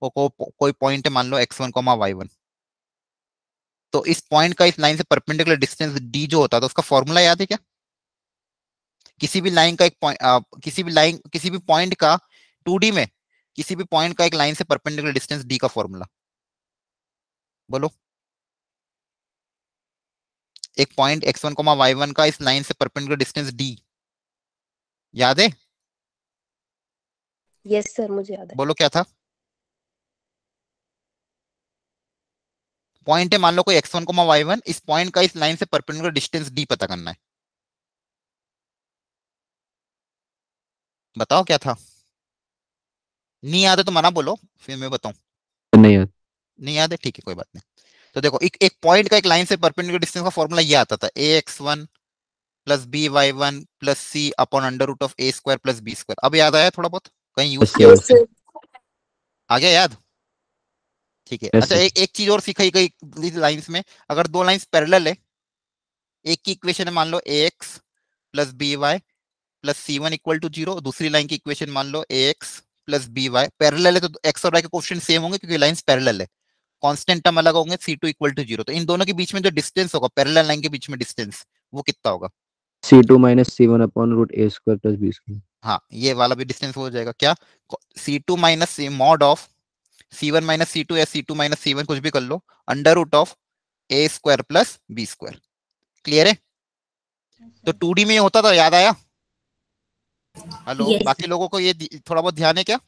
और कोई पॉइंट है मान लो x1 कॉमा y1, तो इस पॉइंट का इस लाइन से परपेंडिकुलर डिस्टेंस d जो होता है, तो उसका फॉर्मूला याद है क्या? किसी भी लाइन का एक पॉइंट, किसी भी पॉइंट का 2D में किसी भी पॉइंट का एक लाइन से परपेंडिकुलर डिस्टेंस d का फॉर्मूला बोलो। एक पॉइंट x1 कॉमा y1 का इस लाइन से परपेंडिकुलर डिस्टेंस d याद है? यस सर मुझे याद है। बोलो क्या था? पॉइंट है मान लो कोई x1 कॉमा y1, इस पॉइंट का इस लाइन से परपेंडिकुलर डिस्टेंस d पता करना है। बताओ क्या था? नहीं याद है तो मना बोलो, फिर मैं बताऊं। नहीं याद। नहीं याद है, ठीक है कोई बात नहीं। तो देखो एक पॉइंट का एक लाइन से परपेंडिकुलर डिस्टेंस का फॉर्मूला ये आता था, ax1 plus by1 plus c upon under root of a square plus b square. अब याद आया थोड़ा बहुत, कहीं यूज किया यस हुआ? सर। आ गया याद? ठीक है। Yes, अच्छा sir. एक चीज और सिखाई गई लाइंस में, अगर दो लाइंस पैरेलल है, एक की इक्वेशन है मान लो ax plus by plus c1 equal to 0, दूसरी लाइन की इक्वेशन मान लो ax प्लस by, पैरेलल है तो x और y के कोएफिशिएंट सेम होंगे क्योंकि लाइंस पैरेलल है, कांस्टेंट टर्म अलग होंगे, c2 इक्वल टू 0। तो इन दोनों के बीच में जो डिस्टेंस होगा, पैरेलल लाइन के बीच में डिस्टेंस, वो कितना होगा? C2 minus C1 upon root A square plus B square. हाँ, ये वाला भी डिस्टेंस हो जाएगा क्या, c2 minus mod of c1 minus c2 या c2 माइनस c1 कुछ भी कर लो, under root of a square plus b square. Clear है? तो 2D में ये होता था, याद आया? Hello, Yes. बाकी लोगों को ये थोड़ा बहुत ध्यान है क्या?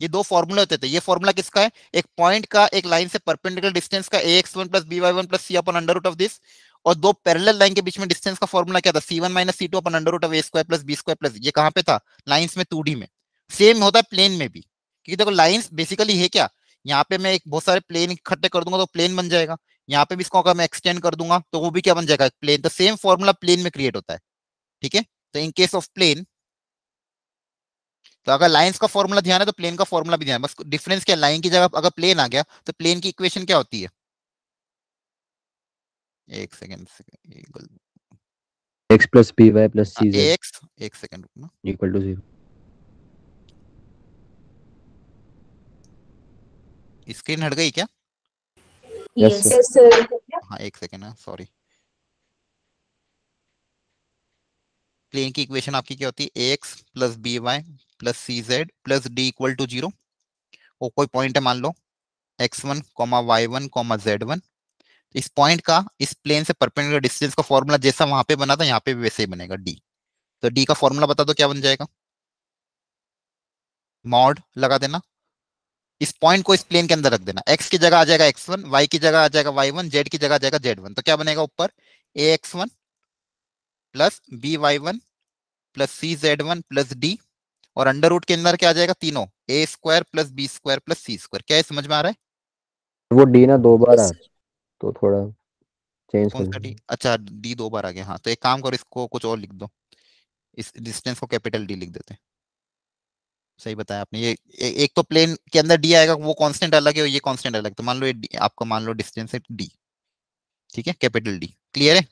ये दो फॉर्मूले होते थे। ये फॉर्मूला किसका है? एक पॉइंट का एक लाइन से परपेंडिकुलर डिस्टेंस का ax1 plus by1 plus c upon under root of this, और दो पैरेलल लाइन के बीच में डिस्टेंस का फॉर्मूला क्या था? c1 minus c2 upon under root of a square plus b square plus, ये कहां पे था? लाइंस में 2D में। सेम होता है प्लेन में भी, क्योंकि देखो लाइंस बेसिकली है क्या, यहाँ पे मैं एक बहुत सारे प्लेन इकट्ठे कर दूंगा तो प्लेन बन जाएगा, यहाँ पे भी इसको अगर मैं एक्सटेंड कर दूंगा तो वो भी क्या बन जाएगा? प्लेन। तो सेम फॉर्मूला प्लेन में क्रिएट होता है, ठीक है? तो इन केस ऑफ प्लेन, तो अगर लाइंस का फॉर्मूला ध्यान है तो प्लेन का फॉर्मूला भी ध्यान है, बस डिफरेंस क्या, लाइन की जगह अगर प्लेन आ गया तो प्लेन की इक्वेशन क्या होती है? एक second X plus by plus cz x, एक सेकंड रुकना, equal to 0. स्क्रीन हट गई क्या? Yes, Yes. sir. Yes sir. हाँ एक सेकंड है, सॉरी। प्लेन की इक्वेशन आपकी क्या होती है? X plus B Y plus C Z plus D equal to 0। वो कोई पॉइंट है मान लो x1 y1 z1, इस पॉइंट का इस प्लेन से परपेंडिकुलर डिस्टेंस का फॉर्मूला जैसा वहां पे बना था यहाँ पे भी वैसे ही बनेगा, d। तो d का फॉर्मूला बता दो क्या बन जाएगा? मॉड लगा देना, इस पॉइंट को इस प्लेन के अंदर रख देना, x की जगह आ जाएगा x1, y की जगह आ जाएगा y1, z की जगह आ जाएगा z1। तो क्या बनेगा ऊपर? ax1 plus by1 plus cz1 plus d, और अंडर रूट के अंदर क्या आ जाएगा? तीनों, a square plus b square plus c square. क्या है, समझ में आ रहा है? वो D ना दो बार आ, यस तो थोड़ा चेंज कौन कर सा दो. d? अच्छा d दो बार आ गया, हाँ तो एक काम करो, इसको कुछ और लिख दो, इस डिस्टेंस को कैपिटल D लिख देते हैं। सही बताया आपने। ये एक तो प्लेन के अंदर d आएगा, वो कांस्टेंट अलग है और ये कांस्टेंट अलग, तो मान लो ये आपका मान लो डिस्टेंस है d, ठीक है, कैपिटल D। क्लियर है?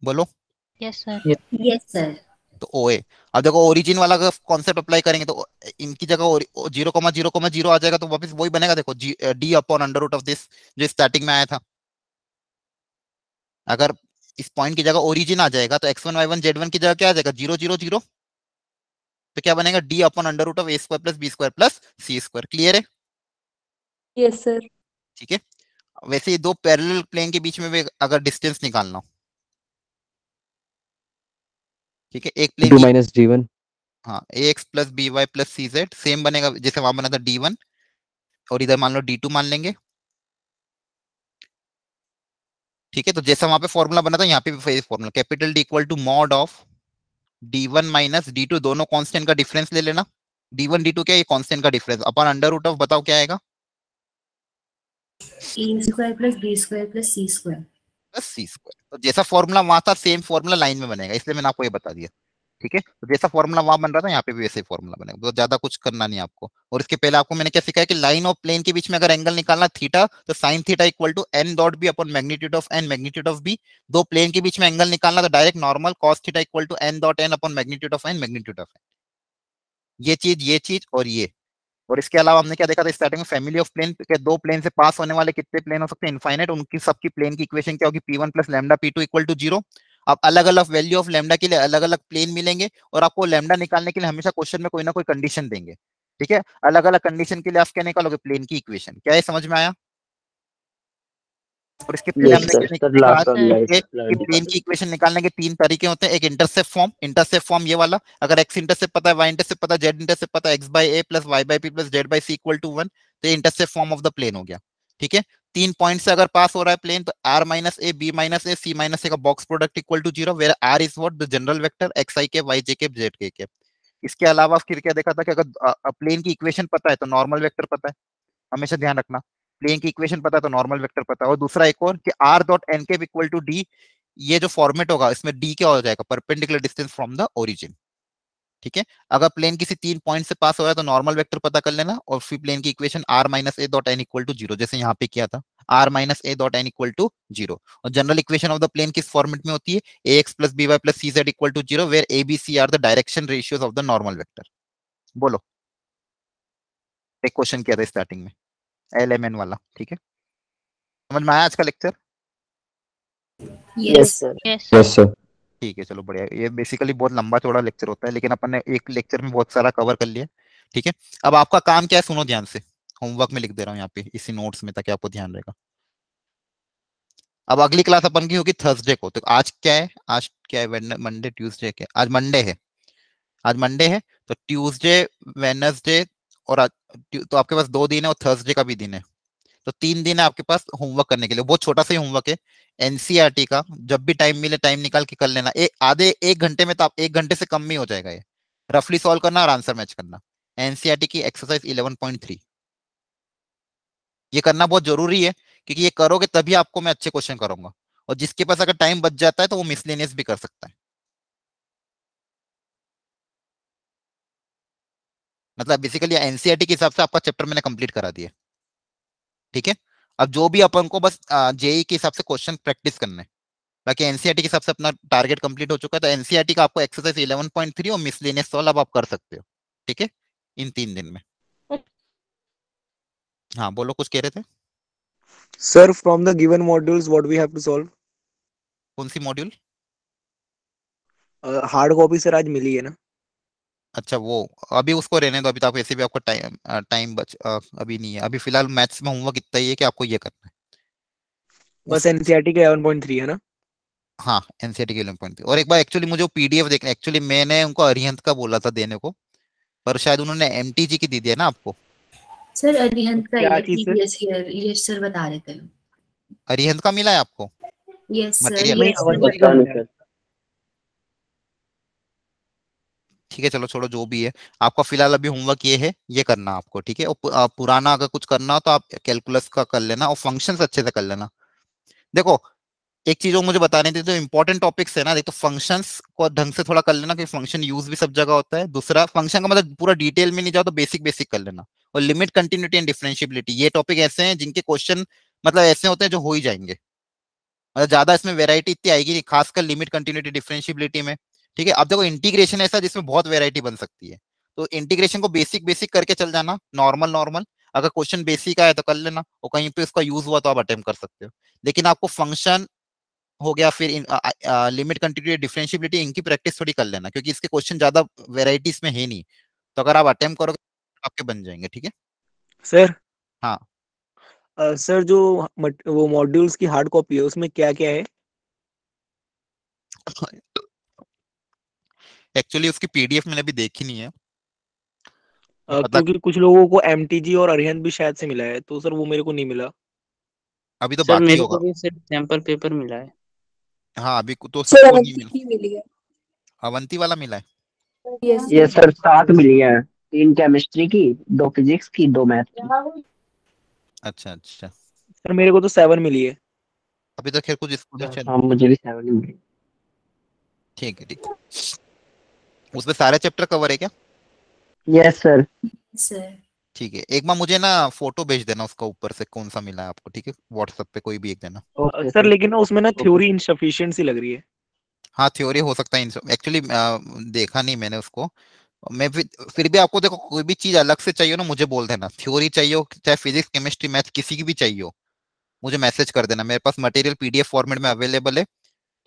बोलो। Yes sir. Yes, sir. तो ओ ए, अब देखो ओरिजिन वाला का कॉन्सेप्ट अप्लाई करेंगे तो इनकी जगह 0,0,0 आ जाएगा, तो वापस वही बनेगा। देखो d upon under root of this जो स्टार्टिंग में आया था, अगर इस पॉइंट की जगह ओरिजिन आ जाएगा तो x1 y1 z1 की जगह क्या आ जाएगा? 0 0 0। तो क्या बनेगा? d upon under root of a square plus b square plus c square. Clear है? Yes sir. ठीक है। वैसे ही दो पैरेलल प्लेन के बीच में भी अगर डिस्टेंस निकालना हो, ठीक है, एक प्लेन D2 minus D1. हाँ ax plus B Y plus सी जेड सेम बनेगा जैसे वहां बना था d1, और इधर मान लो d2 मान लेंगे, ठीक है। तो जैसा वहां पे फॉर्मूला बना था यहाँ पे भी formula, capital D equal to mod of d1 minus d2, दोनों कांस्टेंट का डिफरेंस ले लेना। d1 d2 क्या है? ये कांस्टेंट का डिफरेंस अपन अंडर रूट ऑफ, बताओ क्या आएगा? A square plus B square plus C square. Plus C square. तो जैसा फॉर्मूला वहां था सेम फॉर्मूला लाइन में बनेगा, इसलिए मैंने आपको ये बता दिया, ठीक है। तो जैसा फॉर्मूला वहां बन रहा था यहाँ पे भी वैसे ही फॉर्मूला बनेगा, तो ज्यादा कुछ करना नहीं आपको। और इसके पहले आपको मैंने क्या सिखाया कि लाइन और प्लेन के बीच में अगर एंगल निकालना थीटा, तो sine theta equal to n dot B upon magnitude of n magnitude of b। दो प्लेन के बीच में एंगल निकालना तो direct normal cos theta equal to n dot n upon magnitude of n magnitude of n। ये चीज और ये। और इसके अलावा हमने क्या देखा था स्टार्टिंग में? फैमिली ऑफ प्लेन के दो प्लेन से पास होने वाले कितने प्लेन हो सकते हैं? इनफाइनाइट। उनकी सबकी प्लेन की इक्वेशन क्या होगी? p1 plus lambda p2 equal to 0। अब अलग अलग वैल्यू ऑफ लैम्डा के लिए अलग अलग प्लेन मिलेंगे, और आपको लैम्डा निकालने के लिए हमेशा क्वेश्चन में कोई ना कोई कंडीशन देंगे, ठीक है। अलग अलग कंडीशन के लिए आप क्या निकालोगे? प्लेन की इक्वेशन। क्या है, समझ में आया? और इसके पहले यस हमने सर। क्या सर कहा लास्ट sir. कि प्लेन की इक्वेशन निकालने के तीन तरीके होते हैं। एक इंटरसेप्ट फॉर्म, इंटरसेप्ट फॉर्म ये वाला, अगर x इंटरसेप्ट पता है, y इंटरसेप्ट पता है, z इंटरसेप्ट पता है, x by a plus y by p plus z by c equal to 1, तो ये intercept form of the plane हो गया। ठीक है, 3 पॉइंट से अगर पास हो रहा है प्लेन तो R minus A, B minus A, C minus A का box product equal to 0, where R is what the general vector X I cap Y J cap Z K cap. इसके अलावा फिर क्या देखा था कि अगर प्लेन की इक्वेशन पता है तो नॉर्मल वेक्टर पता है, हमेशा ध्यान रखना, प्लेन की इक्वेशन पता है तो नॉर्मल वेक्टर पता है। और दूसरा एक और कि are dot N cap equal to d, ये जो फॉर्मेट होगा इसमें डी क्या हो जाएगा, perpendicular distance from the origin. ठीक है, अगर प्लेन किसी 3 पॉइंट से पास हो रहा है तो नॉर्मल वेक्टर पता कर लेना, और फिर प्लेन की equation R minus A dot N equal to 0, जैसे यहाँ पे किया था, R minus A dot N equal to 0। और general equation of the plane किस फॉर्मेट में होती है, A X plus B Y plus C Z equal to 0, where A B C are the direction ratios of the normal vector. बोलो, एक question किया था starting में एलएमएन वाला। ठीक है, समझ में आया आज का lecture? Yes sir. Yes yes sir. ठीक है, चलो बढ़िया। ये बेसिकली बहुत लंबा चौड़ा लेक्चर होता है, लेकिन अपन ने एक लेक्चर में बहुत सारा कवर कर लिया। ठीक है, अब आपका काम क्या है, सुनो ध्यान से, होमवर्क में लिख दे रहा हूँ यहाँ पे इसी नोट्स में ताकि आपको ध्यान रहेगा। अब अगली क्लास अपन की होगी थर्सडे को। तो आज क्या है, आज क्या है, मंडे ट्यूसडे, क्या आज मंडे है, आज मंडे है, तो ट्यूसडे वेडनेसडे और तो आपके पास 2 दिन है और थर्सडे का भी दिन है, तो 3 दिन है आपके पास होमवर्क करने के लिए। बहुत छोटा सा ही होमवर्क है, एनसीईआरटी का, जब भी टाइम मिले टाइम निकाल के कर लेना। एक घंटे में, तो आप 1 घंटे से कम में हो जाएगा ये। रफली सॉल्व करना और आंसर मैच करना। एनसीईआरटी की एक्सरसाइज 11.3 ये करना बहुत जरूरी है, क्योंकि ये करोगे तभी आपको मैं अच्छे क्वेश्चन करूंगा। और जिसके पास अगर टाइम बच जाता है तो वो मिसलेनियस भी कर सकता है। मतलब बेसिकली एनसीईआरटी के हिसाब से आपका चैप्टर मैंने कंप्लीट करा दिया। ठीक है, अब जो भी अपन को बस जेई के हिसाब से क्वेश्चन प्रैक्टिस करने हैं, बाकी एनसीईआरटी के हिसाब से अपना टारगेट कंप्लीट हो चुका है। तो एनसीईआरटी का आपको एक्सरसाइज 11.3 और मिसलेनियस सॉल्व अब आप कर सकते हो। ठीक है, इन 3 दिन में। हाँ बोलो, कुछ कह रहे थे? Sir, from the given modules, what we have to solve? कौन सी मॉड्यूल? हार्ड कॉपी सर आज मिली है ना? अच्छा वो, अभी उसको रहने दो, अभी तो आप ऐसे भी आपको टाइम अभी नहीं है। अभी फिलहाल मैथ्स में होमवर्क इतना ही है कि आपको ये करना है बस एनसीईआरटी का 11.3 है ना? हाँ, एनसीईआरटी के 11.3। और एक बार एक्चुअली मुझे पीडीएफ देखना, एक्चुअली मैंने उनको अरिहंत का बोला था देने को, पर शायद उन्होंने एमटीजी की दी है ना आपको। सर अरिहंत का क्या ये चीज़ सर? प्रीवियस ईयर ये सर बता रहे थे। अरिहंत का मिला है आपको यस सर, मटेरियल? नहीं, यस अवंती का मिला है। ठीक है, चलो छोड़ो जो भी है, आपका फिलहाल अभी होमवर्क ये है, ये करना आपको। ठीक है, और पुराना अगर कुछ करना हो तो आप कैलकुलस का कर लेना और फंक्शंस अच्छे से कर लेना। देखो एक चीज और मुझे बताने थी, जो इंपॉर्टेंट टॉपिक्स है ना, देखो फंक्शंस को ढंग से थोड़ा कर लेना, क्योंकि फंक्शन यूज भी सब जगह होता है। दूसरा, फंक्शन का मतलब पूरा डिटेल में नहीं जाओ तो बेसिक बेसिक कर लेना। और लिमिट, कंटिन्यूटी एंड डिफरेंशियबिलिटी, ये टॉपिक ऐसे हैं जिनके क्वेश्चन मतलब ऐसे होते हैं जो हो ही जाएंगे, मतलब ज्यादा इसमें वेराइटी इतनी आएगी नहीं, खासकर लिमिट, कंटिन्यूटी, डिफरेंशियबिलिटी में। ठीक है, अब देखो इंटीग्रेशन ऐसा जिसमें बहुत वेराइटी बन सकती है, तो इंटीग्रेशन को बेसिक बेसिक करके चल जाना, नॉर्मल नॉर्मल। अगर क्वेश्चन बेसिक आया तो कर लेना, और कहीं पे उसका यूज हुआ तो आप अटेम्प्ट कर सकते हो। लेकिन आपको फंक्शन हो गया, फिर लिमिट, कंटिन्यूटी, डिफरेंशियबिलिटी, इनकी प्रैक्टिस थोड़ी कर लेना, क्योंकि इसके क्वेश्चन ज्यादा वेराइटीज में है नहीं, तो अगर आप अटेम्प्ट करोगे तो आपके बन जाएंगे। ठीक है, सर हाँ सर जो वो मॉड्यूल्स की हार्ड कॉपी है उसमें क्या क्या है? एक्चुअली उसकी पीडीएफ मैंने अभी देखी नहीं है, पता क्योंकि कुछ लोगों को एमटीजी और अरिहंत भी शायद से मिला है, तो सर वो मेरे को नहीं मिला। अभी तो सर बाकी मेरे होगा। को भी सिर्फ सैंपल पेपर मिला है। हाँ अभी तो सर सबको नहीं अवंती मिला। की मिली है। अवंती वाला मिला है? यस ये सर। सर 7 मिली है, 3 केमिस्ट्री की, 2 फिजिक्स की, 2 मैथ की। अच्छा अच्छा, सर मेरे को तो 7 मिली है। अभी तो खैर कुछ स्टूडेंट। हाँ मुझे भी 7 ही मिली। ठीक है ठीक है, उसमें सारे चैप्टर कवर है क्या? Yes sir. सर। ठीक है, एक बार मुझे ना फोटो भेज देना उसका ऊपर से कौन सा मिला है आपको। ठीक है, व्हाट्सएप पे कोई भी एक देना। Okay sir sir. लेकिन ना उसमें ना थ्योरी इनसफिशिएंट सी लग रही है। हाँ थ्योरी हो सकता है, एक्चुअली देखा नहीं मैंने उसको। मैं फिर भी आपको देखो, कोई भी चीज अलग से चाहिए ना मुझे बोल देना, थ्योरी चाहिए हो चाहे फिजिक्स केमिस्ट्री मैथ किसी की भी चाहिए हो, मुझे मैसेज कर देना। मेरे पास मटेरियल पीडीएफ फॉर्मेट में अवेलेबल है,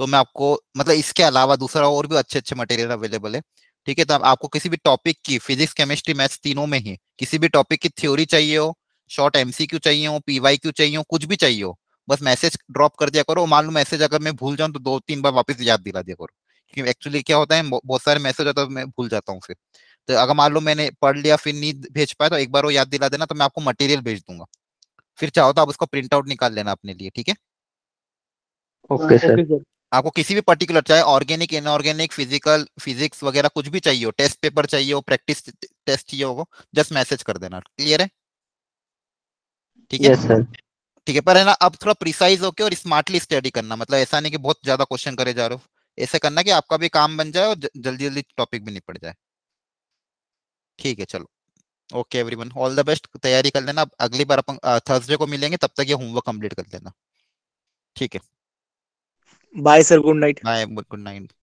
तो मैं आपको मतलब इसके अलावा दूसरा और भी अच्छे अच्छे मटेरियल अवेलेबल है। ठीक है, तो आपको किसी भी टॉपिक की, फिजिक्स केमिस्ट्री मैथ्स तीनों में ही किसी भी टॉपिक की थ्योरी चाहिए हो, शॉर्ट एमसीक्यू चाहिए हो, पीवाईक्यू चाहिए हो, कुछ भी चाहिए हो, बस मैसेज ड्रॉप कर दिया करो। मान लो मैसेज अगर मैं भूल जाऊं तो 2-3 बार वापस याद दिला दिया करो, क्योंकि एक्चुअली क्या होता है बहुत सारे मैसेज होता है तो मैं भूल जाता हूँ फिर। तो अगर मान लो मैंने पढ़ लिया फिर नहीं भेज पाया तो एक बार वो याद दिला देना, तो मैं आपको मटेरियल भेज दूंगा। फिर चाहो तो आप उसको प्रिंट आउट निकाल लेना अपने लिए, ठीक है। Okay sir. आपको किसी भी पर्टिकुलर, चाहे ऑर्गेनिक, इनऑर्गेनिक, फिजिकल, फिजिक्स वगैरह कुछ भी चाहिए हो, टेस्ट पेपर चाहिए हो, प्रैक्टिस टेस्ट चाहिए हो, जस्ट मैसेज कर देना। क्लियर है? ठीक है। Yes sir. ठीक है, पर है ना अब थोड़ा प्रिसाइज होके और स्मार्टली स्टडी करना, मतलब ऐसा नहीं कि बहुत ज्यादा क्वेश्चन करे जा रहे हो, ऐसे करना कि आपका भी काम बन जाए और जल्दी जल्दी टॉपिक भी निपट जाए। ठीक है, चलो, okay everyone, all the best, तैयारी कर लेना। अब अगली बार अपन थर्सडे को मिलेंगे, तब तक ये होमवर्क कंप्लीट कर लेना। ठीक है, bye sir, good night. Bye, good night.